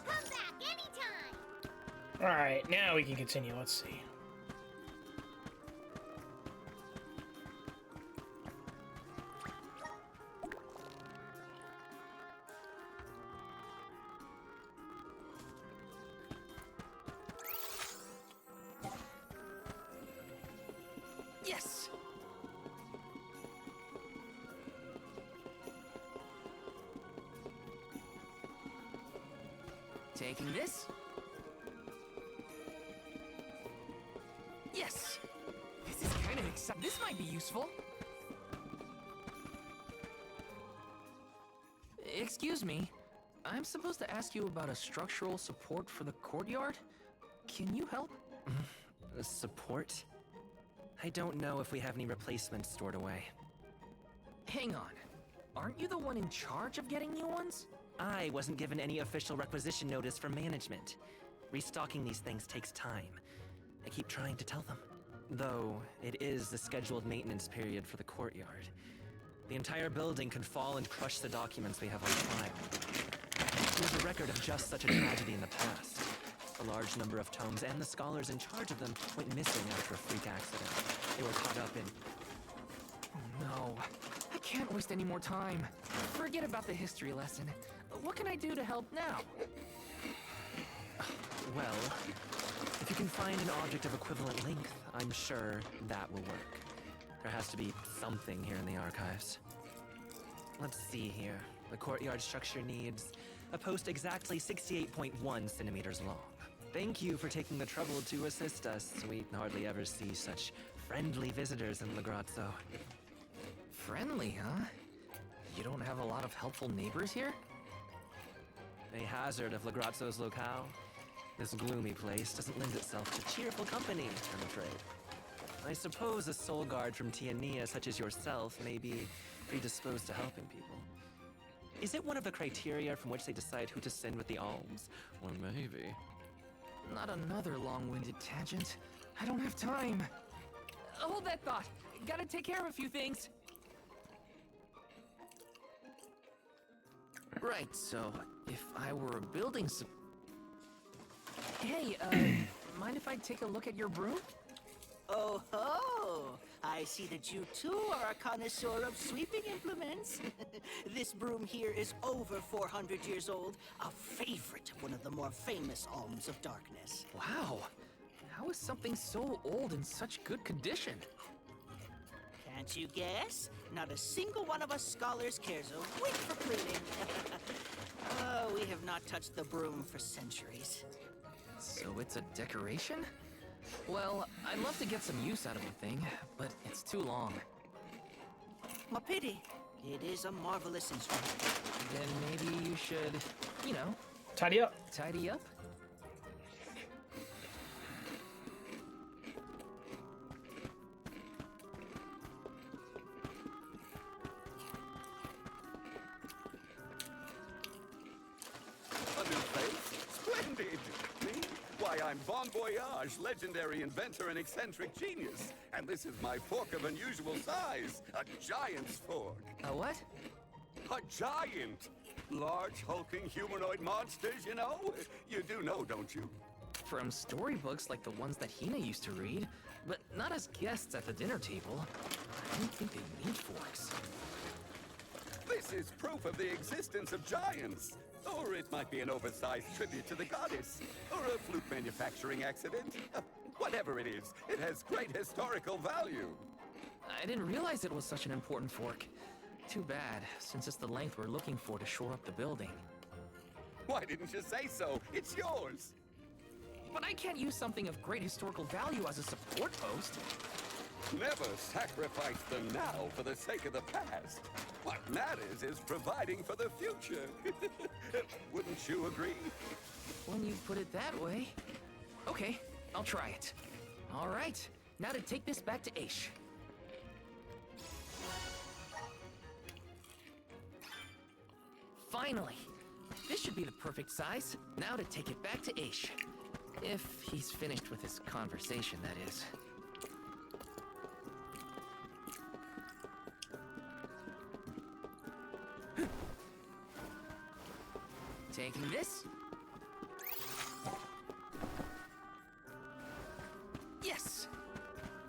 Come back anytime. alright, now we can continue. Let's see. Yes! Taking this? Yes! This is kind of exciting. This might be useful. Excuse me. I'm supposed to ask you about a structural support for the courtyard? Can you help? Support? I don't know if we have any replacements stored away. Hang on. Aren't you the one in charge of getting new ones? I wasn't given any official requisition notice from management. Restocking these things takes time. I keep trying to tell them. Though, it is the scheduled maintenance period for the courtyard. The entire building could fall and crush the documents we have on file. There's a record of just such a tragedy in the past. A large number of tomes and the scholars in charge of them went missing after a freak accident. They were caught up in... Oh no, I can't waste any more time. Forget about the history lesson. What can I do to help now? Well, if you can find an object of equivalent length, I'm sure that will work. There has to be something here in the archives. Let's see here. The courtyard structure needs a post exactly 68.1 centimeters long. Thank you for taking the trouble to assist us. We hardly ever see such friendly visitors in Legrazzo. Friendly, huh? You don't have a lot of helpful neighbors here? A hazard of Legrazzo's locale. This gloomy place doesn't lend itself to cheerful company, I'm afraid. I suppose a soul guard from Tiania such as yourself may be predisposed to helping people. Is it one of the criteria from which they decide who to send with the alms? Or maybe... Not another long-winded tangent. I don't have time. Hold that thought. Gotta take care of a few things. Right, so if I were building some... Hey, mind if I take a look at your broom? Oh ho! I see that you too are a connoisseur of sweeping implements. This broom here is over 400 years old, a favorite of one of the more famous alms of darkness. Wow! How is something so old in such good condition? Can't you guess? Not a single one of us scholars cares a whit for cleaning. Oh, we have not touched the broom for centuries. So it's a decoration? Well, I'd love to get some use out of the thing, but it's too long. A pity. It is a marvelous instrument. Then maybe you should, you know... Tidy up. Tidy up? A new face? Splendid! Me? Why, I'm Bon Voyage, legendary inventor and eccentric genius. And this is my fork of unusual size, a giant's fork. A what? A giant! Large, hulking humanoid monsters, you know? You do know, don't you? From storybooks like the ones that Hina used to read, but not as guests at the dinner table. I don't think they need forks. This is proof of the existence of giants. Or it might be an oversized tribute to the goddess. Or a flute manufacturing accident. Whatever it is, it has great historical value. I didn't realize it was such an important fork. Too bad, since it's the length we're looking for to shore up the building. Why didn't you say so? It's yours. But I can't use something of great historical value as a support post. Never sacrifice the now for the sake of the past. What matters is providing for the future. Wouldn't you agree? When you put it that way. Okay, I'll try it. All right, now to take this back to Aish. Finally! This should be the perfect size. Now to take it back to Aish. If he's finished with his conversation, that is. Taking this. Yes!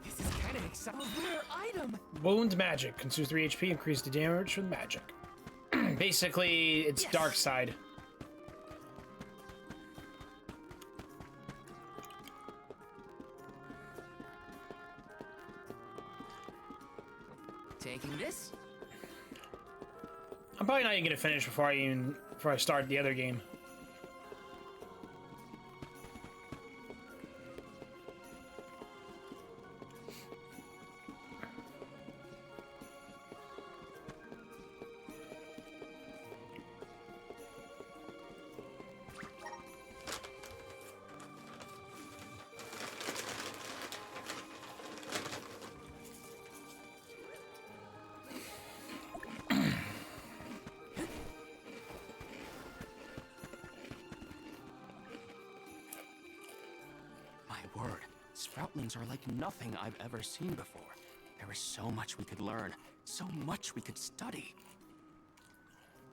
This is kind of exciting. A rare item! Wound magic. Consumes 3 HP, increase the damage with magic. Basically, it's yes. dark side. Taking this. I'm probably not even gonna finish before I start the other game. Sproutlings are like nothing I've ever seen before. There is so much we could learn. So much we could study.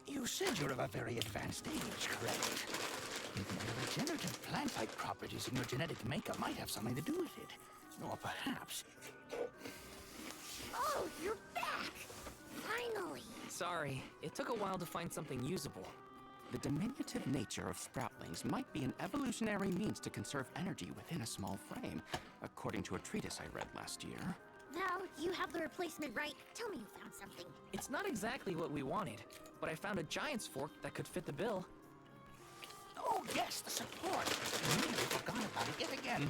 You said you're of a very advanced age, correct? Even the regenerative plant-like properties in your genetic makeup might have something to do with it. Or perhaps... Oh, you're back! Finally! Sorry, it took a while to find something usable. The diminutive nature of sproutlings might be an evolutionary means to conserve energy within a small frame, according to a treatise I read last year. Val, you have the replacement, right? Tell me you found something. It's not exactly what we wanted, but I found a giant's fork that could fit the bill. Oh, yes, the support. I nearly forgot about it yet again.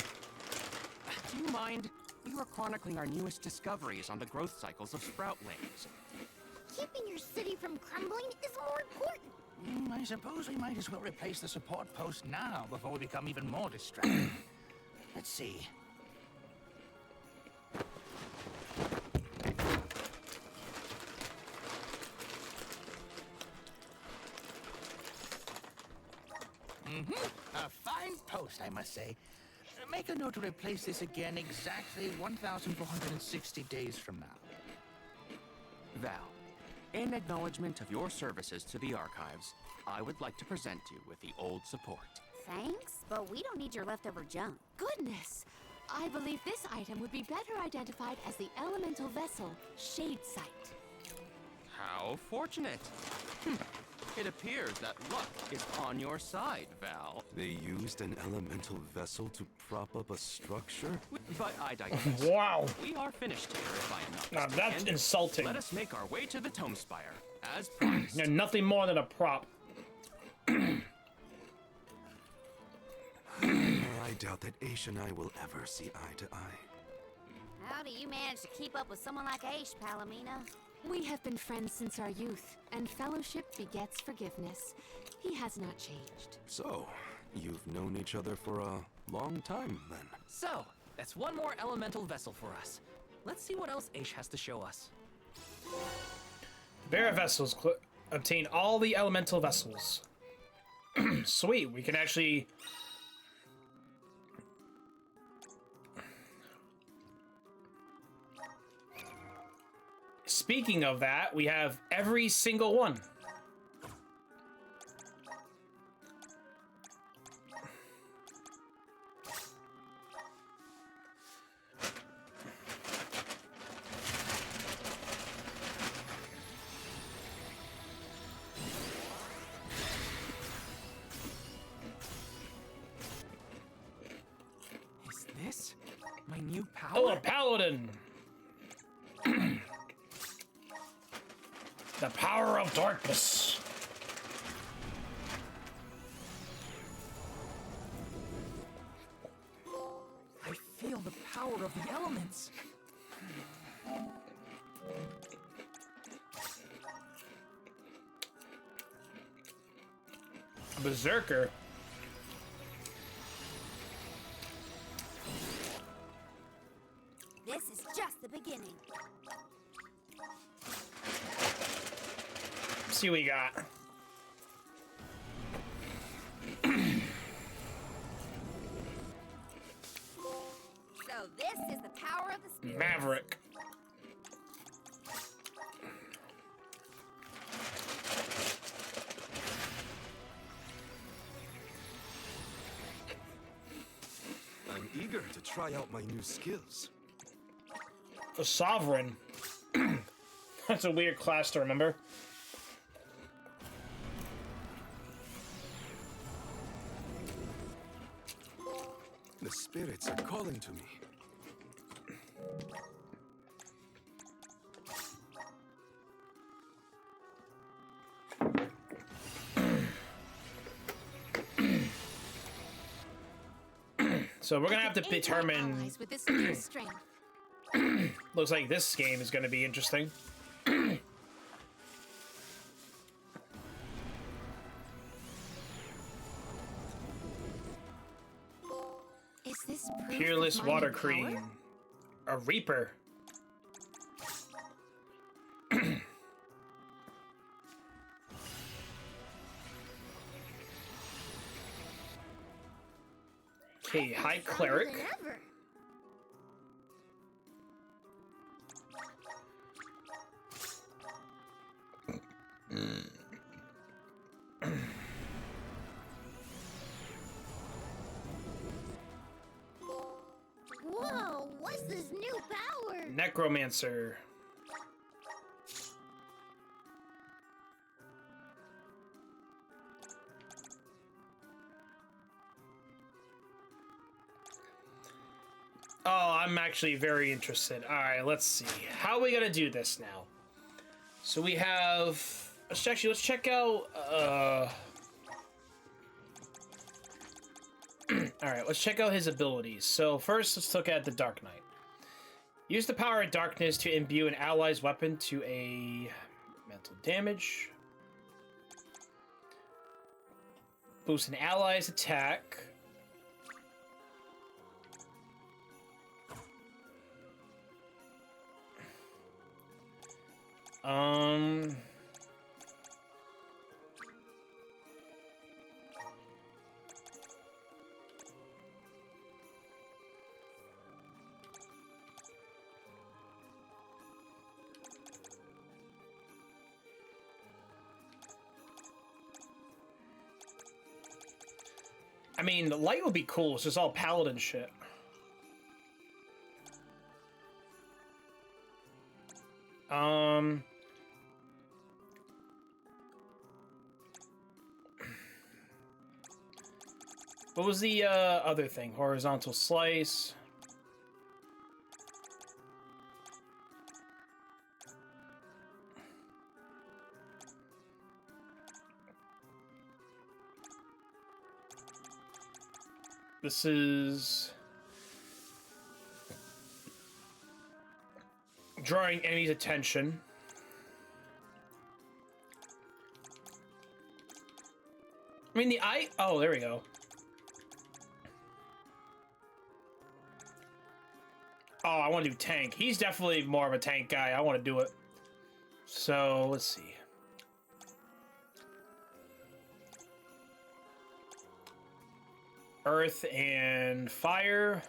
Do you mind? We were chronicling our newest discoveries on the growth cycles of sproutlings. Keeping your city from crumbling is more important. I suppose we might as well replace the support post now before we become even more distracted. Let's see. A fine post, I must say. Make a note to replace this again exactly 1,460 days from now. Val, in acknowledgement of your services to the archives, I would like to present you with the old support. Thanks, but we don't need your leftover junk. Goodness! I believe this item would be better identified as the elemental vessel, Shade Sight. How fortunate! It appears that luck is on your side, Val. They used an elemental vessel to prop up a structure? But I digress. Wow. We are finished here, if I am not Now mistaken. that's insulting. Let us make our way to the Tome Spire, as promised. You're nothing more than a prop. I doubt that Aish and I will ever see eye to eye. How do you manage to keep up with someone like Aish, Palomino? We have been friends since our youth, and fellowship begets forgiveness. He has not changed. So, you've known each other for a long time, then? So, that's one more elemental vessel for us. Let's see what else Aish has to show us. Bearer vessels. Obtain all the elemental vessels. Sweet, we can actually... Speaking of that, we have every single one. Is this my new power? Oh, a paladin! The power of darkness. I feel the power of the elements. Berserker. This is just the beginning. See what we got. So this is the power of the spirit. Maverick. I'm eager to try out my new skills. The Sovereign. That's a weird class to remember. The spirits are calling to me. So we're gonna have to determine. Allies with this new strength. Looks like this game is gonna be interesting. Is this proof Peerless of my Water new Cream. power? A Reaper. Okay, High Cleric. Than ever. Whoa, what's this new power? Necromancer. Oh, I'm actually very interested. All right, let's see. How are we gonna do this now? So we have. Let's check out. All right, let's check out his abilities. So first, let's look at the Dark Knight. Use the power of darkness to imbue an ally's weapon to a mental damage. Boost an ally's attack. I mean, the light would be cool. It's just all paladin shit. What was the other thing? Horizontal slice. This is drawing enemy's attention. I mean, the eye. Oh, there we go. Oh, I want to do tank. He's definitely more of a tank guy. I want to do it. So, let's see. Earth and fire.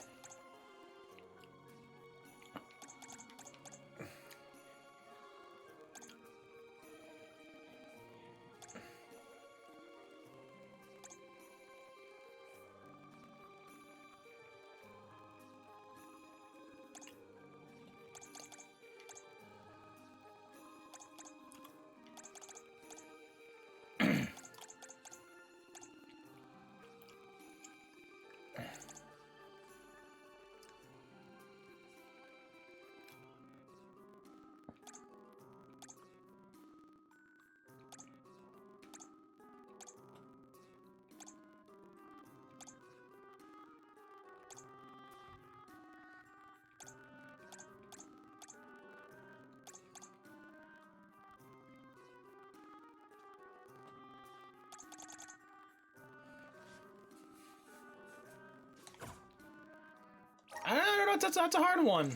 I don't know, that's a hard one.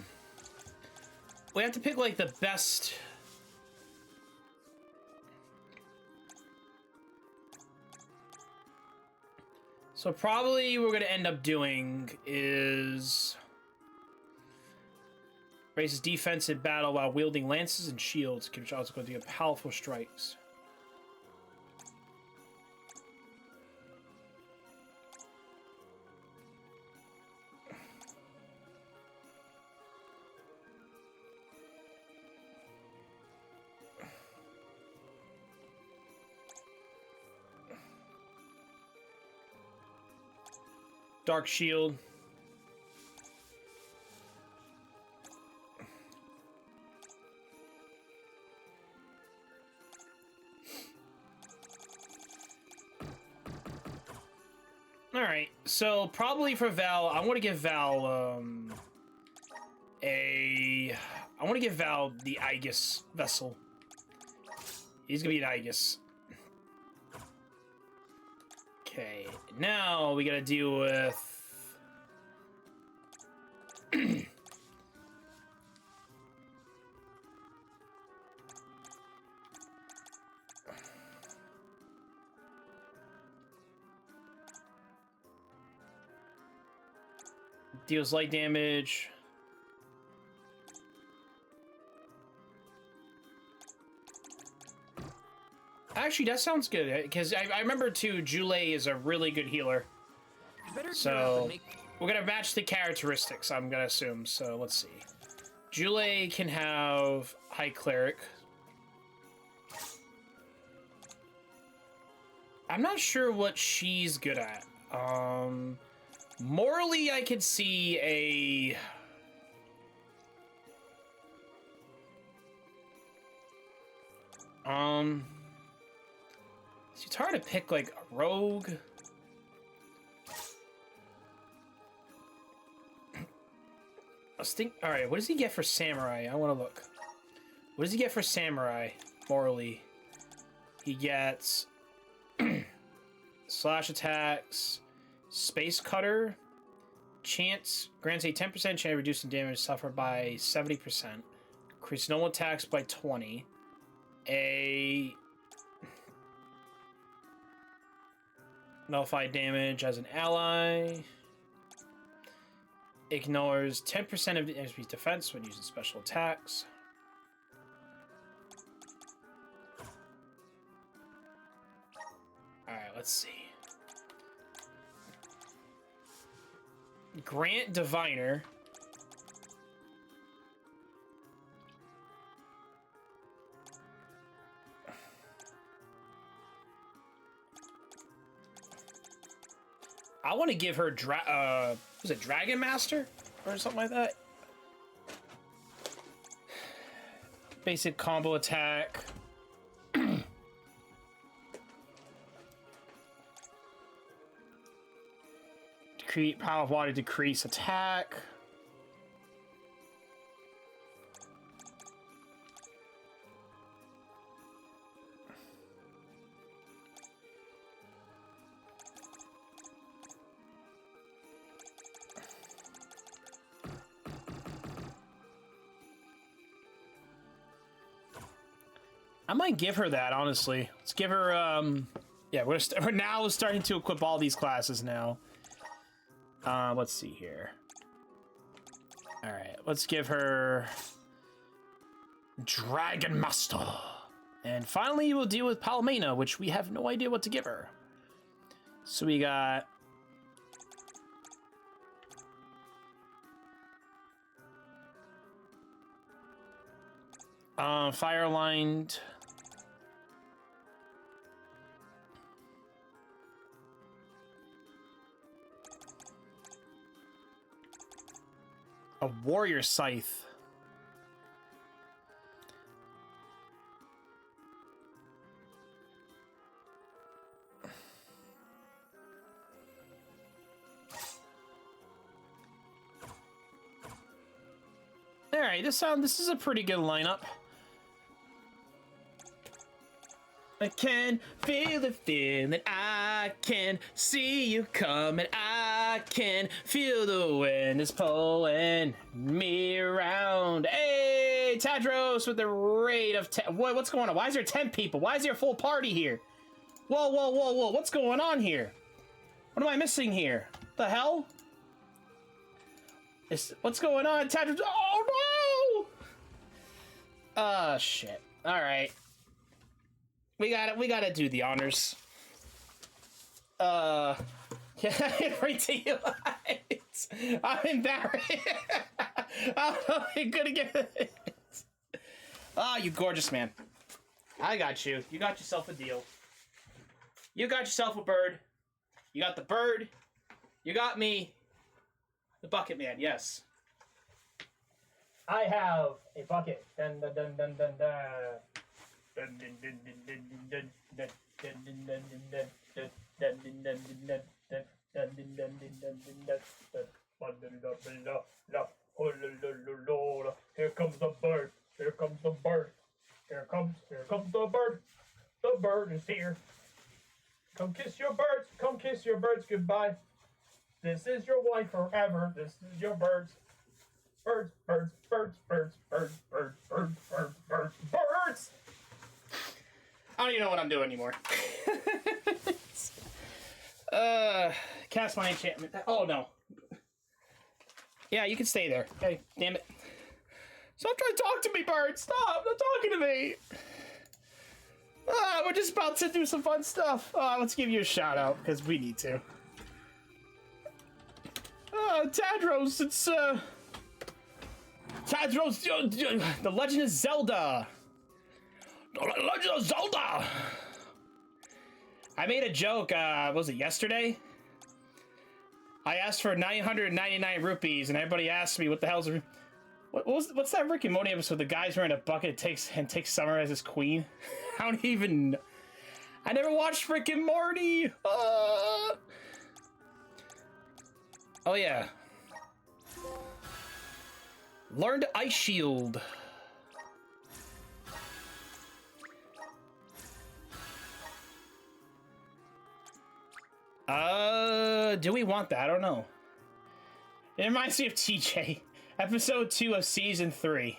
We have to pick, like, the best... So probably what we're going to end up doing is... Raises defense in battle while wielding lances and shields, which also going to do powerful strikes. Dark shield. Alright, so probably for Val, I want to give Val, I want to give Val the Aegis vessel. He's gonna be an Aegis. Okay, now we gotta deal with... Deals light damage. Actually, that sounds good, because I remember, too, Jule is a really good healer. So, we're gonna match the characteristics, I'm gonna assume. So, let's see. Jule can have High Cleric. I'm not sure what she's good at. Morally, I could see a... It's hard to pick, like, a rogue. Let's think. All right, what does he get for samurai? I want to look. What does he get for samurai? Morally, he gets slash attacks, space cutter, chance grants a 10% chance of reducing damage suffered by 70%. Increase normal attacks by 20. A nullify damage as an ally. Ignores 10% of the enemy's defense when using special attacks. Alright, let's see. Grant Diviner. I want to give her was it Dragon Master or something like that? Basic combo attack. Create power of water, decrease attack. I might give her that, honestly. Let's give her, yeah, we're now starting to equip all these classes now. Let's see here. Alright, let's give her Dragon Master. And finally, we'll deal with Palomena, which we have no idea what to give her. So we got... Fire-lined... A warrior scythe. All right, this is a pretty good lineup. I can feel the feeling, I can see you coming, I can feel the wind is pulling me around. Hey, Tadros with the rate of 10. What's going on? Why is there 10 people? Why is there a full party here? Whoa, whoa, whoa, whoa, what's going on here? What am I missing here? The hell? What's going on, Tadros? Oh, no! Shit. All right. We gotta do the honors. Yeah, right to you. I'm embarrassed. I'm gonna get it. Ah, you gorgeous man. I got you. You got yourself a deal. You got yourself a bird. You got the bird. You got me. The Bucketman, yes. I have a bucket. Dun dun dun dun dun dun. Here comes the bird. Here comes the bird. Here comes the bird. The bird is here. Come kiss your birds. Come kiss your birds goodbye. This is your wife forever. This is your birds. Birds, birds, birds, birds, birds, birds, birds, birds, birds, birds. I don't even know what I'm doing anymore. Cast my enchantment. Oh, no. Yeah, you can stay there. Hey, damn it. Stop trying to talk to me, bird. Stop. Stop talking to me. We're just about to do some fun stuff. Let's give you a shout out because we need to. Tadros, it's Tadros, The Legend of Zelda. The Legend of Zelda. I made a joke. Was it yesterday? I asked for 999 rupees, and everybody asked me, "What the hell's what's that Rick and Morty episode? The guy's wearing a bucket takes Summer as his queen." I don't even. I never watched Rick and Morty. Oh yeah. Learned Ice Shield. Do we want that? I don't know. It reminds me of TJ. Episode 2 of Season 3.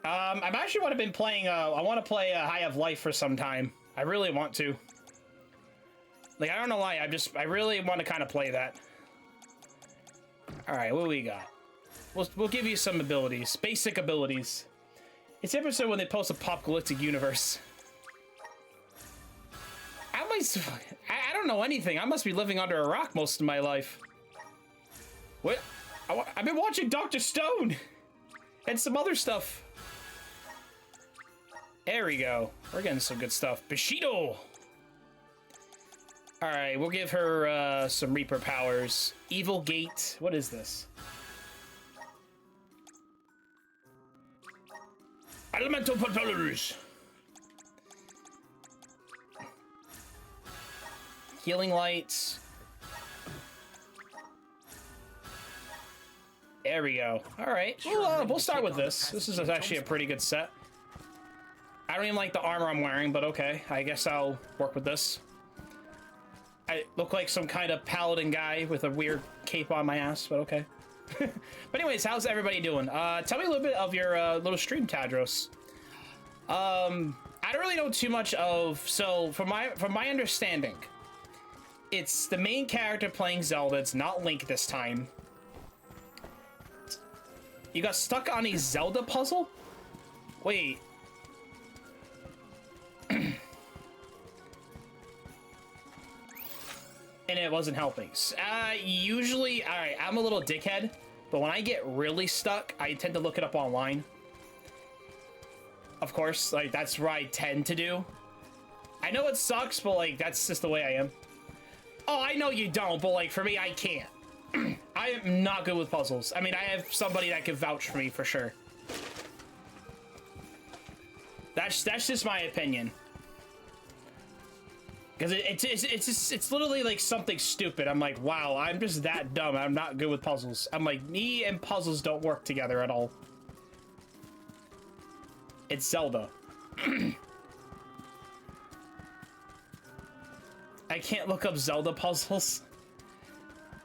I've actually want to been playing, I want to play High of Life for some time. I really want to. Like, I don't know why, I really want to kind of play that. Alright, what do we got? We'll give you some abilities. Basic abilities. It's the episode when they post a apocalyptic universe. I don't know anything. I must be living under a rock most of my life. What? I've been watching Dr. Stone and some other stuff. There we go. We're getting some good stuff. Bushido. All right, we'll give her some Reaper powers. Evil Gate. What is this? Elemental propellers. Healing lights. There we go. All right, we'll start with this. This is actually a pretty good set. I don't even like the armor I'm wearing, but okay. I guess I'll work with this. I look like some kind of paladin guy with a weird cape on my ass, but okay. But anyways, how's everybody doing? Tell me a little bit of your little stream, Tadros. I don't really know too much of. So from my understanding, it's the main character playing Zelda. It's not Link this time. You got stuck on a Zelda puzzle? Wait. And it wasn't helping. Usually, all right, I'm a little dickhead, but when I get really stuck, I tend to look it up online. Of course, like, that's what I tend to do. I know it sucks, but, like, that's just the way I am. Oh, I know you don't, but, like, for me, I can't. I am not good with puzzles. I mean, I have somebody that can vouch for me, for sure. That's just my opinion. Because it's literally like something stupid. I'm like, wow, I'm just that dumb. I'm not good with puzzles. I'm like, me and puzzles don't work together at all. It's Zelda. I can't look up Zelda puzzles.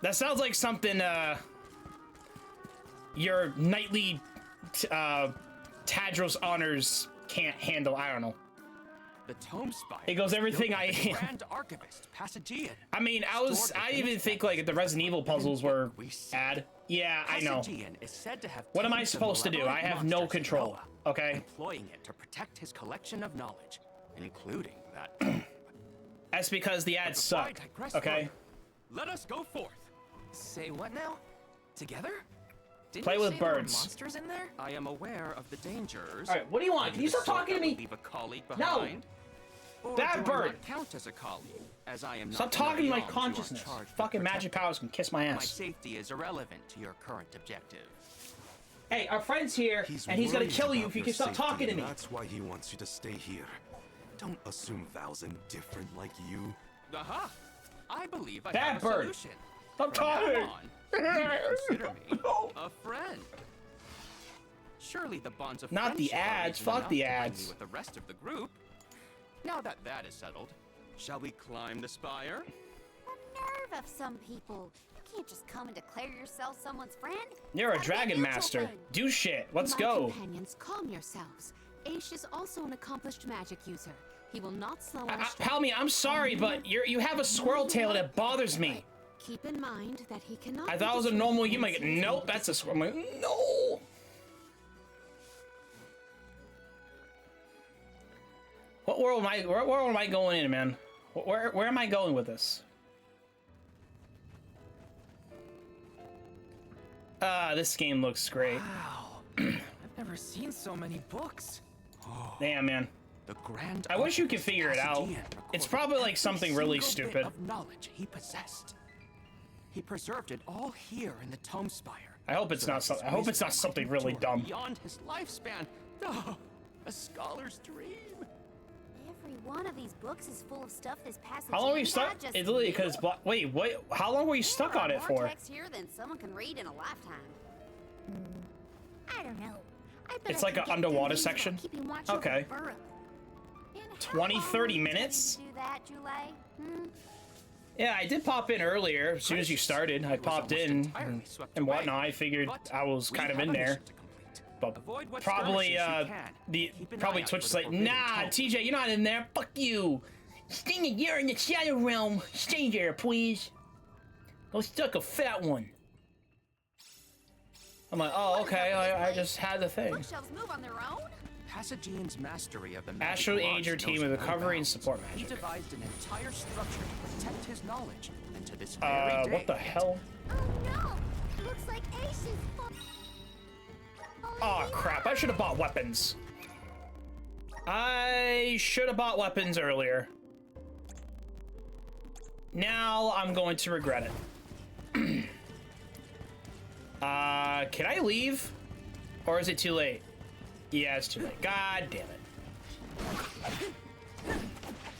That sounds like something your knightly Tadros honors can't handle. I don't know. The Tome Spire. It goes everything I am. Grand Archivist, Passagean. I mean, I even think like the Resident Evil puzzles were ad. Yeah, I know. Is said to have what am I supposed to do? I have no control. Okay. Employing it to protect his collection of knowledge, including that. That's because the ads suck. Okay. Let us go forth. Say what now? Together? Didn't play you with say there were birds. Monsters in there? I am aware of the dangers. All right, what do you want? Can you stop talking to me? Leave a colleague No. behind? Or That do I bird. not count as a colleague, as I am not Stop talking to my one of the arms you are consciousness. charged with Fucking magic protecting. powers can kiss my My ass. safety is irrelevant to your current objective. Hey, our friend's here, and he's gonna worried kill you about if you your can stop safety, talking to and me. That's why he wants you to stay here. Don't assume Val's indifferent like you. Aha! I believe I That have a bird. solution. Stop From now talking. on, you consider me a friend. Surely the bonds of Not the friendship are ads, reason fuck enough the to bind me ads. with the rest of the group. Now that that is settled, shall we climb the spire? The nerve of some people. You can't just come and declare yourself someone's friend. You're a Gotta be dragon mutual master. thing. Do shit. Let's My go. companions, calm yourselves. Aish is also an accomplished magic user. He will not slow our stride. Palmy, I'm sorry, but you have a squirrel tail that bothers me. Keep in mind that he cannot. I thought it was a normal human. Like, nope, that's a squirrel. I'm like, no. world am I? What world am I going in, man? Where am I going with this? This game looks great. Wow. I've never seen so many books. Damn, man. The grand I wish you could figure it out. It's probably like something really stupid. Of knowledge he possessed. He preserved it all here in the Tome Spire. I hope it's not something. I hope it's not something really dumb. Beyond his lifespan. Oh, a scholar's dream. Every one of these books is full of stuff this passage. How long were you stuck? It's literally because wait, how long were you stuck on it for? More text here than someone can read in a lifetime. I don't know. I bet It's like an underwater section. Okay. 20-30 minutes? Do that, Julie? Yeah, I did pop in earlier. As soon as you started, I popped in and whatnot. I figured I was kind of in there. But probably, probably Twitch is like, nah, TJ, you're not in there. Fuck you. You're in the shadow realm. Stay there, please. I was stuck a fat one. I'm like, oh, okay. I just had the thing. Bookshelves move on their own? Passagian's mastery of the Astral Ager team with recovery and support He magic. devised an entire structure to protect his knowledge, and to this very day. What the hell? Oh no! Looks like Ace is Oh crap, I should have bought weapons. I should have bought weapons earlier. Now I'm going to regret it. Can I leave? Or is it too late? Yeah, it's too late. God damn it.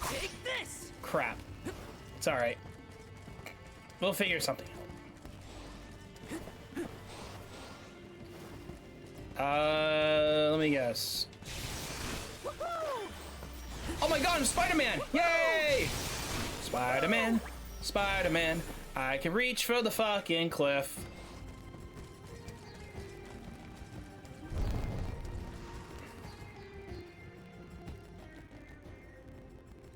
Take this! Crap. It's alright. We'll figure something out. Let me guess. Oh my god, I'm Spider-Man! Yay! Spider-Man, Spider-Man, I can reach for the fucking cliff.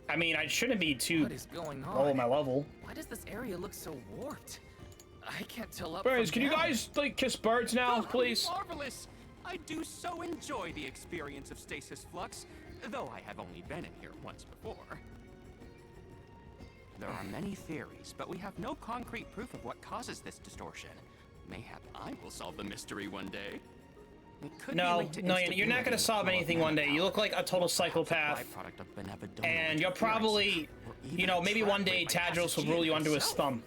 I mean, I shouldn't be too What is going on? low on my level. Why does this area look so warped? I can't tell up Birds, from can you down. guys, like, kiss birds now, please? Marvelous! I do so enjoy the experience of stasis flux, though I have only been in here once before. There are many theories, but we have no concrete proof of what causes this distortion. Mayhap I will solve the mystery one day. No, you're not gonna solve anything one day. You look like a total psychopath. And you'll probably, you know, maybe one day Tadros will rule you under his thumb.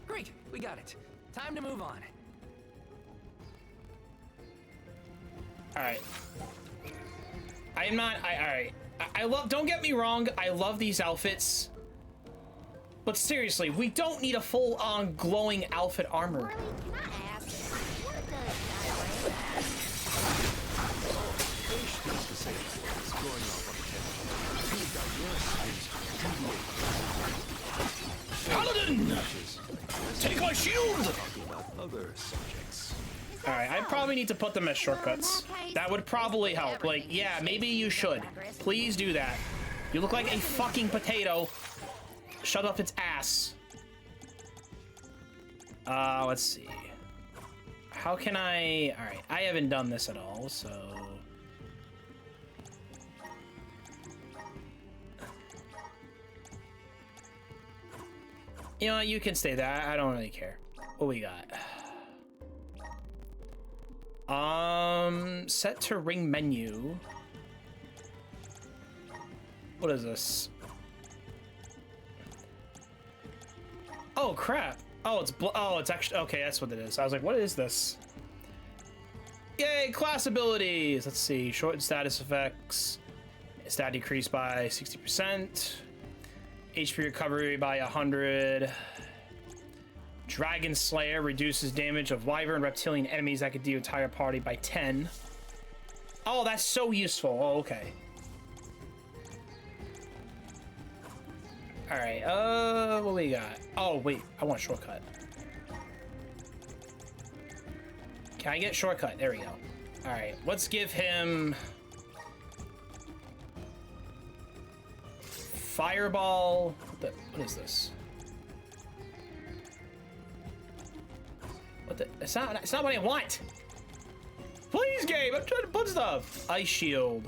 Great, we got it. Time to move on. Alright. Alright. I love, don't get me wrong, I love these outfits. But seriously, we don't need a full-on glowing outfit armor. Paladin! Take my shield! Alright, I probably need to put them as shortcuts. That would probably help. Like, yeah, maybe you should. Please do that. You look like a fucking potato. Shut up its ass. Let's see. How can I... Alright, I haven't done this at all, so... You know what, you can stay there. I don't really care. What we got? Set to ring menu. What is this? Oh, crap. Oh, it's actually, okay, that's what it is. I was like, what is this? Yay, class abilities. Let's see, shorten status effects. Stat decreased by 60%. HP recovery by 100. Dragon Slayer reduces damage of wyvern reptilian enemies that could deal entire party by 10. Oh, that's so useful. Oh, okay. Alright, what we got? Oh, wait, I want shortcut. Can I get shortcut? There we go. Alright, let's give him... Fireball. What is this? What the? It's not what I want. Please, game. I'm trying to put stuff. Ice shield.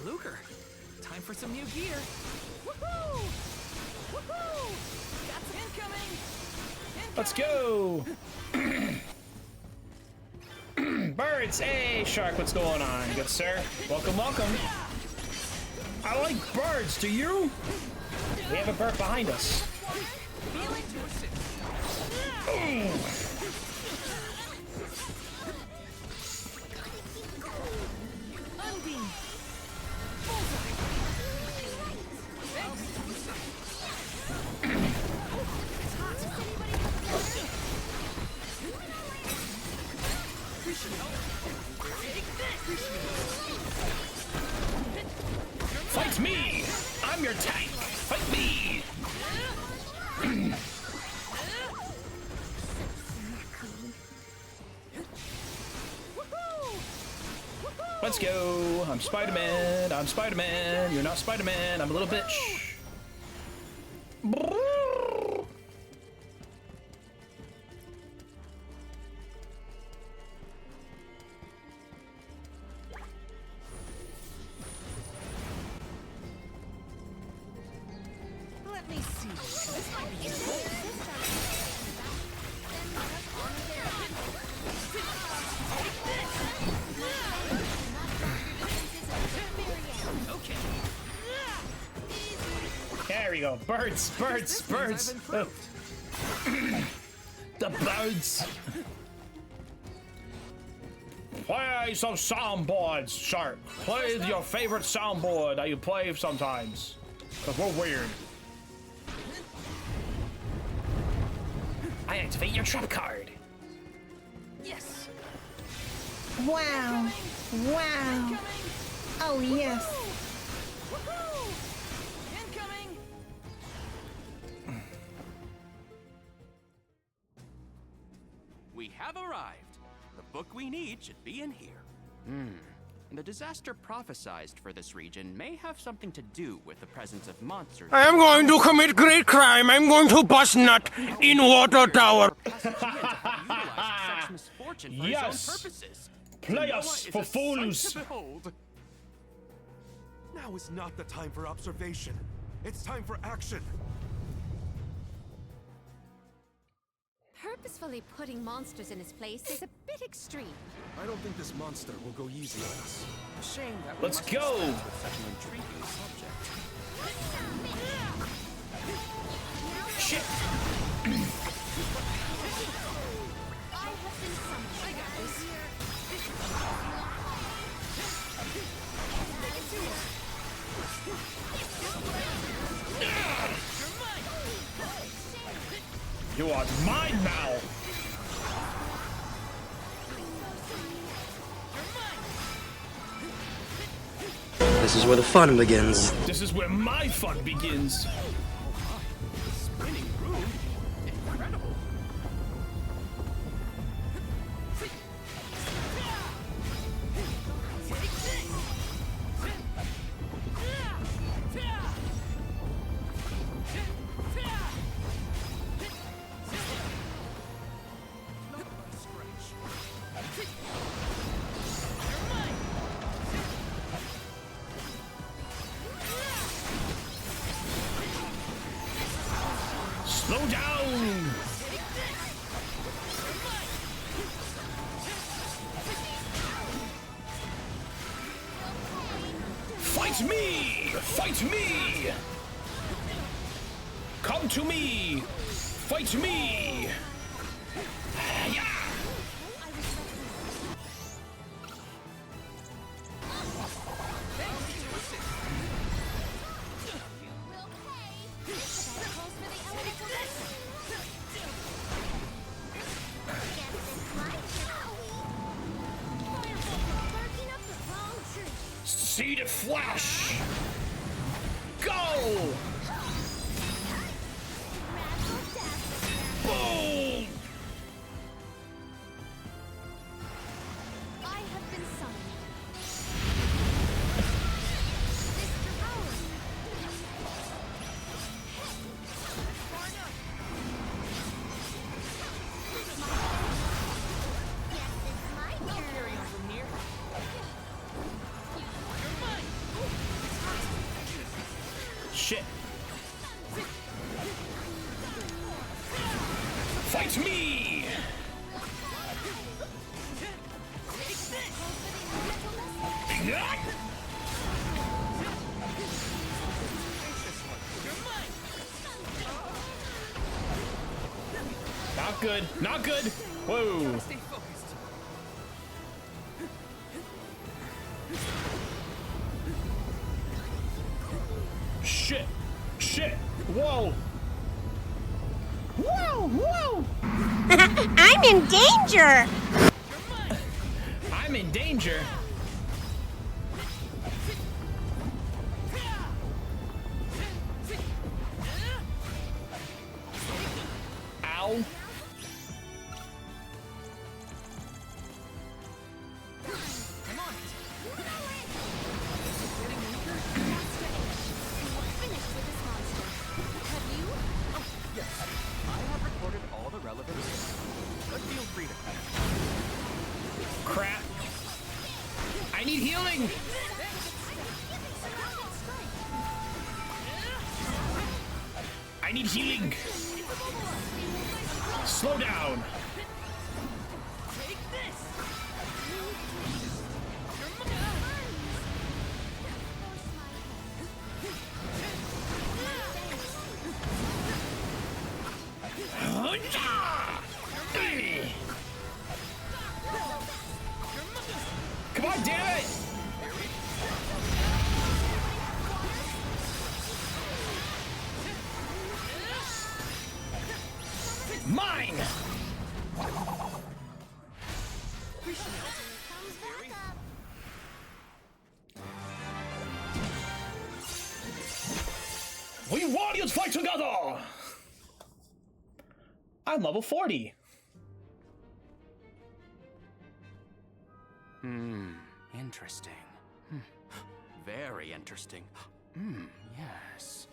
of lucre. Time for some new gear. Woohoo! Woohoo! Got some incoming! Let's go! Birds! Hey, Shark, what's going on? Good sir. Welcome, welcome. I like birds, do you? We have a bird behind us. Fight me! I'm your tank! Fight me! Let's go! I'm Spider-Man! I'm Spider-Man! You're not Spider-Man! I'm a little bitch! Let me see. This might be Okay. There we go. Birds, birds, birds. Oh. The birds. Play some soundboards, Shark. Play your favorite soundboard that you play sometimes. Cause we're weird. I activate your trap card. Yes. Wow. Wow. Oh, yes. Incoming. We have arrived. The book we need should be in here. The disaster prophesized for this region may have something to do with the presence of monsters. I am going to commit great crime. I'm going to bust nut in water tower. Such misfortune for his own Yes. purposes. Play Noah us is for a sight fools. to behold. Now is not the time for observation. It's time for action. Purposefully putting monsters in his place is a bit extreme. I don't think this monster will go easy on us. Shame that we Let's must go. dispense with such an intriguing subject. Shit. I have been summoned. I got this. You are mine now. This is where the fun begins. This is where my fun begins. Spinning room? Incredible. Slow down. Fight me! Fight me! Come to me! Fight me! Yeah! See the flash! Go! Boom! I have been summoned. No carrying from here. You're mine. Fight me! Not good. Not good. Whoa. Shit. Shit. Whoa. Whoa, whoa! I'm in danger! I'm in danger. Ow. Crap. I need healing. I need healing. Slow down. Come on, damn it! Mine! We warriors fight together! I'm level 40. Interesting. Very interesting. Yes.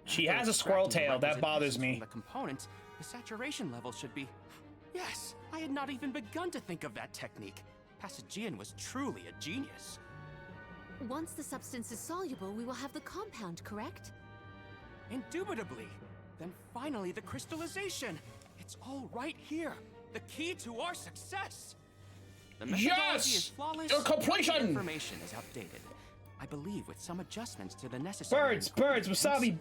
She has a squirrel tail. That bothers me. The component, the saturation level should be... Yes, I had not even begun to think of that technique. Passagian was truly a genius. Once the substance is soluble, we will have the compound, correct? Indubitably. Then finally the crystallization. It's all right here. The key to our success. The methodology is flawless. Your completion! The information is outdated. I believe with some adjustments to the necessary... Birds, wasabi,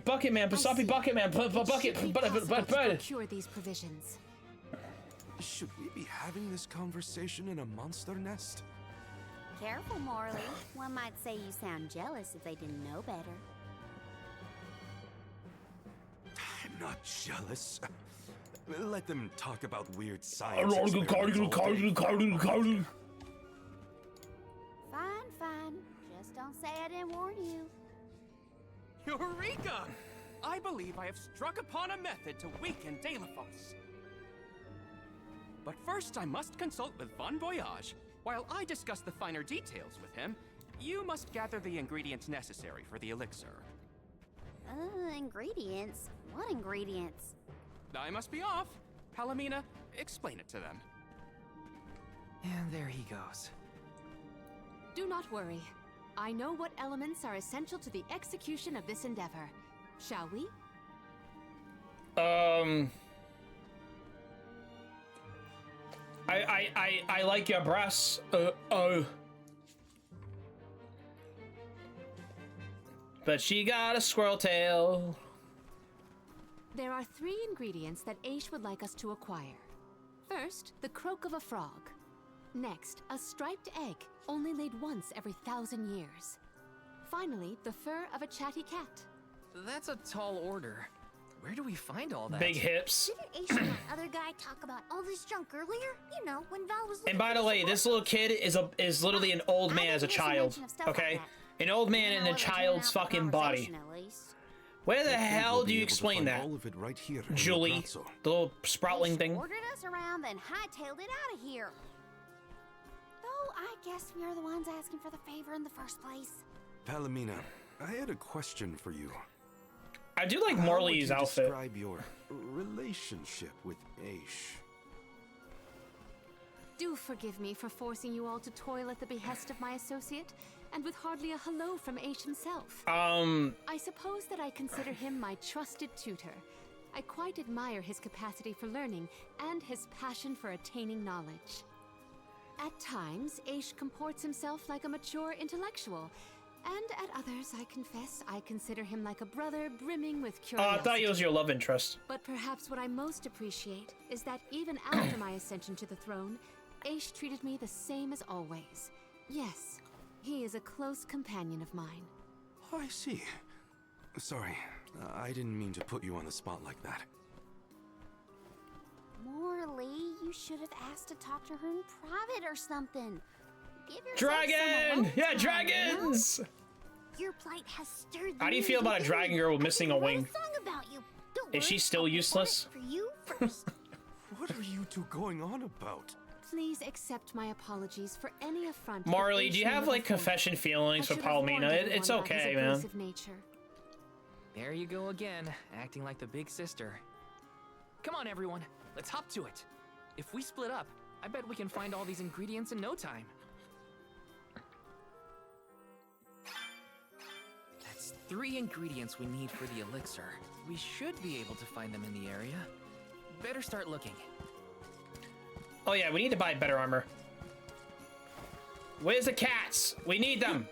Bucketman, Bucket, bird. Cure these provisions. Should we be having this conversation in a monster nest? Careful, Morley. One might say you sound jealous if they didn't know better. I'm not jealous. Let them talk about weird science. Fine, fine. Just don't say I didn't warn you. Eureka! I believe I have struck upon a method to weaken Delaphos. But first I must consult with Bon Voyage. While I discuss the finer details with him, you must gather the ingredients necessary for the elixir. Ingredients? What ingredients? I must be off. Palomina, explain it to them. And there he goes. Do not worry. I know what elements are essential to the execution of this endeavor. Shall we? I like your breasts. But she got a squirrel tail. There are 3 ingredients that Aish would like us to acquire. First, the croak of a frog. Next, a striped egg, only laid once every 1,000 years. Finally, the fur of a chatty cat. That's a tall order. Where do we find all that? Big hips. Didn't Aish and that other guy talk about all this junk earlier? You know, when Val was looking And by the way, this little kid is literally an old man as a child. Okay? An old man in a child's fucking body. Where the hell do you explain that? All of it right here, Julie, the little sproutling thing. Ordered us around, then hightailed it out of here. Though I guess we are the ones asking for the favor in the first place. Palomina, I had a question for you. I do like Morley's outfit. Describe your relationship with Aish. Do forgive me for forcing you all to toil at the behest of my associate, and with hardly a hello from Aish himself. I suppose that I consider him my trusted tutor, I quite admire his capacity for learning and his passion for attaining knowledge. At times, Aish comports himself like a mature intellectual, and at others, I confess, I consider him like a brother brimming with Oh, curiosity. I thought he was your love interest. But perhaps what I most appreciate is that even after my ascension to the throne, Aish treated me the same as always. Yes, he is a close companion of mine. Oh, I see. Sorry, I didn't mean to put you on the spot like that. Morley, you should have asked to talk to her in private or something. Give yourself Dragon! some alone Yeah, time, dragons! you know? Your plight has stirred. How do you feel about a dragon girl missing a wing? Song about you. Don't Is she still useless? For you first. What are you two going on about? Please accept my apologies for any affront. that Marley, Aish do you may have have like afforded. confession feelings I for should have warned Palomino? everyone It's about his okay, man. abrasive nature. There you go again, acting like the big sister. Come on, everyone, let's hop to it. If we split up, I bet we can find all these ingredients in no time. That's 3 ingredients we need for the elixir. We should be able to find them in the area. Better start looking. Oh yeah, we need to buy better armor. Where's the cats? We need them.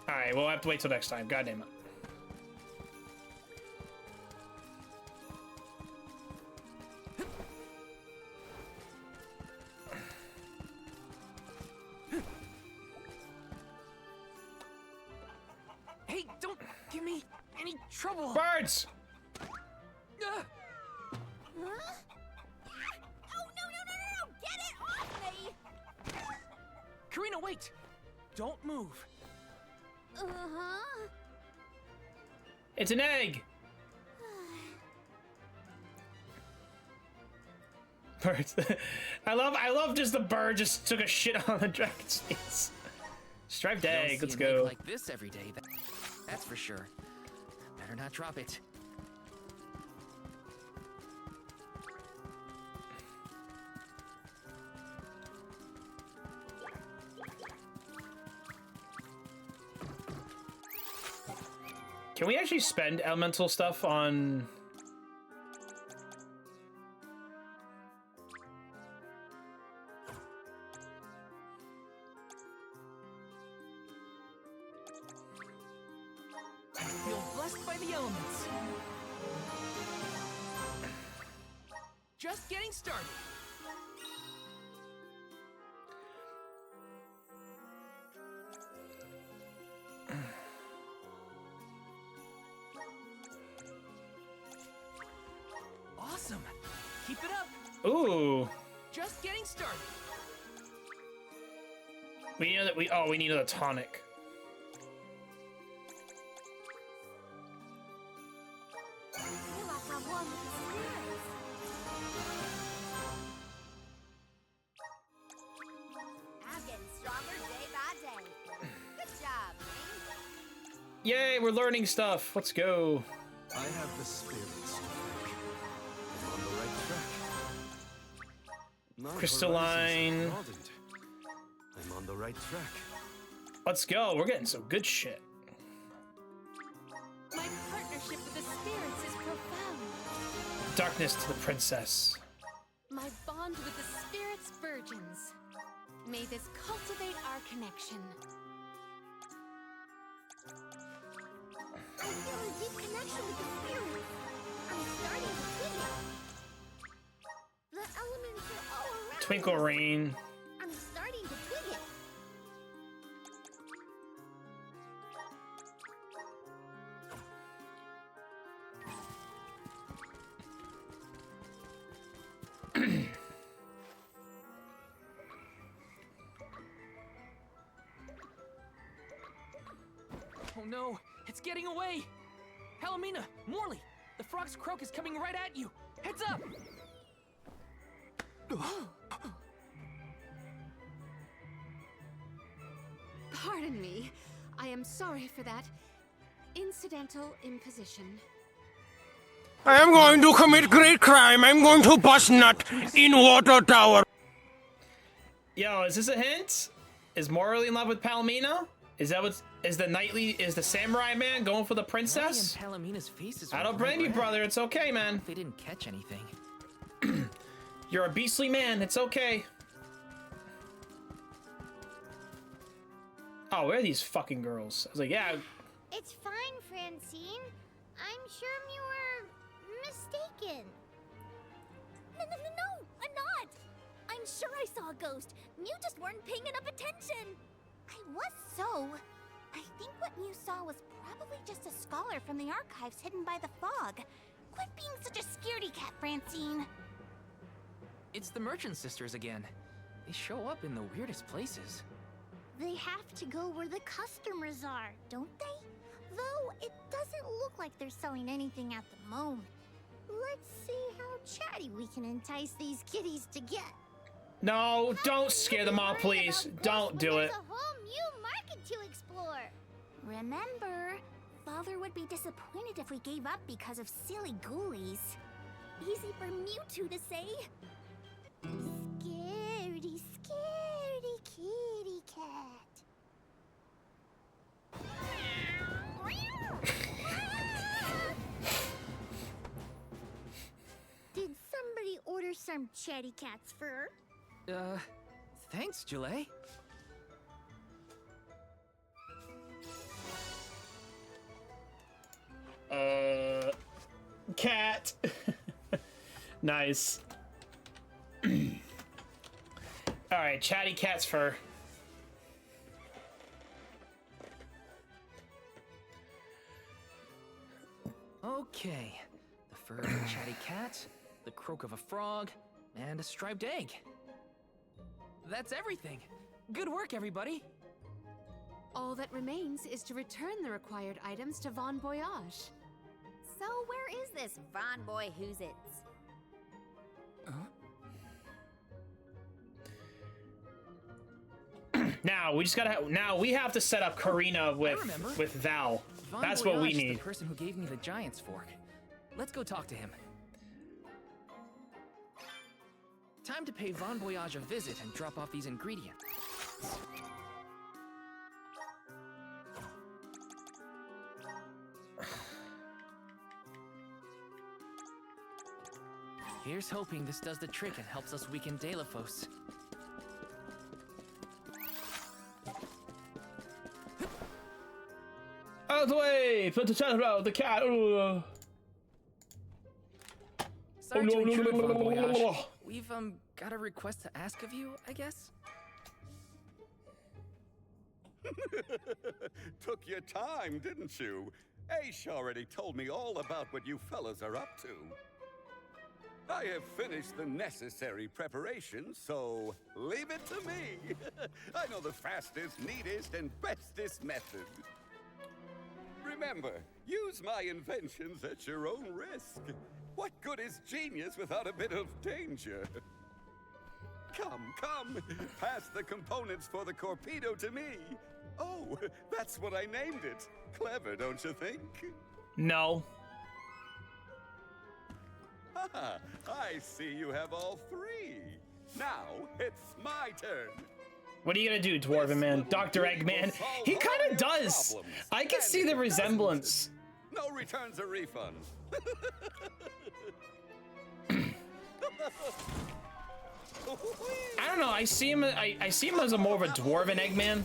Alright, we'll have to wait till next time. God damn it. Hey, don't give me any trouble. Birds! Huh? Oh, no! Get it off me! Karina, wait! Don't move. Uh-huh. It's an egg! Birds. I love just the bird just took a shit on the dragon's face. Striped You don't egg, see let's an egg go. like this every day, that's for sure. Better not drop it. Can we actually spend elemental stuff on... I feel blessed by the elements. Just getting started. Awesome. Keep it up. Ooh. Just getting started. We need that we need a tonic. I feel like I'm one with the spirits. I'm getting stronger day by day. Good job, man. Yay, we're learning stuff. Let's go. I have the spirits to thank. I'm on the right track. My Crystalline. horizons have broadened. I'm on the right track. Let's go. We're getting some good shit. My partnership with the spirits is profound. Darkness to the princess. My bond with the spirits' virgins. May this cultivate our connection. I feel a deep connection with the spirit. I'm starting to twig it. The elements are all around. Twinkle us. Rain. I'm starting to twig it. Oh no, it's getting away! Palomina, Morley, the frog's croak is coming right at you! Heads up! Pardon me. I am sorry for that incidental imposition. I am going to commit great crime. I'm going to bust nut in water tower. Yo, is this a hint? is Morley in love with Palomino? Is that what's is the samurai man going for the princess? Palomina's faces I were don't blame bright you, red. brother. It's okay, man. They didn't catch anything. You're a beastly man. It's okay. Oh, where are these fucking girls? I was like, yeah. It's fine, Francine. I'm sure you were mistaken. No, I'm not. I'm sure I saw a ghost. You just weren't paying enough attention. I was so. I think what you saw was probably just a scholar from the archives hidden by the fog. Quit being such a scaredy cat, Francine. It's the Merchant Sisters again. They show up in the weirdest places. They have to go where the customers are, don't they? Though it doesn't look like they're selling anything at the moment. Let's see how chatty we can entice these kitties to get. No, don't scare them off, please. Don't do it. There's a whole new market to explore. Remember, Father would be disappointed if we gave up because of silly ghoulies. Easy for Mewtwo to say. Scaredy, scaredy kitty cat. Did somebody order some chatty cat's fur? Thanks, Julie. Cat. Nice. All right, chatty cat's fur. Okay. The fur of a chatty cat, the croak of a frog, and a striped egg. That's everything. Good work, everybody. All that remains is to return the required items to Von Voyage. So where is this Von Boy Who's-Its? Now we just gotta. Now we have to set up Karina with Val. Von That's what we Voyage is need. the person who gave me the Giant's Fork. Let's go talk to him. Time to pay Von Voyage a visit and drop off these ingredients. Here's hoping this does the trick and helps us weaken Delaphos. Out of the way! Put the chat around the cat. Sorry to intrude, Von Voyage. We've, got a request to ask of you, I guess? Took your time, didn't you? Aish already told me all about what you fellas are up to. I have finished the necessary preparations, so leave it to me. I know the fastest, neatest, and bestest method. Remember, use my inventions at your own risk. What good is genius without a bit of danger? Come, pass the components for the torpedo to me. Oh, that's what I named it. Clever, don't you think? No. I see you have all three. Now, it's my turn. What are you gonna do, Dwarven Man? Dr. Eggman? He kind of does. I can see the resemblance. No returns or refunds. I don't know. I see him. I see him as a more of a Dwarven Eggman.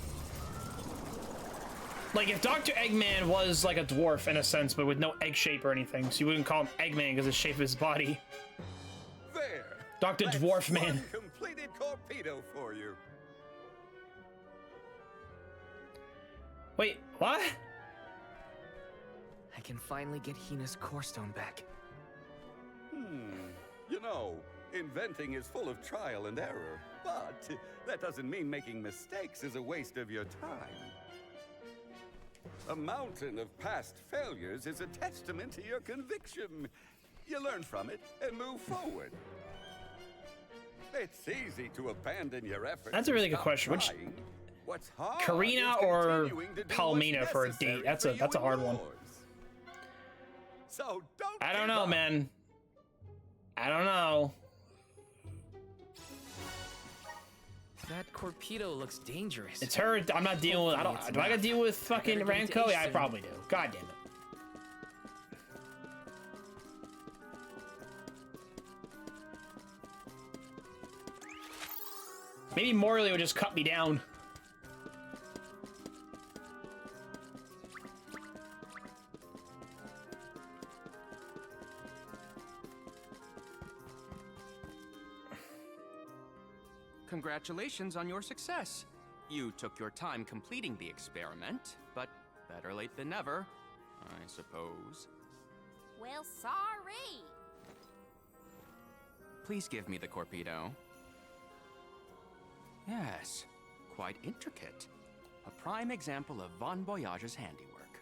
Like if Dr. Eggman was like a dwarf in a sense, but with no egg shape or anything, so you wouldn't call him Eggman because of the shape of his body. There. Dr. Dwarf Man. One completed torpedo for you. Wait, what? I can finally get Hina's core stone back. You know, inventing is full of trial and error, but that doesn't mean making mistakes is a waste of your time. A mountain of past failures is a testament to your conviction. You learn from it and move forward. It's easy to abandon your efforts. That's a really good question. Which Karina or Palomina for a date? That's a hard one. So don't I don't know, man. I don't know. That Corpedo looks dangerous. It's her. I'm not dealing with. Do I gotta deal with fucking Ranko? Yeah, I probably do. God damn it. Maybe Morley would just cut me down. Congratulations on your success. You took your time completing the experiment, but better late than never, I suppose. Well, sorry. Please give me the Corpedo. Yes, quite intricate. A prime example of Von Voyage's handiwork.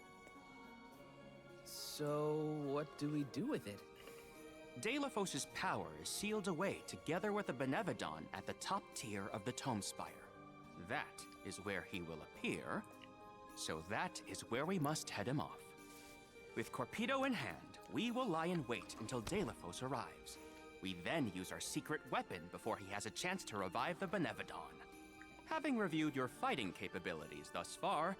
So, what do we do with it? Delafos' power is sealed away together with the Benevodon at the top tier of the Tome Spire. That is where he will appear, so that is where we must head him off. With Corpedo in hand, we will lie in wait until Delafos arrives. We then use our secret weapon before he has a chance to revive the Benevodon. Having reviewed your fighting capabilities thus far,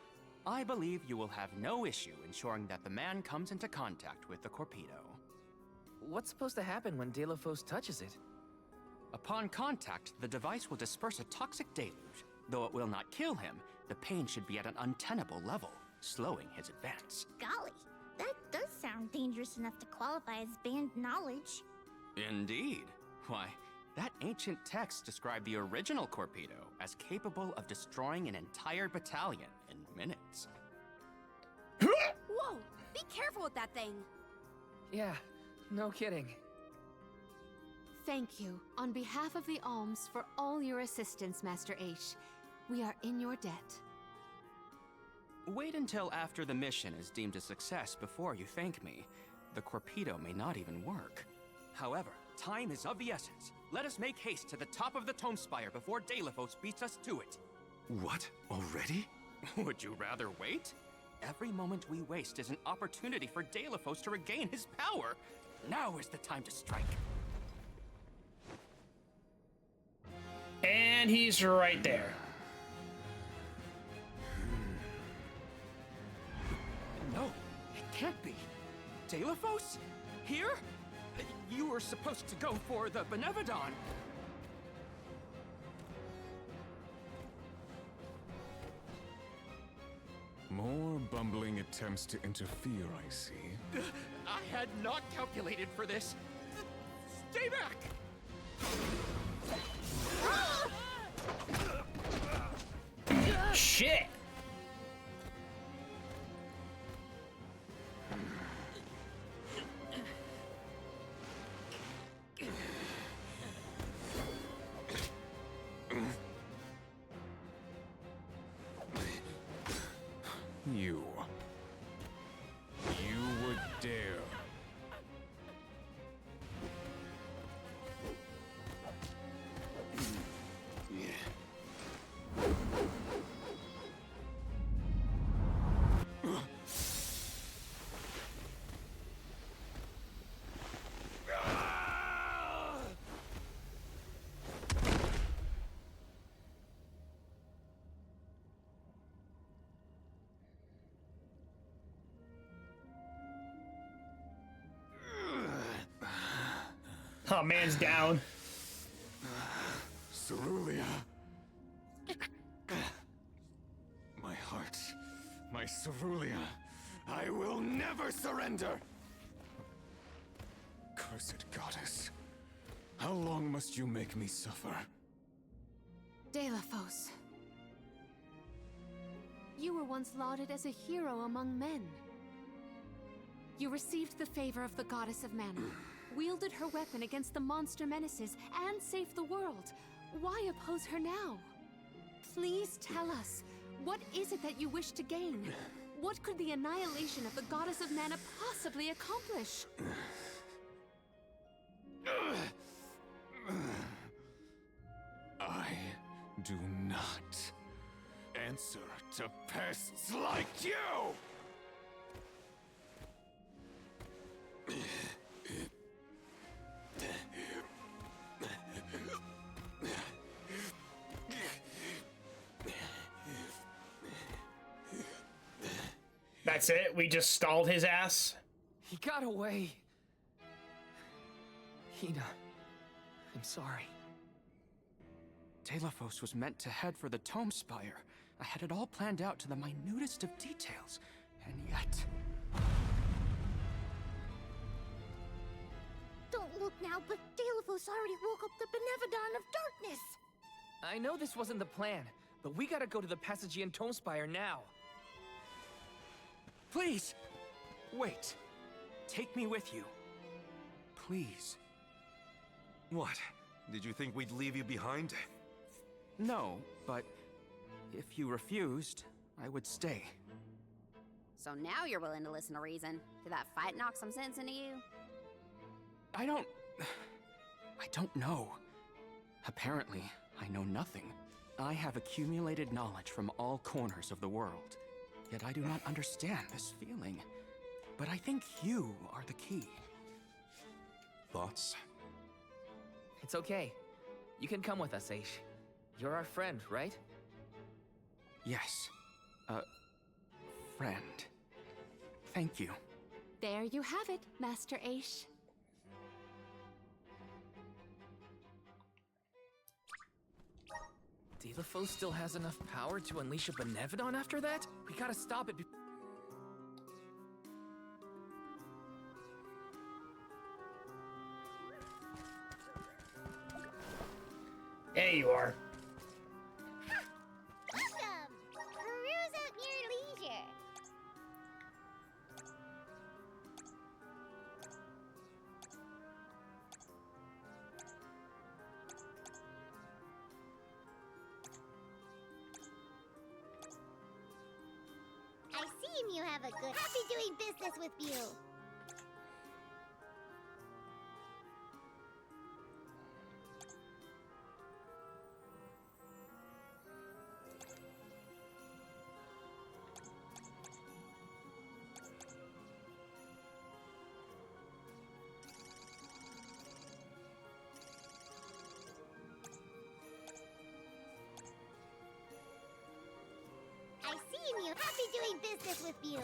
I believe you will have no issue ensuring that the man comes into contact with the Corpedo. What's supposed to happen when Delafos touches it? Upon contact, the device will disperse a toxic deluge. Though it will not kill him, the pain should be at an untenable level, slowing his advance. Golly, that does sound dangerous enough to qualify as banned knowledge. Indeed. Why, that ancient text described the original Corpedo as capable of destroying an entire battalion in minutes. Whoa! Be careful with that thing! Yeah, no kidding. Thank you, on behalf of the Alms, for all your assistance, Master Aish. We are in your debt. Wait until after the mission is deemed a success before you thank me. The Corpedo may not even work. However, time is of the essence. Let us make haste to the top of the Tome Spire before Delafos beats us to it. What? Already? Would you rather wait? Every moment we waste is an opportunity for Delafos to regain his power. Now is the time to strike. And he's right there. No, it can't be. Delafos? Here? You were supposed to go for the Benevodon. More bumbling attempts to interfere, I see. I had not calculated for this. Stay back! Shit! You would dare. Oh, man's down. Cerulia. My heart. My Cerulia. I will never surrender! Cursed goddess. How long must you make me suffer? Delafos. You were once lauded as a hero among men. You received the favor of the goddess of mana, wielded her weapon against the monster menaces, and saved the world. Why oppose her now? Please tell us, what is it that you wish to gain? What could the annihilation of the goddess of mana possibly accomplish? I do not answer to pests like you! That's it? We just stalled his ass? He got away. Hina, I'm sorry. Delaphos was meant to head for the Tome Spire. I had it all planned out to the minutest of details, and yet... Don't look now, but Delaphos already woke up the Benevodon of Darkness! I know this wasn't the plan, but we gotta go to the Passagean Tome Spire now. Please! Wait. Take me with you. Please. What? Did you think we'd leave you behind? No, but if you refused, I would stay. So now you're willing to listen to reason. Did that fight knock some sense into you? I don't know. Apparently, I know nothing. I have accumulated knowledge from all corners of the world. Yet I do not understand this feeling. But I think you are the key. Thoughts? It's okay. You can come with us, Aish. You're our friend, right? Yes. Friend. Thank you. There you have it, Master Aish. Delaphos still has enough power to unleash a Benevodon after that? We gotta stop it. There you are. Welcome! Peruse at your leisure. I see you have a good... Happy doing business with you. I see you. Happy doing business with you.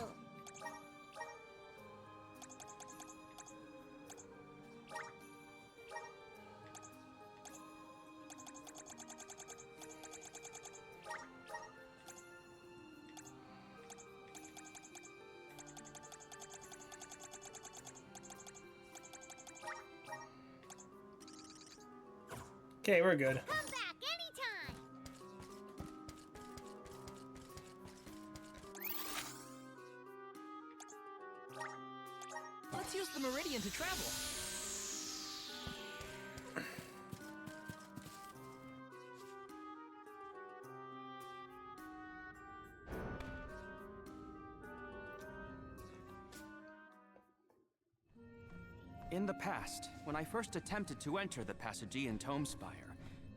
Okay, we're good. Come back anytime. Let's use the Meridian to travel. In the past, when I first attempted to enter the Passagean Tome Spire,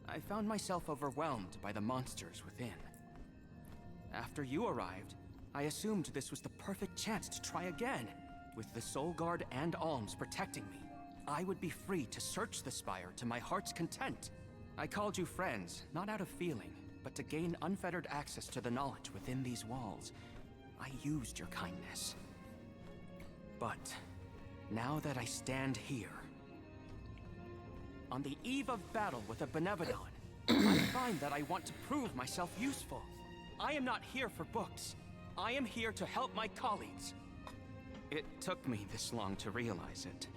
I found myself overwhelmed by the monsters within. After you arrived, I assumed this was the perfect chance to try again. With the Soul Guard and Alms protecting me, I would be free to search the Spire to my heart's content. I called you friends, not out of feeling, but to gain unfettered access to the knowledge within these walls. I used your kindness. But now that I stand here, on the eve of battle with a Benevodon, I find that I want to prove myself useful. I am not here for books. I am here to help my colleagues. It took me this long to realize it.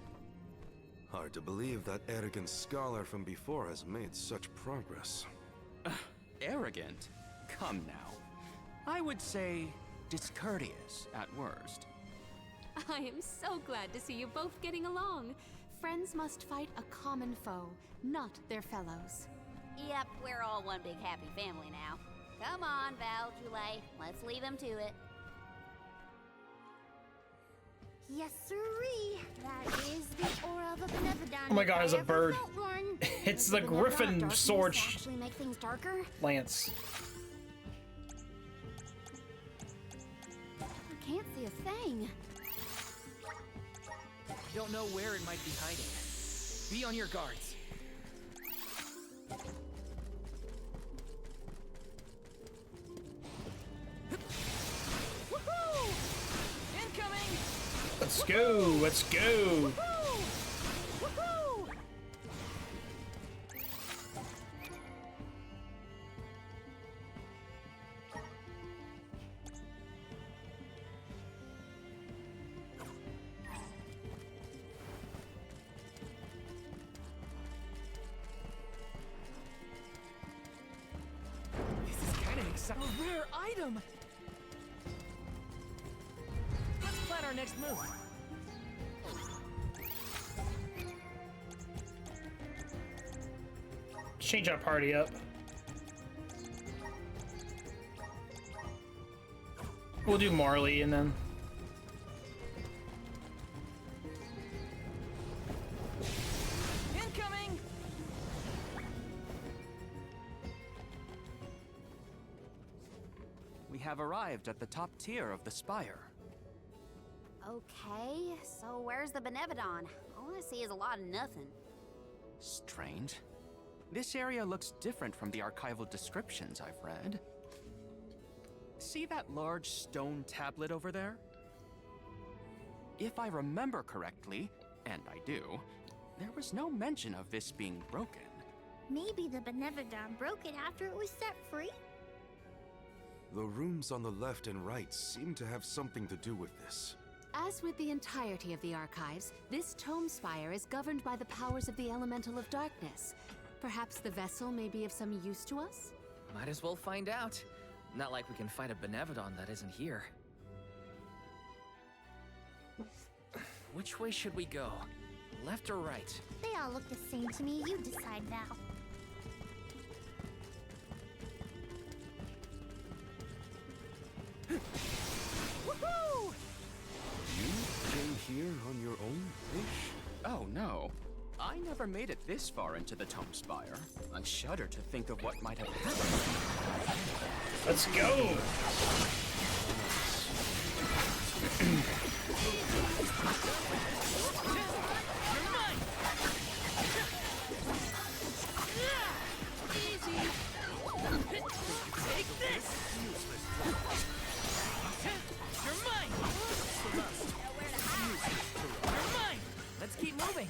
Hard to believe that arrogant scholar from before has made such progress. Arrogant? Come now. I would say discourteous at worst. I am so glad to see you both getting along. Friends must fight a common foe, not their fellows. Yep, we're all one big happy family now. Come on, Val, Julie. Let's leave them to it. Yes, sirree. That is the aura of a Benevodon. Oh my god, it's a bird. It's the Does Griffin darkness sword actually make things darker? lance. I can't see a thing. You don't know where it might be hiding. Be on your guards. Woohoo! Let's go. Let's go. A rare item! Let's plan our next move. Change our party up. We'll do Marley and then... Incoming! We have arrived at the top tier of the spire. Okay, so where's the Benevodon? All I see is a lot of nothing. Strange. This area looks different from the archival descriptions I've read. See that large stone tablet over there? If I remember correctly, and I do, there was no mention of this being broken. Maybe the Benevodon broke it after it was set free? The rooms on the left and right seem to have something to do with this. As with the entirety of the archives, this tome spire is governed by the powers of the Elemental of Darkness. Perhaps the vessel may be of some use to us? Might as well find out. Not like we can fight a Benevodon that isn't here. Which way should we go? Left or right? They all look the same to me. You decide, Val. Woohoo! You came here on your own, Ish? Oh no. I never made it this far into the tome spire. I shudder to think of what might have happened. Let's go! Take this! You're mine! You're mine! Let's keep moving.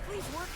Please work.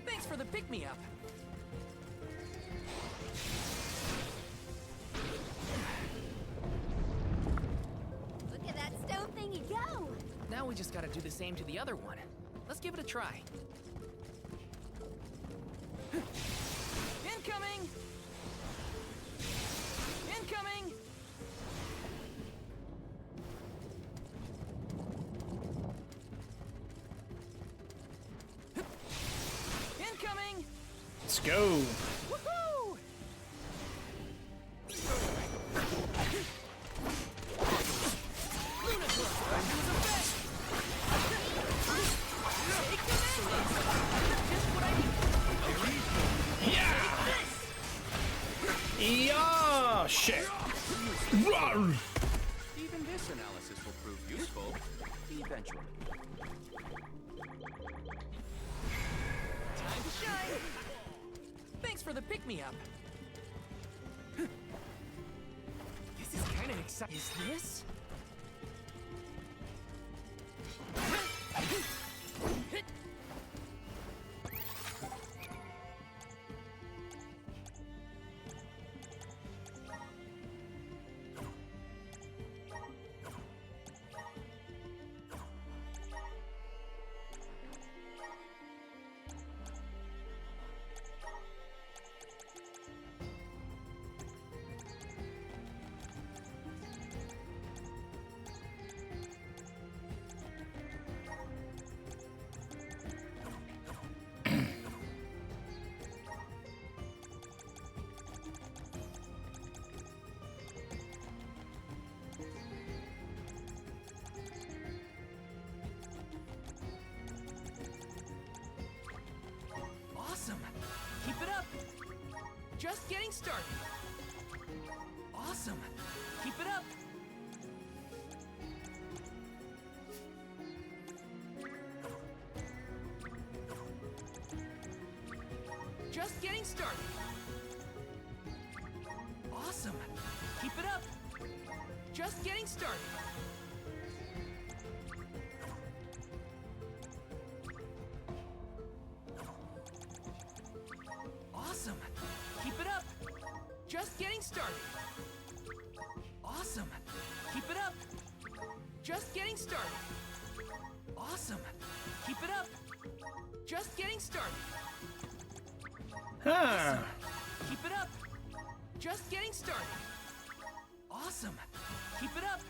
Thanks for the pick-me-up. Look at that stone thingy go! Now we just gotta do the same to the other one. Let's give it a try. Incoming! Incoming! Incoming! Let's go! Woohoo! Yeah! Shit! Rawr! Even this analysis will prove useful, eventually. Time to shine! Thanks for the pick-me-up. This is kind of exciting. Is this? Just getting started. Awesome. Keep it up. Just getting started. Awesome. Keep it up. Just getting started. Awesome. Keep it up. Just getting started. Awesome. Keep it up. Just getting started. Awesome. Keep it up. Just getting started. Huh. Keep it up. Just getting started. Awesome. Keep it up.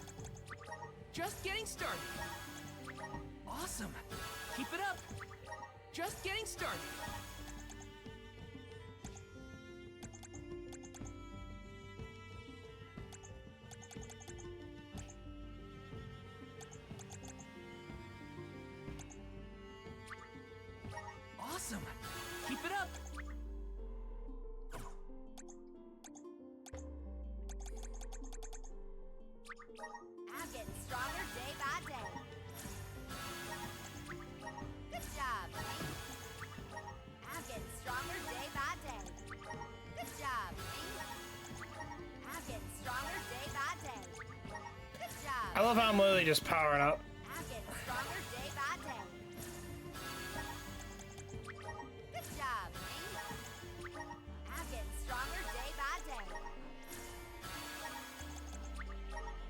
Just getting started. Awesome. Keep it up. Just getting started. Awesome. Keep it up. I'm getting stronger day by day. Good job. I'm getting stronger day by day. Good job. I'm getting stronger day by day. Good job. I love how I'm literally just powering up. I'm getting stronger day by day. Good job. I'm getting stronger day by day.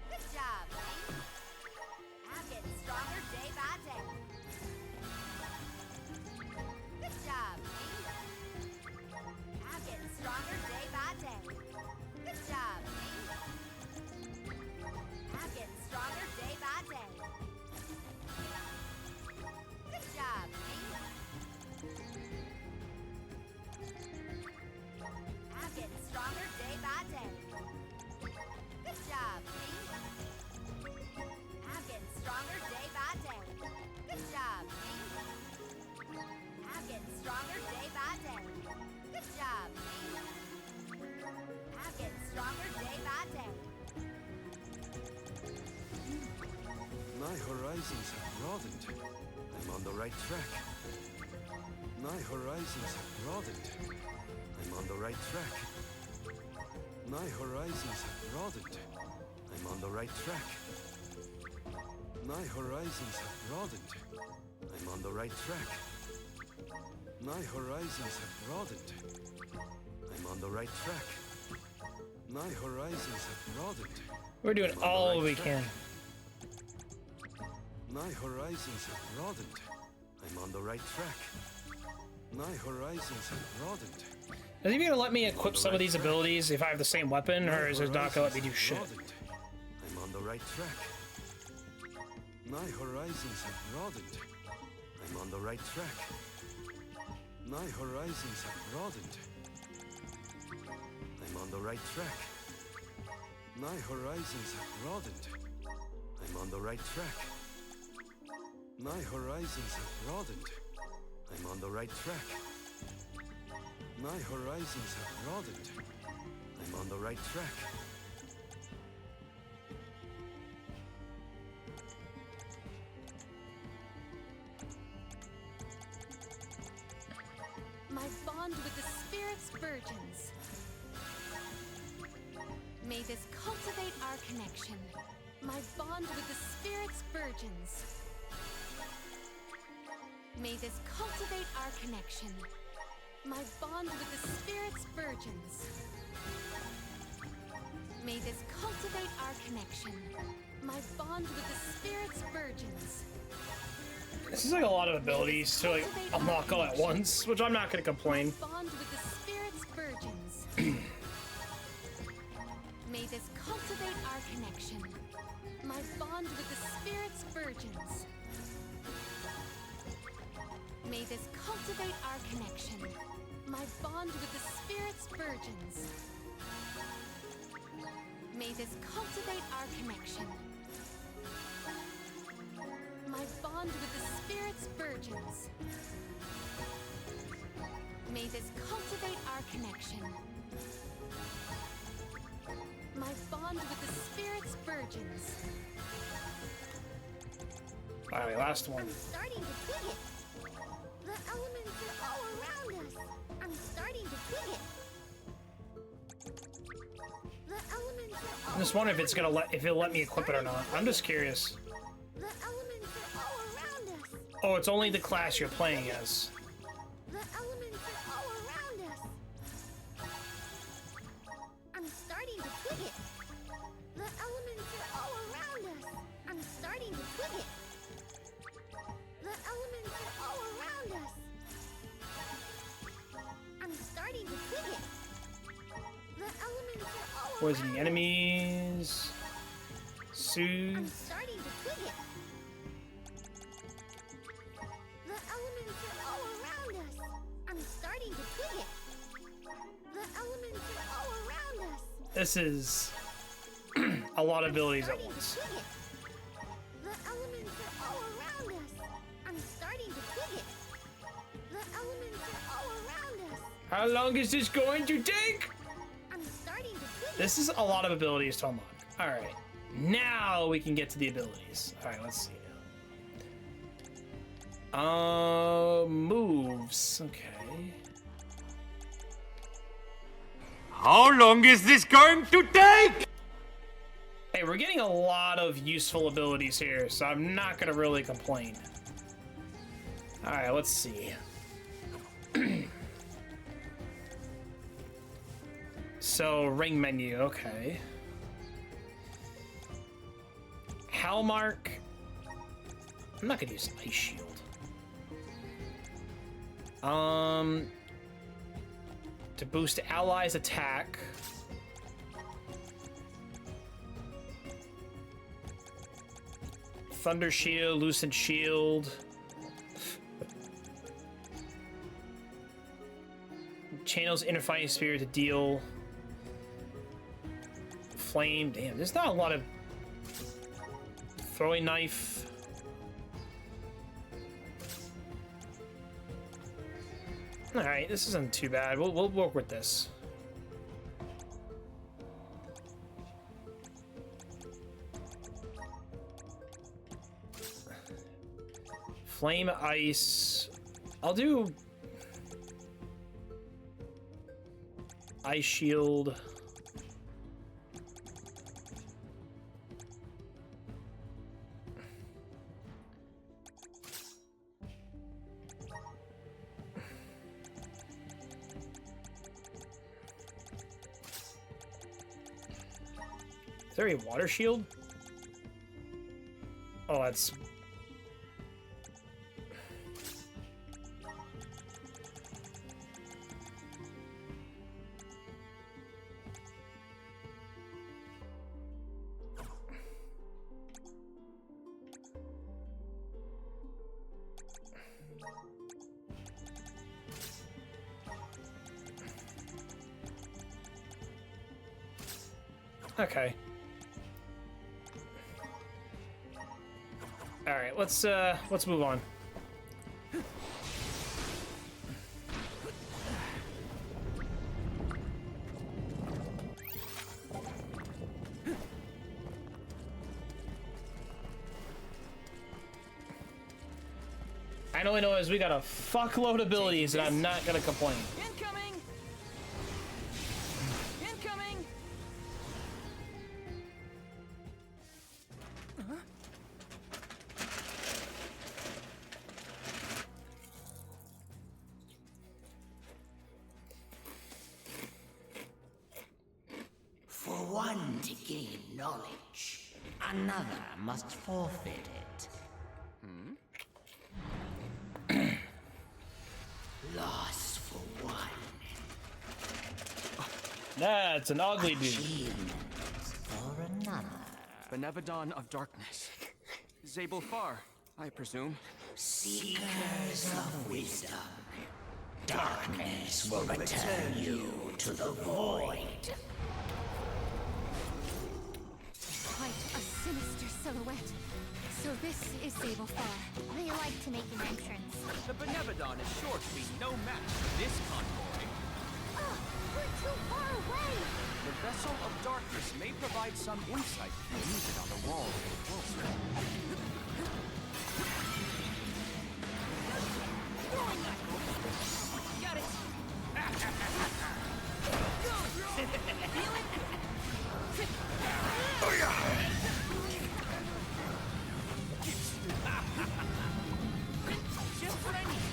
Good job. I'm getting stronger day by day. Good job. I'm getting stronger day by day. Good job. I'm getting stronger day by day. Good job. I'm getting stronger day by day. Good job. I'm getting stronger day by day. Good job. I'm getting stronger day by day. Good job. I'm getting stronger day by day. My horizons have broadened. I'm on the right track. My horizons have broadened. I'm on the right track. My horizons have broadened. I'm on the right track. My horizons have broadened. I'm on the right track. My horizons have broadened. I'm on the right track. My horizons have broadened. We're doing all we can. My horizons have broadened. I'm on the right track. My horizons have broadened. Is he gonna let me equip some of these abilities if I have the same weapon, or is it not gonna let me do shit? I'm on the right track. My horizons have broadened. I'm on the right track. My horizons have broadened. I'm on the right track. My horizons have broadened. I'm on the right track. My horizons have broadened. I'm on the right track. My horizons have broadened. I'm on the right track. My bond with the Spirit's virgins. May this cultivate our connection. My bond with the Spirit's virgins. May this cultivate our connection. My bond with the Spirit's virgins. May this cultivate our connection. My bond with the Spirit's virgins. This is like a lot of abilities to like unlock all at once, which I'm not gonna complain. Bond with the Spirit's virgins. May this cultivate our connection. My bond with the Spirit's virgins. May this cultivate our connection. My bond with the Spirit's virgins. May this cultivate our connection. My bond with the Spirit's virgins. May this cultivate our connection. My bond with the spirit's virgins. Alright, last one. I'm starting to twig it. The elements are all around us. I'm starting to twig it. The elements are all I'm just wondering if it's gonna it'll let me equip it or not. I'm just curious. The elements are all around us. Oh, it's only the class you're playing as. The elements are all around us. I'm starting to twig it. The elements are all around us. I'm starting to twig it. The elements are all around us. I'm starting to twig it. The elements are all Poison the enemies. I'm Soothe. starting to twig it. The elements are all around us. I'm starting to twig it. The elements are all around us. This is a lot of abilities at once. Twig it. The elements are all around us. I'm starting to twig it. The elements are all around us. How long is this going to take? I'm starting to twig it. This is a lot of abilities to unlock. Alright. Now we can get to the abilities. Alright, let's see now. Moves. Okay. How long is this going to take? Hey, we're getting a lot of useful abilities here, so I'm not gonna really complain. Alright, let's see. So, ring menu, okay. Hellmark. I'm not gonna use Ice Shield. To boost allies' attack. Thunder Shield, Lucent Shield. Channels Inner Fighting Spirit to deal. Flame. Damn, there's not a lot of. Throwing Knife. Alright, this isn't too bad. We'll work with this. Flame Ice. I'll do Ice Shield. Is there a water shield? Oh, that's... Okay. All right, let's move on. I only know is we got a fuckload of abilities, and I'm not gonna complain. Incoming! Incoming! For one to gain knowledge, another must forfeit it. Loss for one. That's an ugly dude. For another. Benevodon of Darkness. Zabel Far, I presume. Seekers of wisdom. Darkness will return you to the void. Quite a sinister silhouette. So this is Zabel Far. They like to make an entrance. The Benevodon is sure to be no match for this convoy. We're too far away. The Vessel of Darkness may provide some insight if you use it on the wall a little closer. Throwing knife. Got it. Feel it? Oh yeah. Just what I need.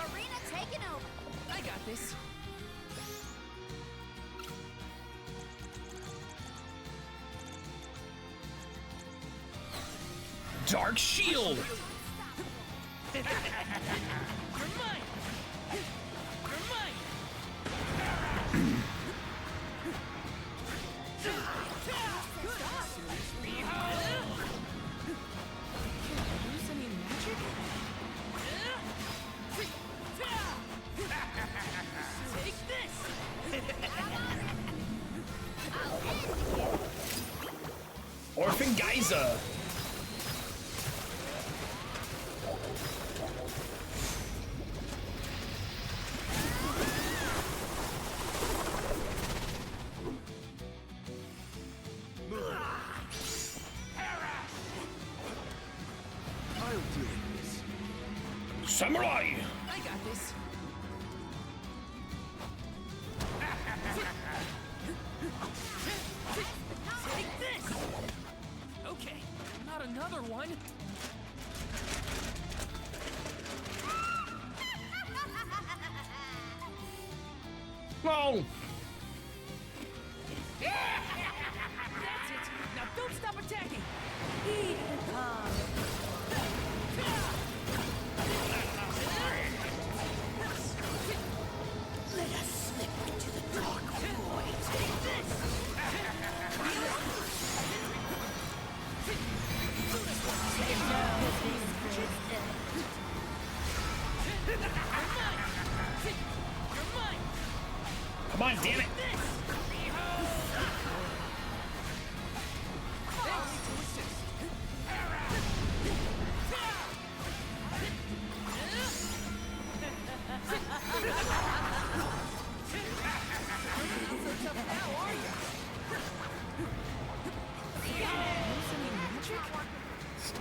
Arena taking over. I got this. Dark Shield. You're mine. You're mine. Use any magic? Take this. Orphan Geyser. Samurai! I got this. Take this! Okay, not another one. No! That's it! Now don't stop attacking! Let us slip into the dark void. Take this! You're mine! Come on, damn it!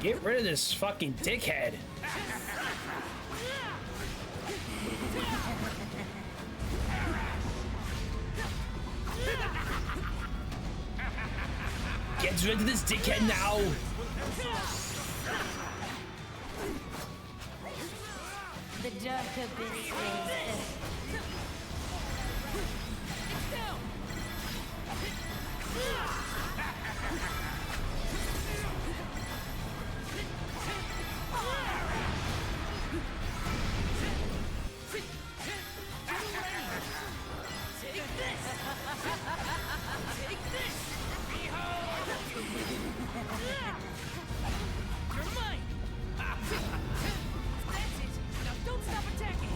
Get rid of this fucking dickhead. Get rid of this dickhead now. The dark abyss is You're mine! That's it! Now don't stop attacking!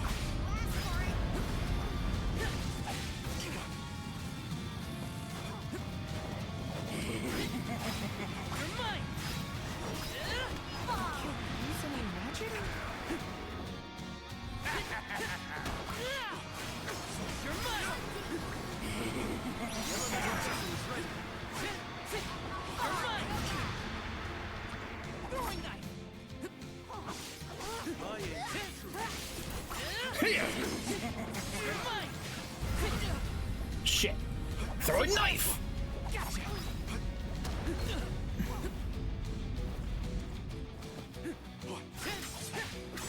You're mine! Use any magic? You're mine! You're mine! Throwing knife! You're mine! Shit. Throw a knife. Gotcha!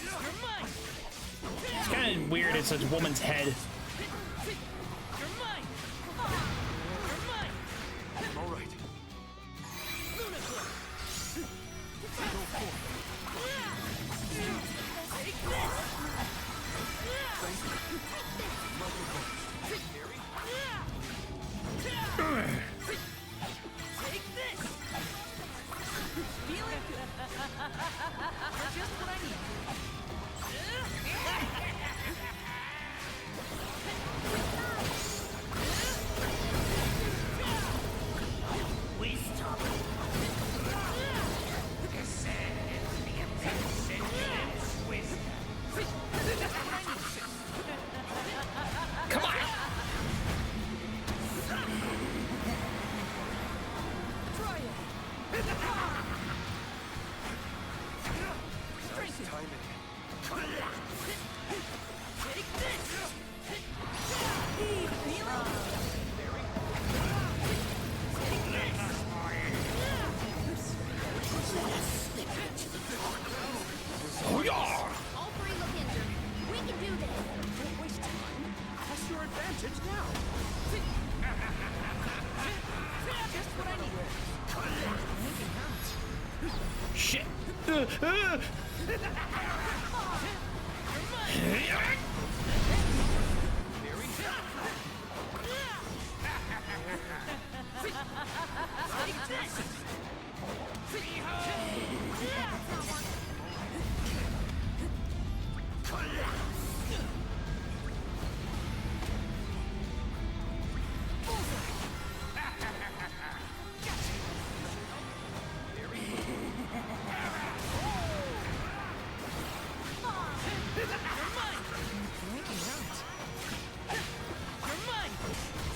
You're mine! It's kind of weird. It's a woman's head. You're mine! You're mine! All right. Luna Glow! Take this! Take this! Feel it? Just what I need.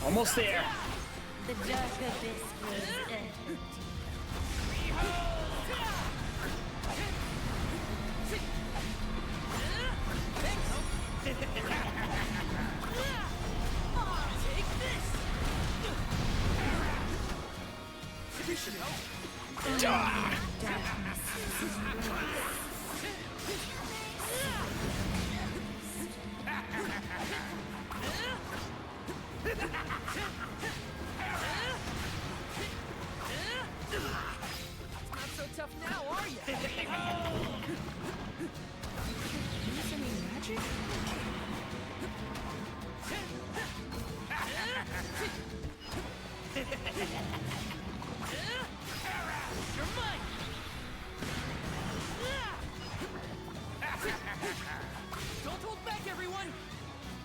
Almost there. The dark abyss grows ever Not so tough now, are you? Use any magic? You're mine! Don't hold back, everyone!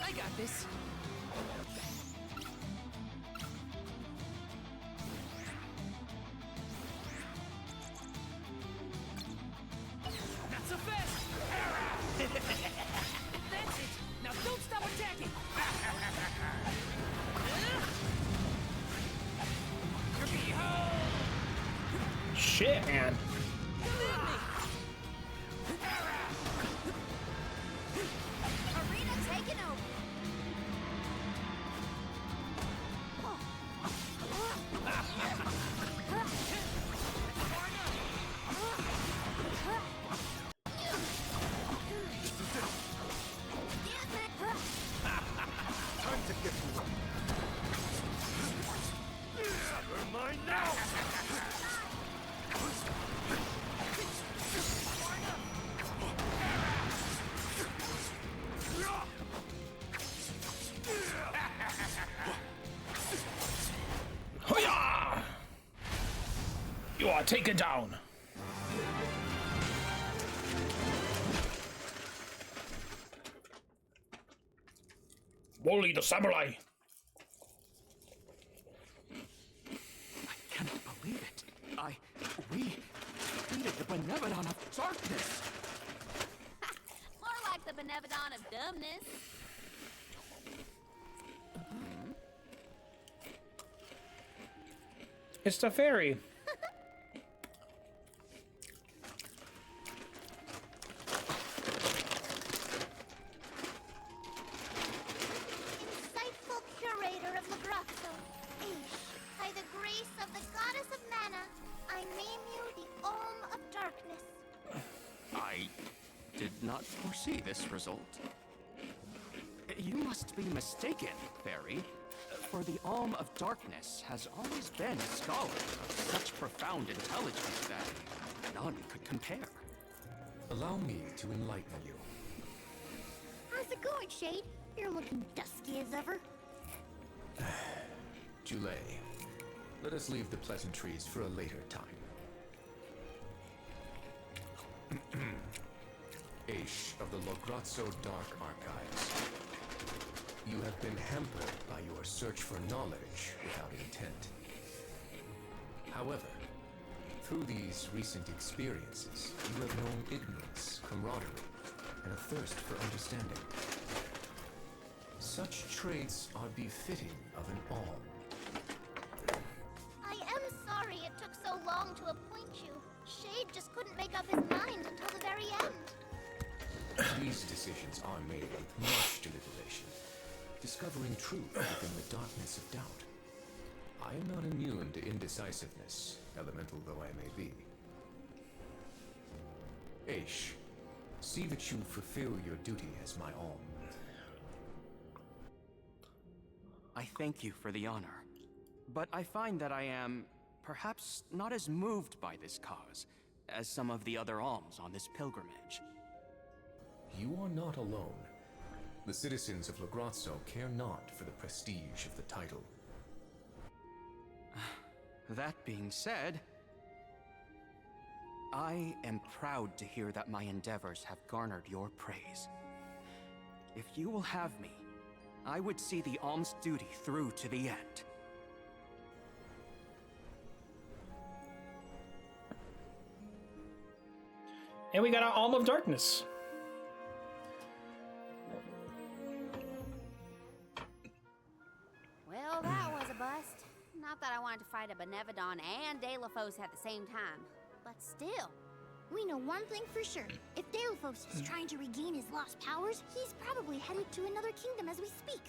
I got this. Not so fast! That's it! Now don't stop attacking! You're behold! Shit, man. Arena taken over. Time to get to work. Never mind now! Hoya! You are taken down. Wally the samurai. Can't believe it. We defeated the Benevolent of Darkness. More like the Benevolent of Dumbness. It's the fairy. Insightful curator of Lagrasso. Aish, by the grace of the goddess of mana, I name you the Olm of Darkness. I did not foresee this result. You must be mistaken, Fairy. For the Alm of Darkness has always been a scholar of such profound intelligence that none could compare. Allow me to enlighten you. How's it going, Shade? You're looking dusty as ever. Jule, let us leave the pleasantries for a later time. Aish of the Lograzzo Dark Archives. You have been hampered by your search for knowledge without intent. However, through these recent experiences, you have known ignorance, camaraderie, and a thirst for understanding. Such traits are befitting of an Alm. I am sorry it took so long to appoint you. Shade just couldn't make up his mind until the very end. These decisions are made with much deliberation, discovering truth within the darkness of doubt. I am not immune to indecisiveness, elemental though I may be. Aish, see that you fulfill your duty as my Alm. I thank you for the honor, but I find that I am perhaps not as moved by this cause as some of the other alms on this pilgrimage. You are not alone. The citizens of Lograzzo care not for the prestige of the title. That being said, I am proud to hear that my endeavors have garnered your praise. If you will have me, I would see the alms duty through to the end. And we got our Alm of Darkness. Well, that was a bust. Not that I wanted to fight a Benevodon and Delafos at the same time, but still. We know one thing for sure. If Delafos is trying to regain his lost powers, he's probably headed to another kingdom as we speak.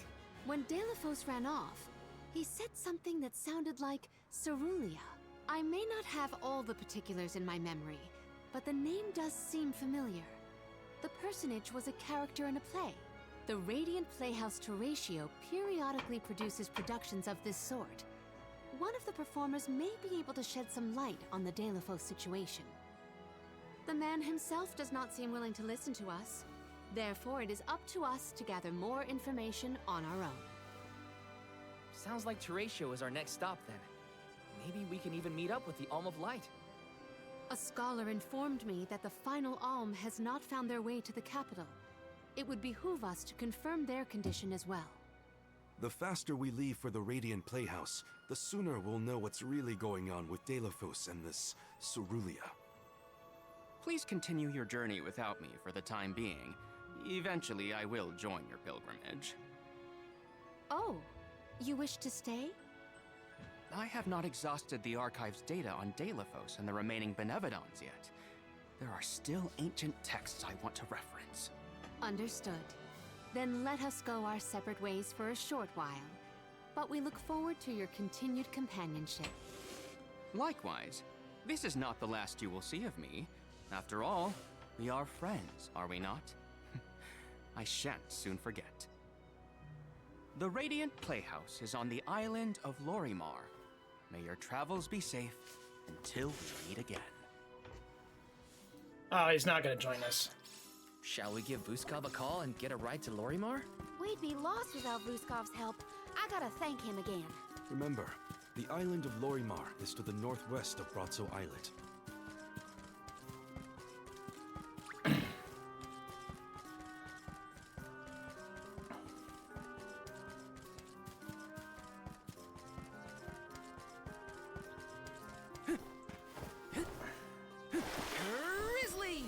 When Delafos ran off, he said something that sounded like Cerulia. I may not have all the particulars in my memory, but the name does seem familiar. The personage was a character in a play. The Radiant Playhouse Toratio periodically produces productions of this sort. One of the performers may be able to shed some light on the Delafos situation. The man himself does not seem willing to listen to us. Therefore, it is up to us to gather more information on our own. Sounds like Teratio is our next stop then. Maybe we can even meet up with the Alm of Light. A scholar informed me that the final alm has not found their way to the capital. It would behoove us to confirm their condition as well. The faster we leave for the Radiant Playhouse, the sooner we'll know what's really going on with Delafos and this Cerulia. Please continue your journey without me for the time being. Eventually, I will join your pilgrimage. Oh, you wish to stay? I have not exhausted the archive's data on Delafos and the remaining Benevodons yet. There are still ancient texts I want to reference. Understood. Then let us go our separate ways for a short while. But we look forward to your continued companionship. Likewise, this is not the last you will see of me. After all, we are friends, are we not? I shan't soon forget. The Radiant Playhouse is on the island of Lorimar. May your travels be safe until we meet again. Oh, he's not gonna join us. Shall we give Vuskov a call and get a ride to Lorimar? We'd be lost without Vuskov's help. I gotta thank him again. Remember, the island of Lorimar is to the northwest of Brazzo Islet. Grizzly!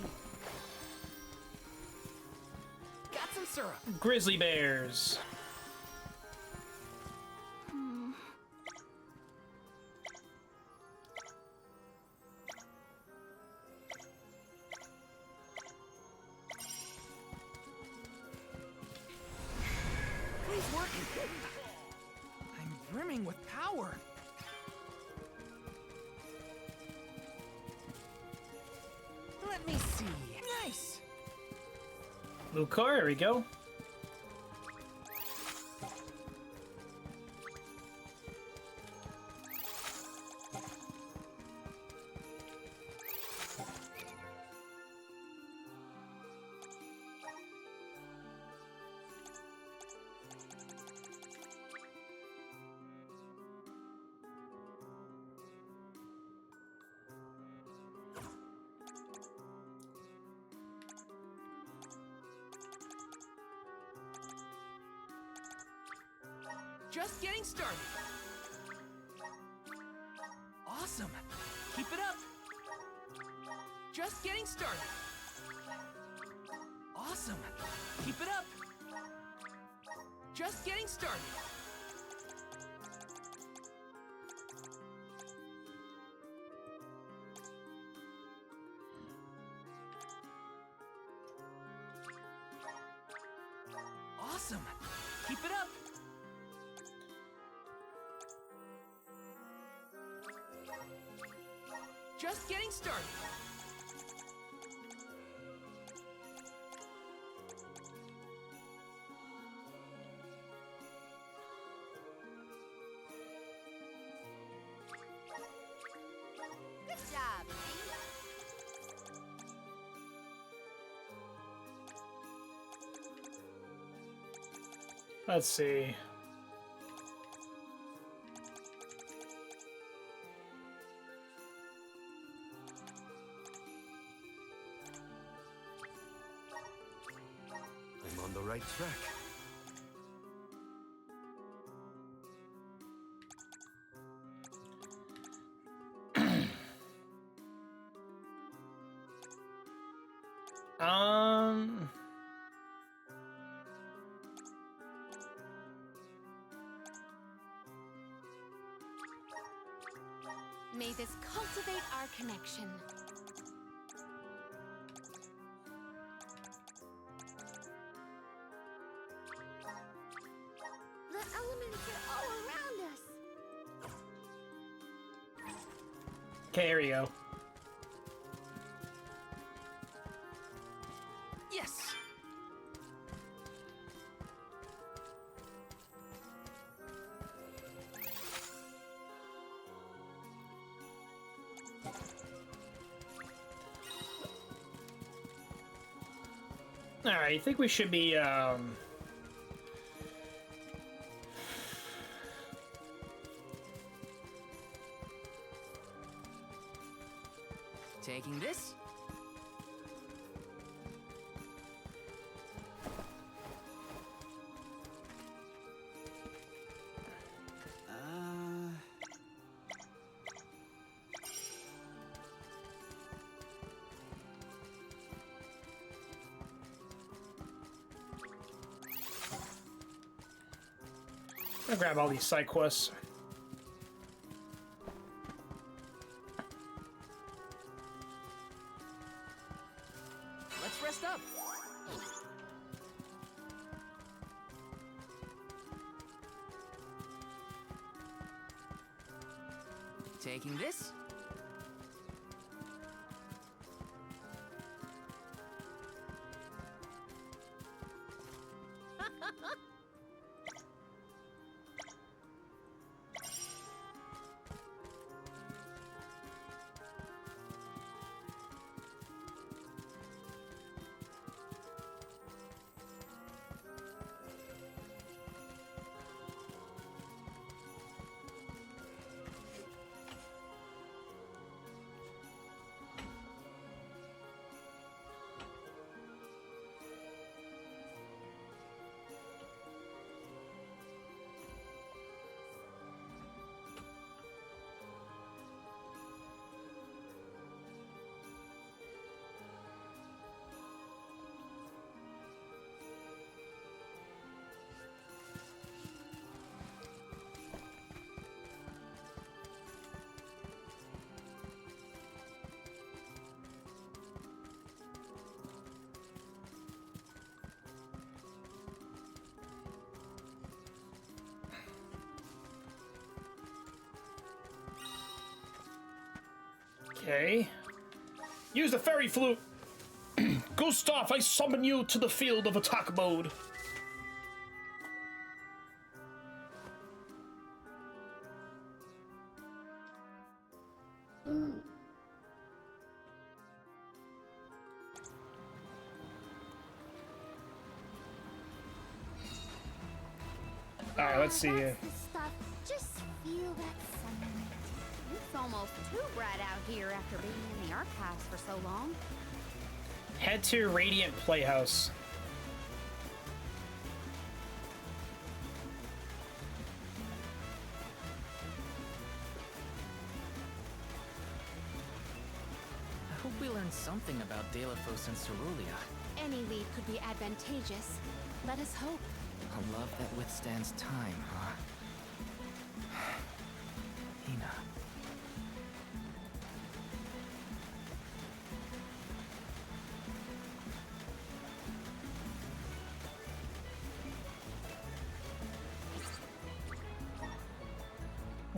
Got some syrup. Grizzly bears. Please work. I'm brimming with power. Let me see. Nice. Lucar, here we go. Just getting started. Awesome. Keep it up. Just getting started. Awesome. Keep it up. Just getting started. Awesome. Keep it up. Just getting started. Good job, man. Let's see. I'm on the right track. May this cultivate our connection. The elements are all around us. Okay, here we go. Yes! Alright, I think we should be, Taking this? I'll grab all these side quests. Let's rest up. Taking this? Okay. Use the fairy flute! Gustav, I summon you to the field of attack mode. Alright, let's see here. That's the stuff. Just feel that sunlight. It's almost too bright out here after being in the archives for so long. Head to Radiant Playhouse. I hope we learn something about Delafos and Cerulean. Any lead could be advantageous. Let us hope. A love that withstands time, huh? Hina.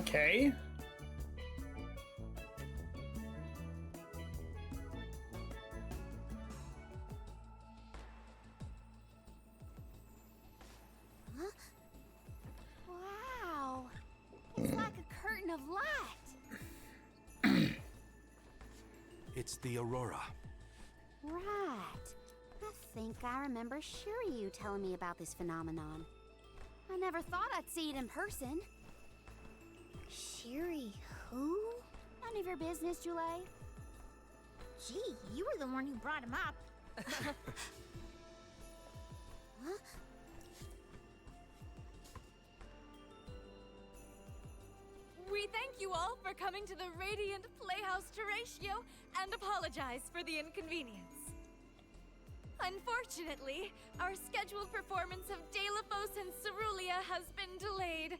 Okay. Wow. It's like a curtain of light. It's the Aurora. Right. I think I remember Shiryu telling me about this phenomenon. I never thought I'd see it in person. Sherry who? None of your business, Julie. Gee, you were the one who brought him up. Huh? We thank you all for coming to the Radiant Playhouse Terratio and apologize for the inconvenience. Unfortunately, our scheduled performance of Deilophos and Cerulia has been delayed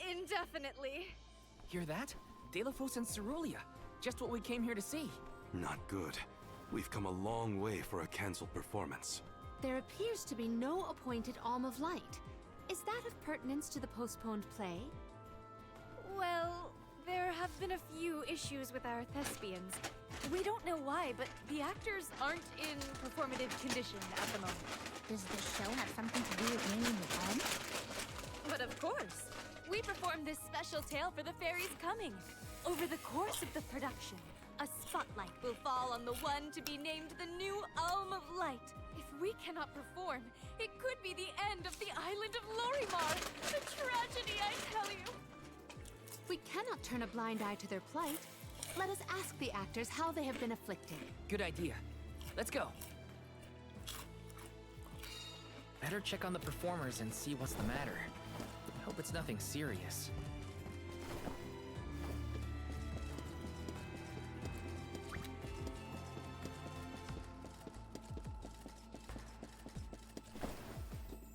indefinitely. Hear that? Deilophos and Cerulia. Just what we came here to see. Not good. We've come a long way for a cancelled performance. There appears to be no appointed Alm of Light. Is that of pertinence to the postponed play? Well, there have been a few issues with our thespians. We don't know why, but the actors aren't in performative condition at the moment. Does the show have something to do with naming the home? But of course, we performed this special tale for the fairies coming. Over the course of the production, a spotlight will fall on the one to be named the new Alm of Light. If we cannot perform, it could be the end of the island of Lorimar. A tragedy, I tell you. We cannot turn a blind eye to their plight. Let us ask the actors how they have been afflicted. Good idea. Let's go. Better check on the performers and see what's the matter. Hope it's nothing serious.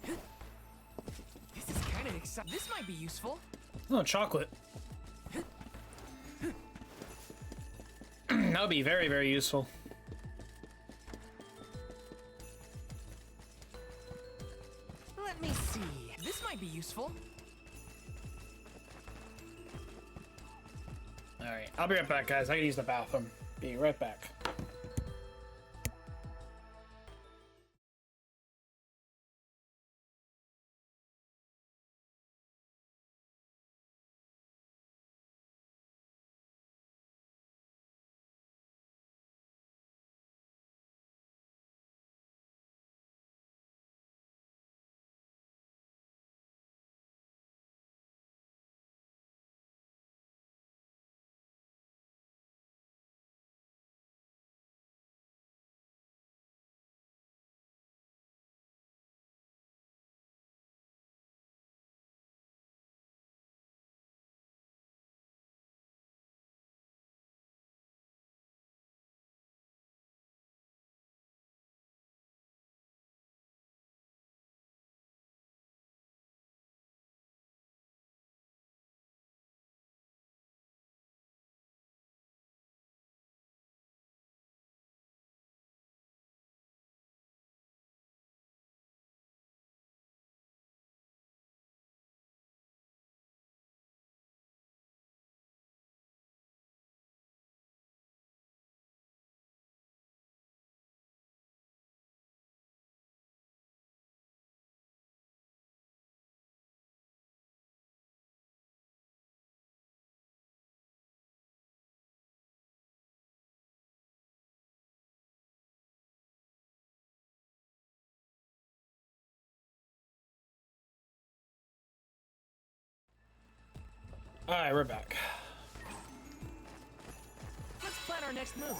This is kind of exciting. This might be useful. Oh, chocolate. That would be very, very useful. Let me see. This might be useful. Alright, I'll be right back, guys. I can use the bathroom. Be right back. Alright, we're back. Let's plan our next move.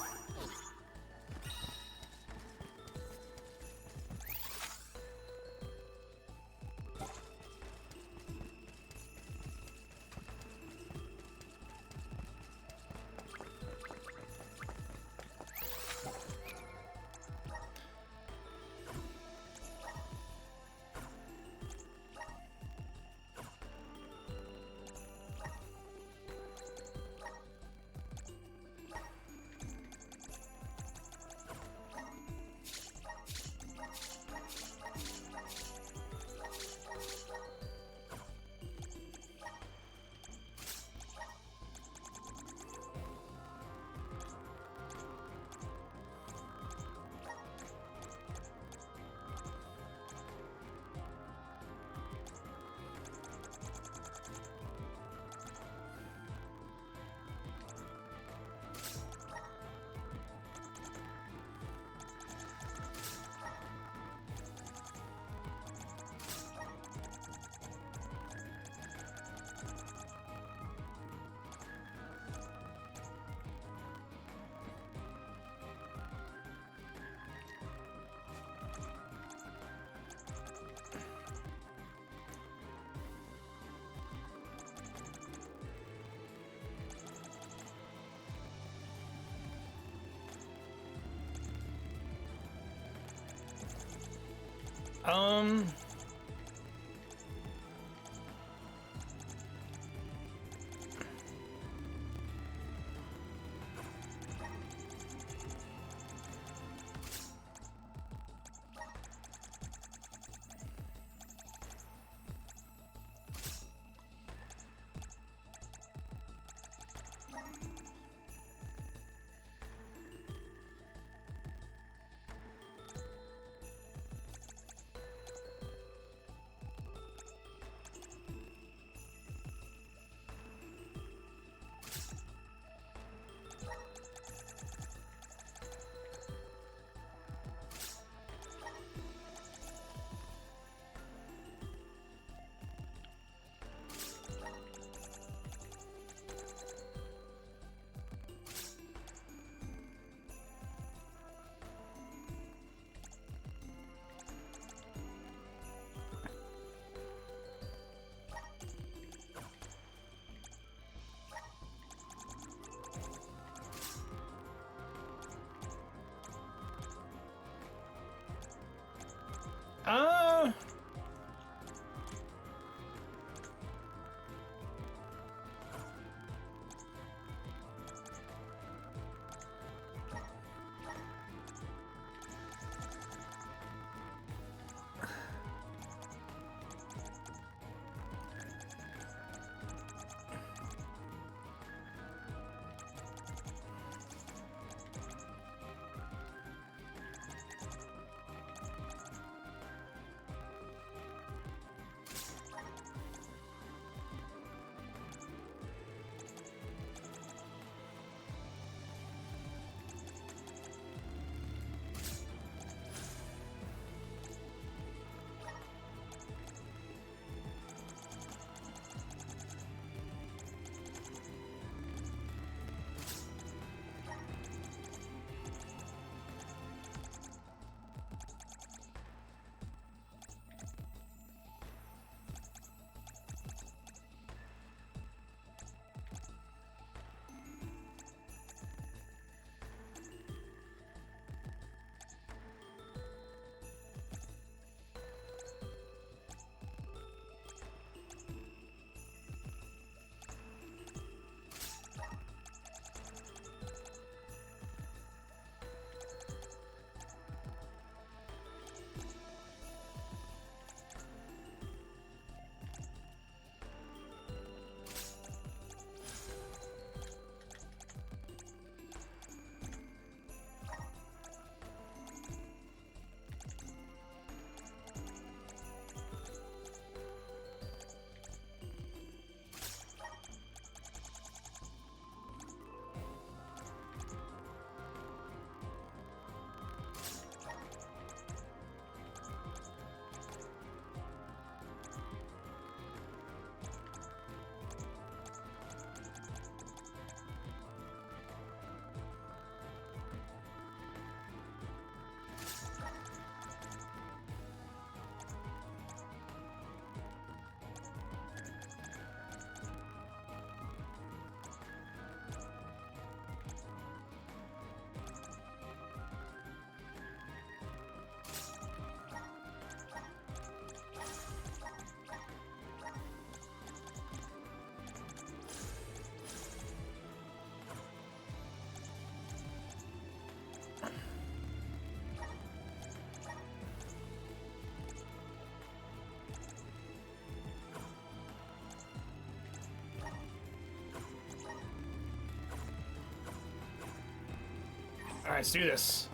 Alright, let's do this.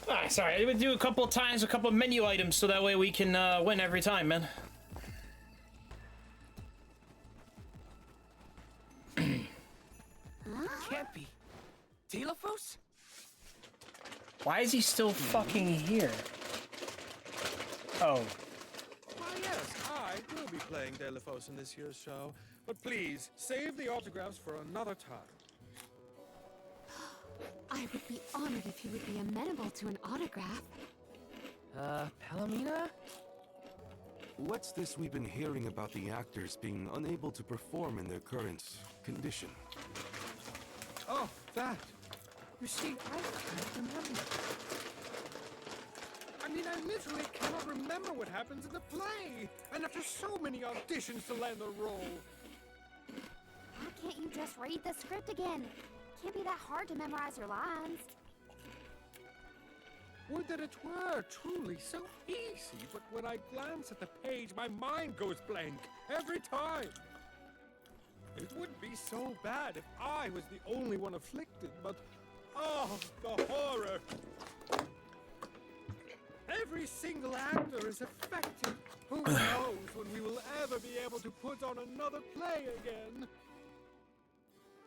Alright, sorry. I would do a couple of times, a couple of menu items, so that way we can win every time, man. Can't be. Telephos? Why is he still fucking here? Oh. Why, yes, I will be playing Delphos in this year's show, but please, save the autographs for another time. I would be honored if you would be amenable to an autograph. Palomina? What's this we've been hearing about the actors being unable to perform in their current condition? Oh, that. You see, I can't remember. I mean, literally cannot remember what happens in the play. And after so many auditions to land the role. Why can't you just read the script again? Can't be that hard to memorize your lines. Would that it were truly so easy, but when I glance at the page, my mind goes blank every time. It wouldn't be so bad if I was the only one afflicted, but oh, the horror! Every single actor is affected. Who knows when we will ever be able to put on another play again?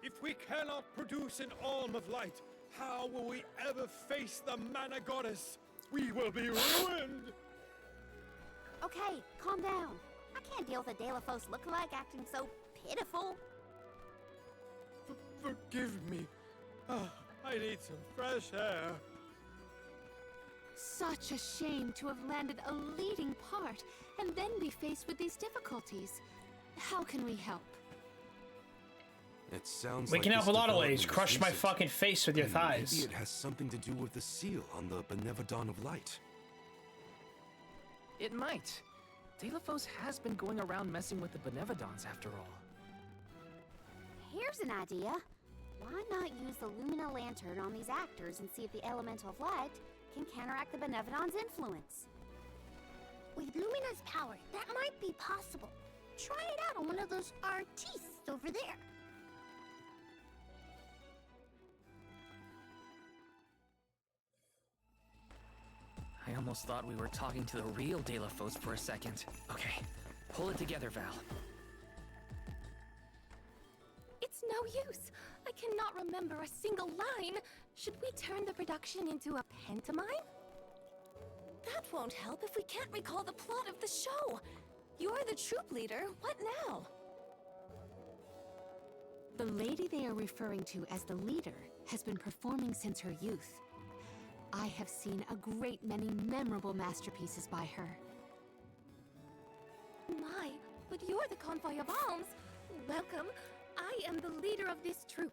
If we cannot produce an Alm of Light, how will we ever face the Mana Goddess? We will be ruined! Okay, calm down. I can't deal with a Delafos lookalike acting so pitiful. Forgive me. Oh, I need some fresh air. Such a shame to have landed a leading part and then be faced with these difficulties. How can we help? It sounds We like can help this a lot of ways. development was Crush my recent. fucking face with your And thighs. Maybe it has something to do with the seal on the Benevodon of Light. It might. Delafos has been going around messing with the Benevodons after all. Here's an idea. Why not use the Lumina Lantern on these actors and see if the Elemental of Light can counteract the Benevodon's influence? With Lumina's power, that might be possible. Try it out on one of those artistes over there. I almost thought we were talking to the real Delafos for a second. Okay, pull it together, Val. It's no use. I cannot remember a single line. Should we turn the production into a pantomime? That won't help if we can't recall the plot of the show. You're the troop leader. What now? The lady they are referring to as the leader has been performing since her youth. I have seen a great many memorable masterpieces by her. My, but you're the convoy of alms. Welcome. I am the leader of this troop.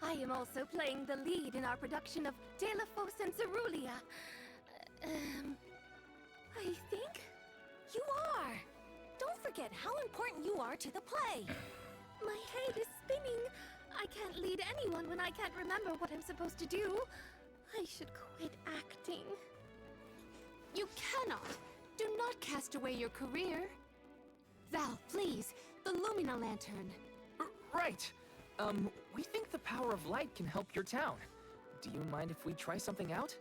I am also playing the lead in our production of Delafos and Cerulean. I think you are. Don't forget how important you are to the play. My head is spinning. I can't lead anyone when I can't remember what I'm supposed to do. I should quit acting. You cannot! Do not cast away your career. Val, please, the Lumina Lantern. Right. We think the power of light can help your town. Do you mind if we try something out?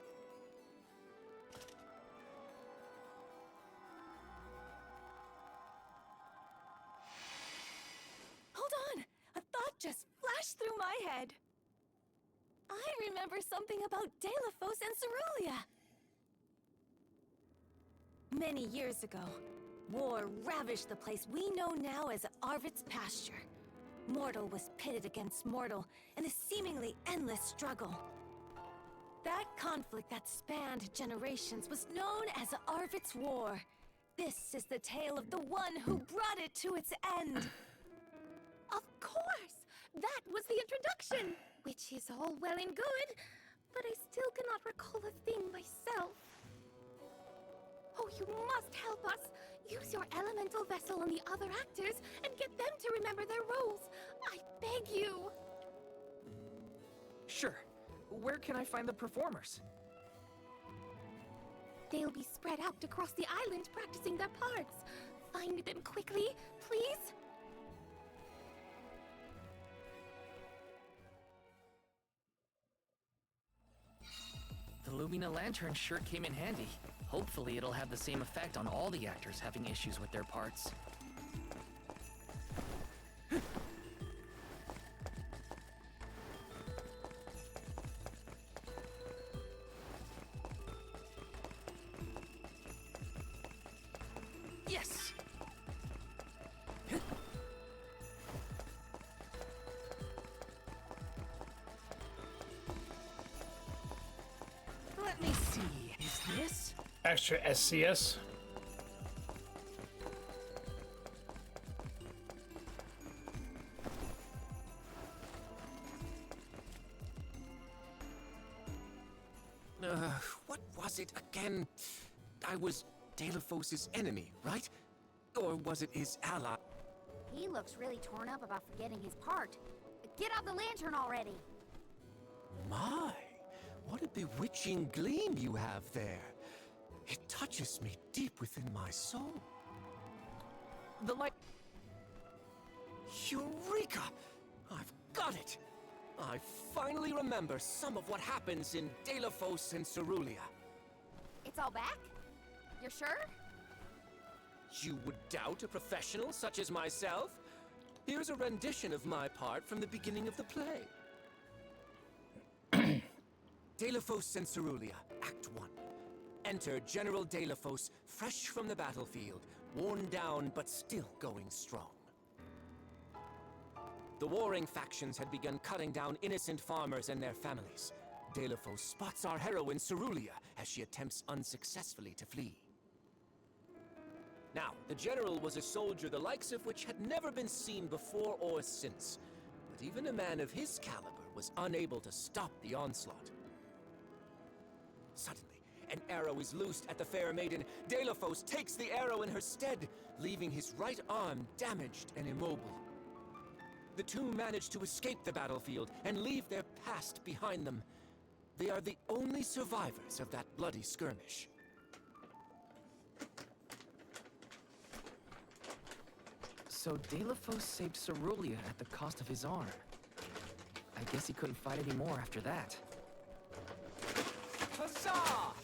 Hold on! A thought just flashed through my head. I remember something about Delafos and Cerulean. Many years ago, war ravaged the place we know now as Arvid's pasture. Mortal was pitted against mortal in a seemingly endless struggle. That conflict that spanned generations was known as Arvid's War. This is the tale of the one who brought it to its end. Of course! That was the introduction! Which is all well and good, but I still cannot recall a thing myself. Oh, you must help us! Use your elemental vessel on the other actors and get them to remember their roles. I beg you! Sure. Where can I find the performers? They'll be spread out across the island practicing their parts. Find them quickly, please? The Lumina Lantern sure came in handy. Hopefully it'll have the same effect on all the actors having issues with their parts. Yes! Let me see. Is this? Extra SCS. What was it again? I was Delaphos' enemy, right? Or was it his ally? He looks really torn up about forgetting his part. Get out the lantern already! My, what a bewitching gleam you have there. It touches me deep within my soul. The light... Eureka! I've got it! I finally remember some of what happens in Delaphos and Cerulia. It's all back? You're sure? You would doubt a professional such as myself? Here's a rendition of my part from the beginning of the play. Delaphos and Cerulia, Act 1. Enter General Delaphos, fresh from the battlefield, worn down but still going strong. The warring factions had begun cutting down innocent farmers and their families. Delaphos spots our heroine Cerulia as she attempts unsuccessfully to flee. Now, the general was a soldier the likes of which had never been seen before or since. But even a man of his caliber was unable to stop the onslaught. Suddenly, an arrow is loosed at the fair maiden. Delaphos takes the arrow in her stead, leaving his right arm damaged and immobile. The two manage to escape the battlefield and leave their past behind them. They are the only survivors of that bloody skirmish. So Delaphos saved Cerulia at the cost of his arm. I guess he couldn't fight anymore after that. Huzzah!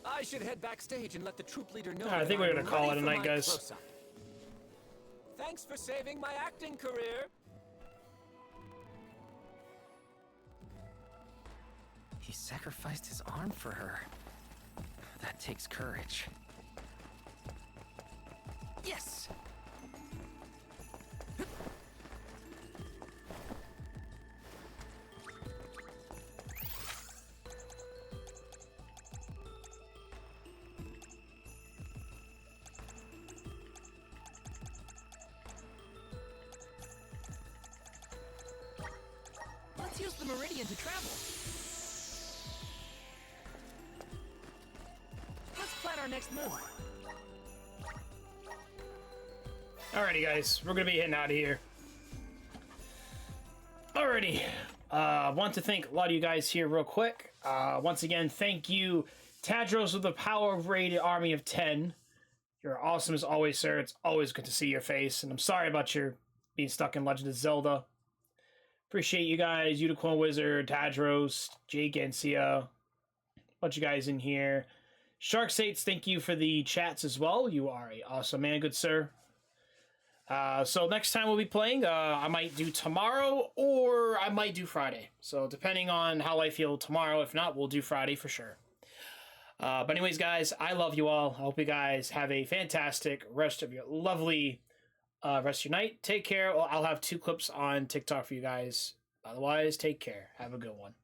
I should head backstage and let the troop leader know. I think we're gonna call it a night, guys. Close-up. Thanks for saving my acting career. He sacrificed his arm for her. That takes courage. Yes! Let's use the meridian to travel. Let's plan our next move. Alrighty, guys, we're gonna be heading out of here. Alrighty, want to thank a lot of you guys here real quick. Once again, thank you, Tadros of the Power of Rated Army of 10. You're awesome as always, sir. It's always good to see your face, and I'm sorry about your being stuck in Legend of Zelda. Appreciate you guys, Unicorn Wizard, Tadros, Jake, Encia, bunch of guys in here. Shark Sates, thank you for the chats as well. You are a awesome man, good sir. So next time we'll be playing, I might do tomorrow or I might do Friday. So depending on how I feel tomorrow, if not, we'll do Friday for sure. But anyways, guys, I love you all. I hope you guys have a fantastic rest of your lovely rest of your night. Take care. I'll have 2 clips on TikTok for you guys. Otherwise, take care. Have a good one.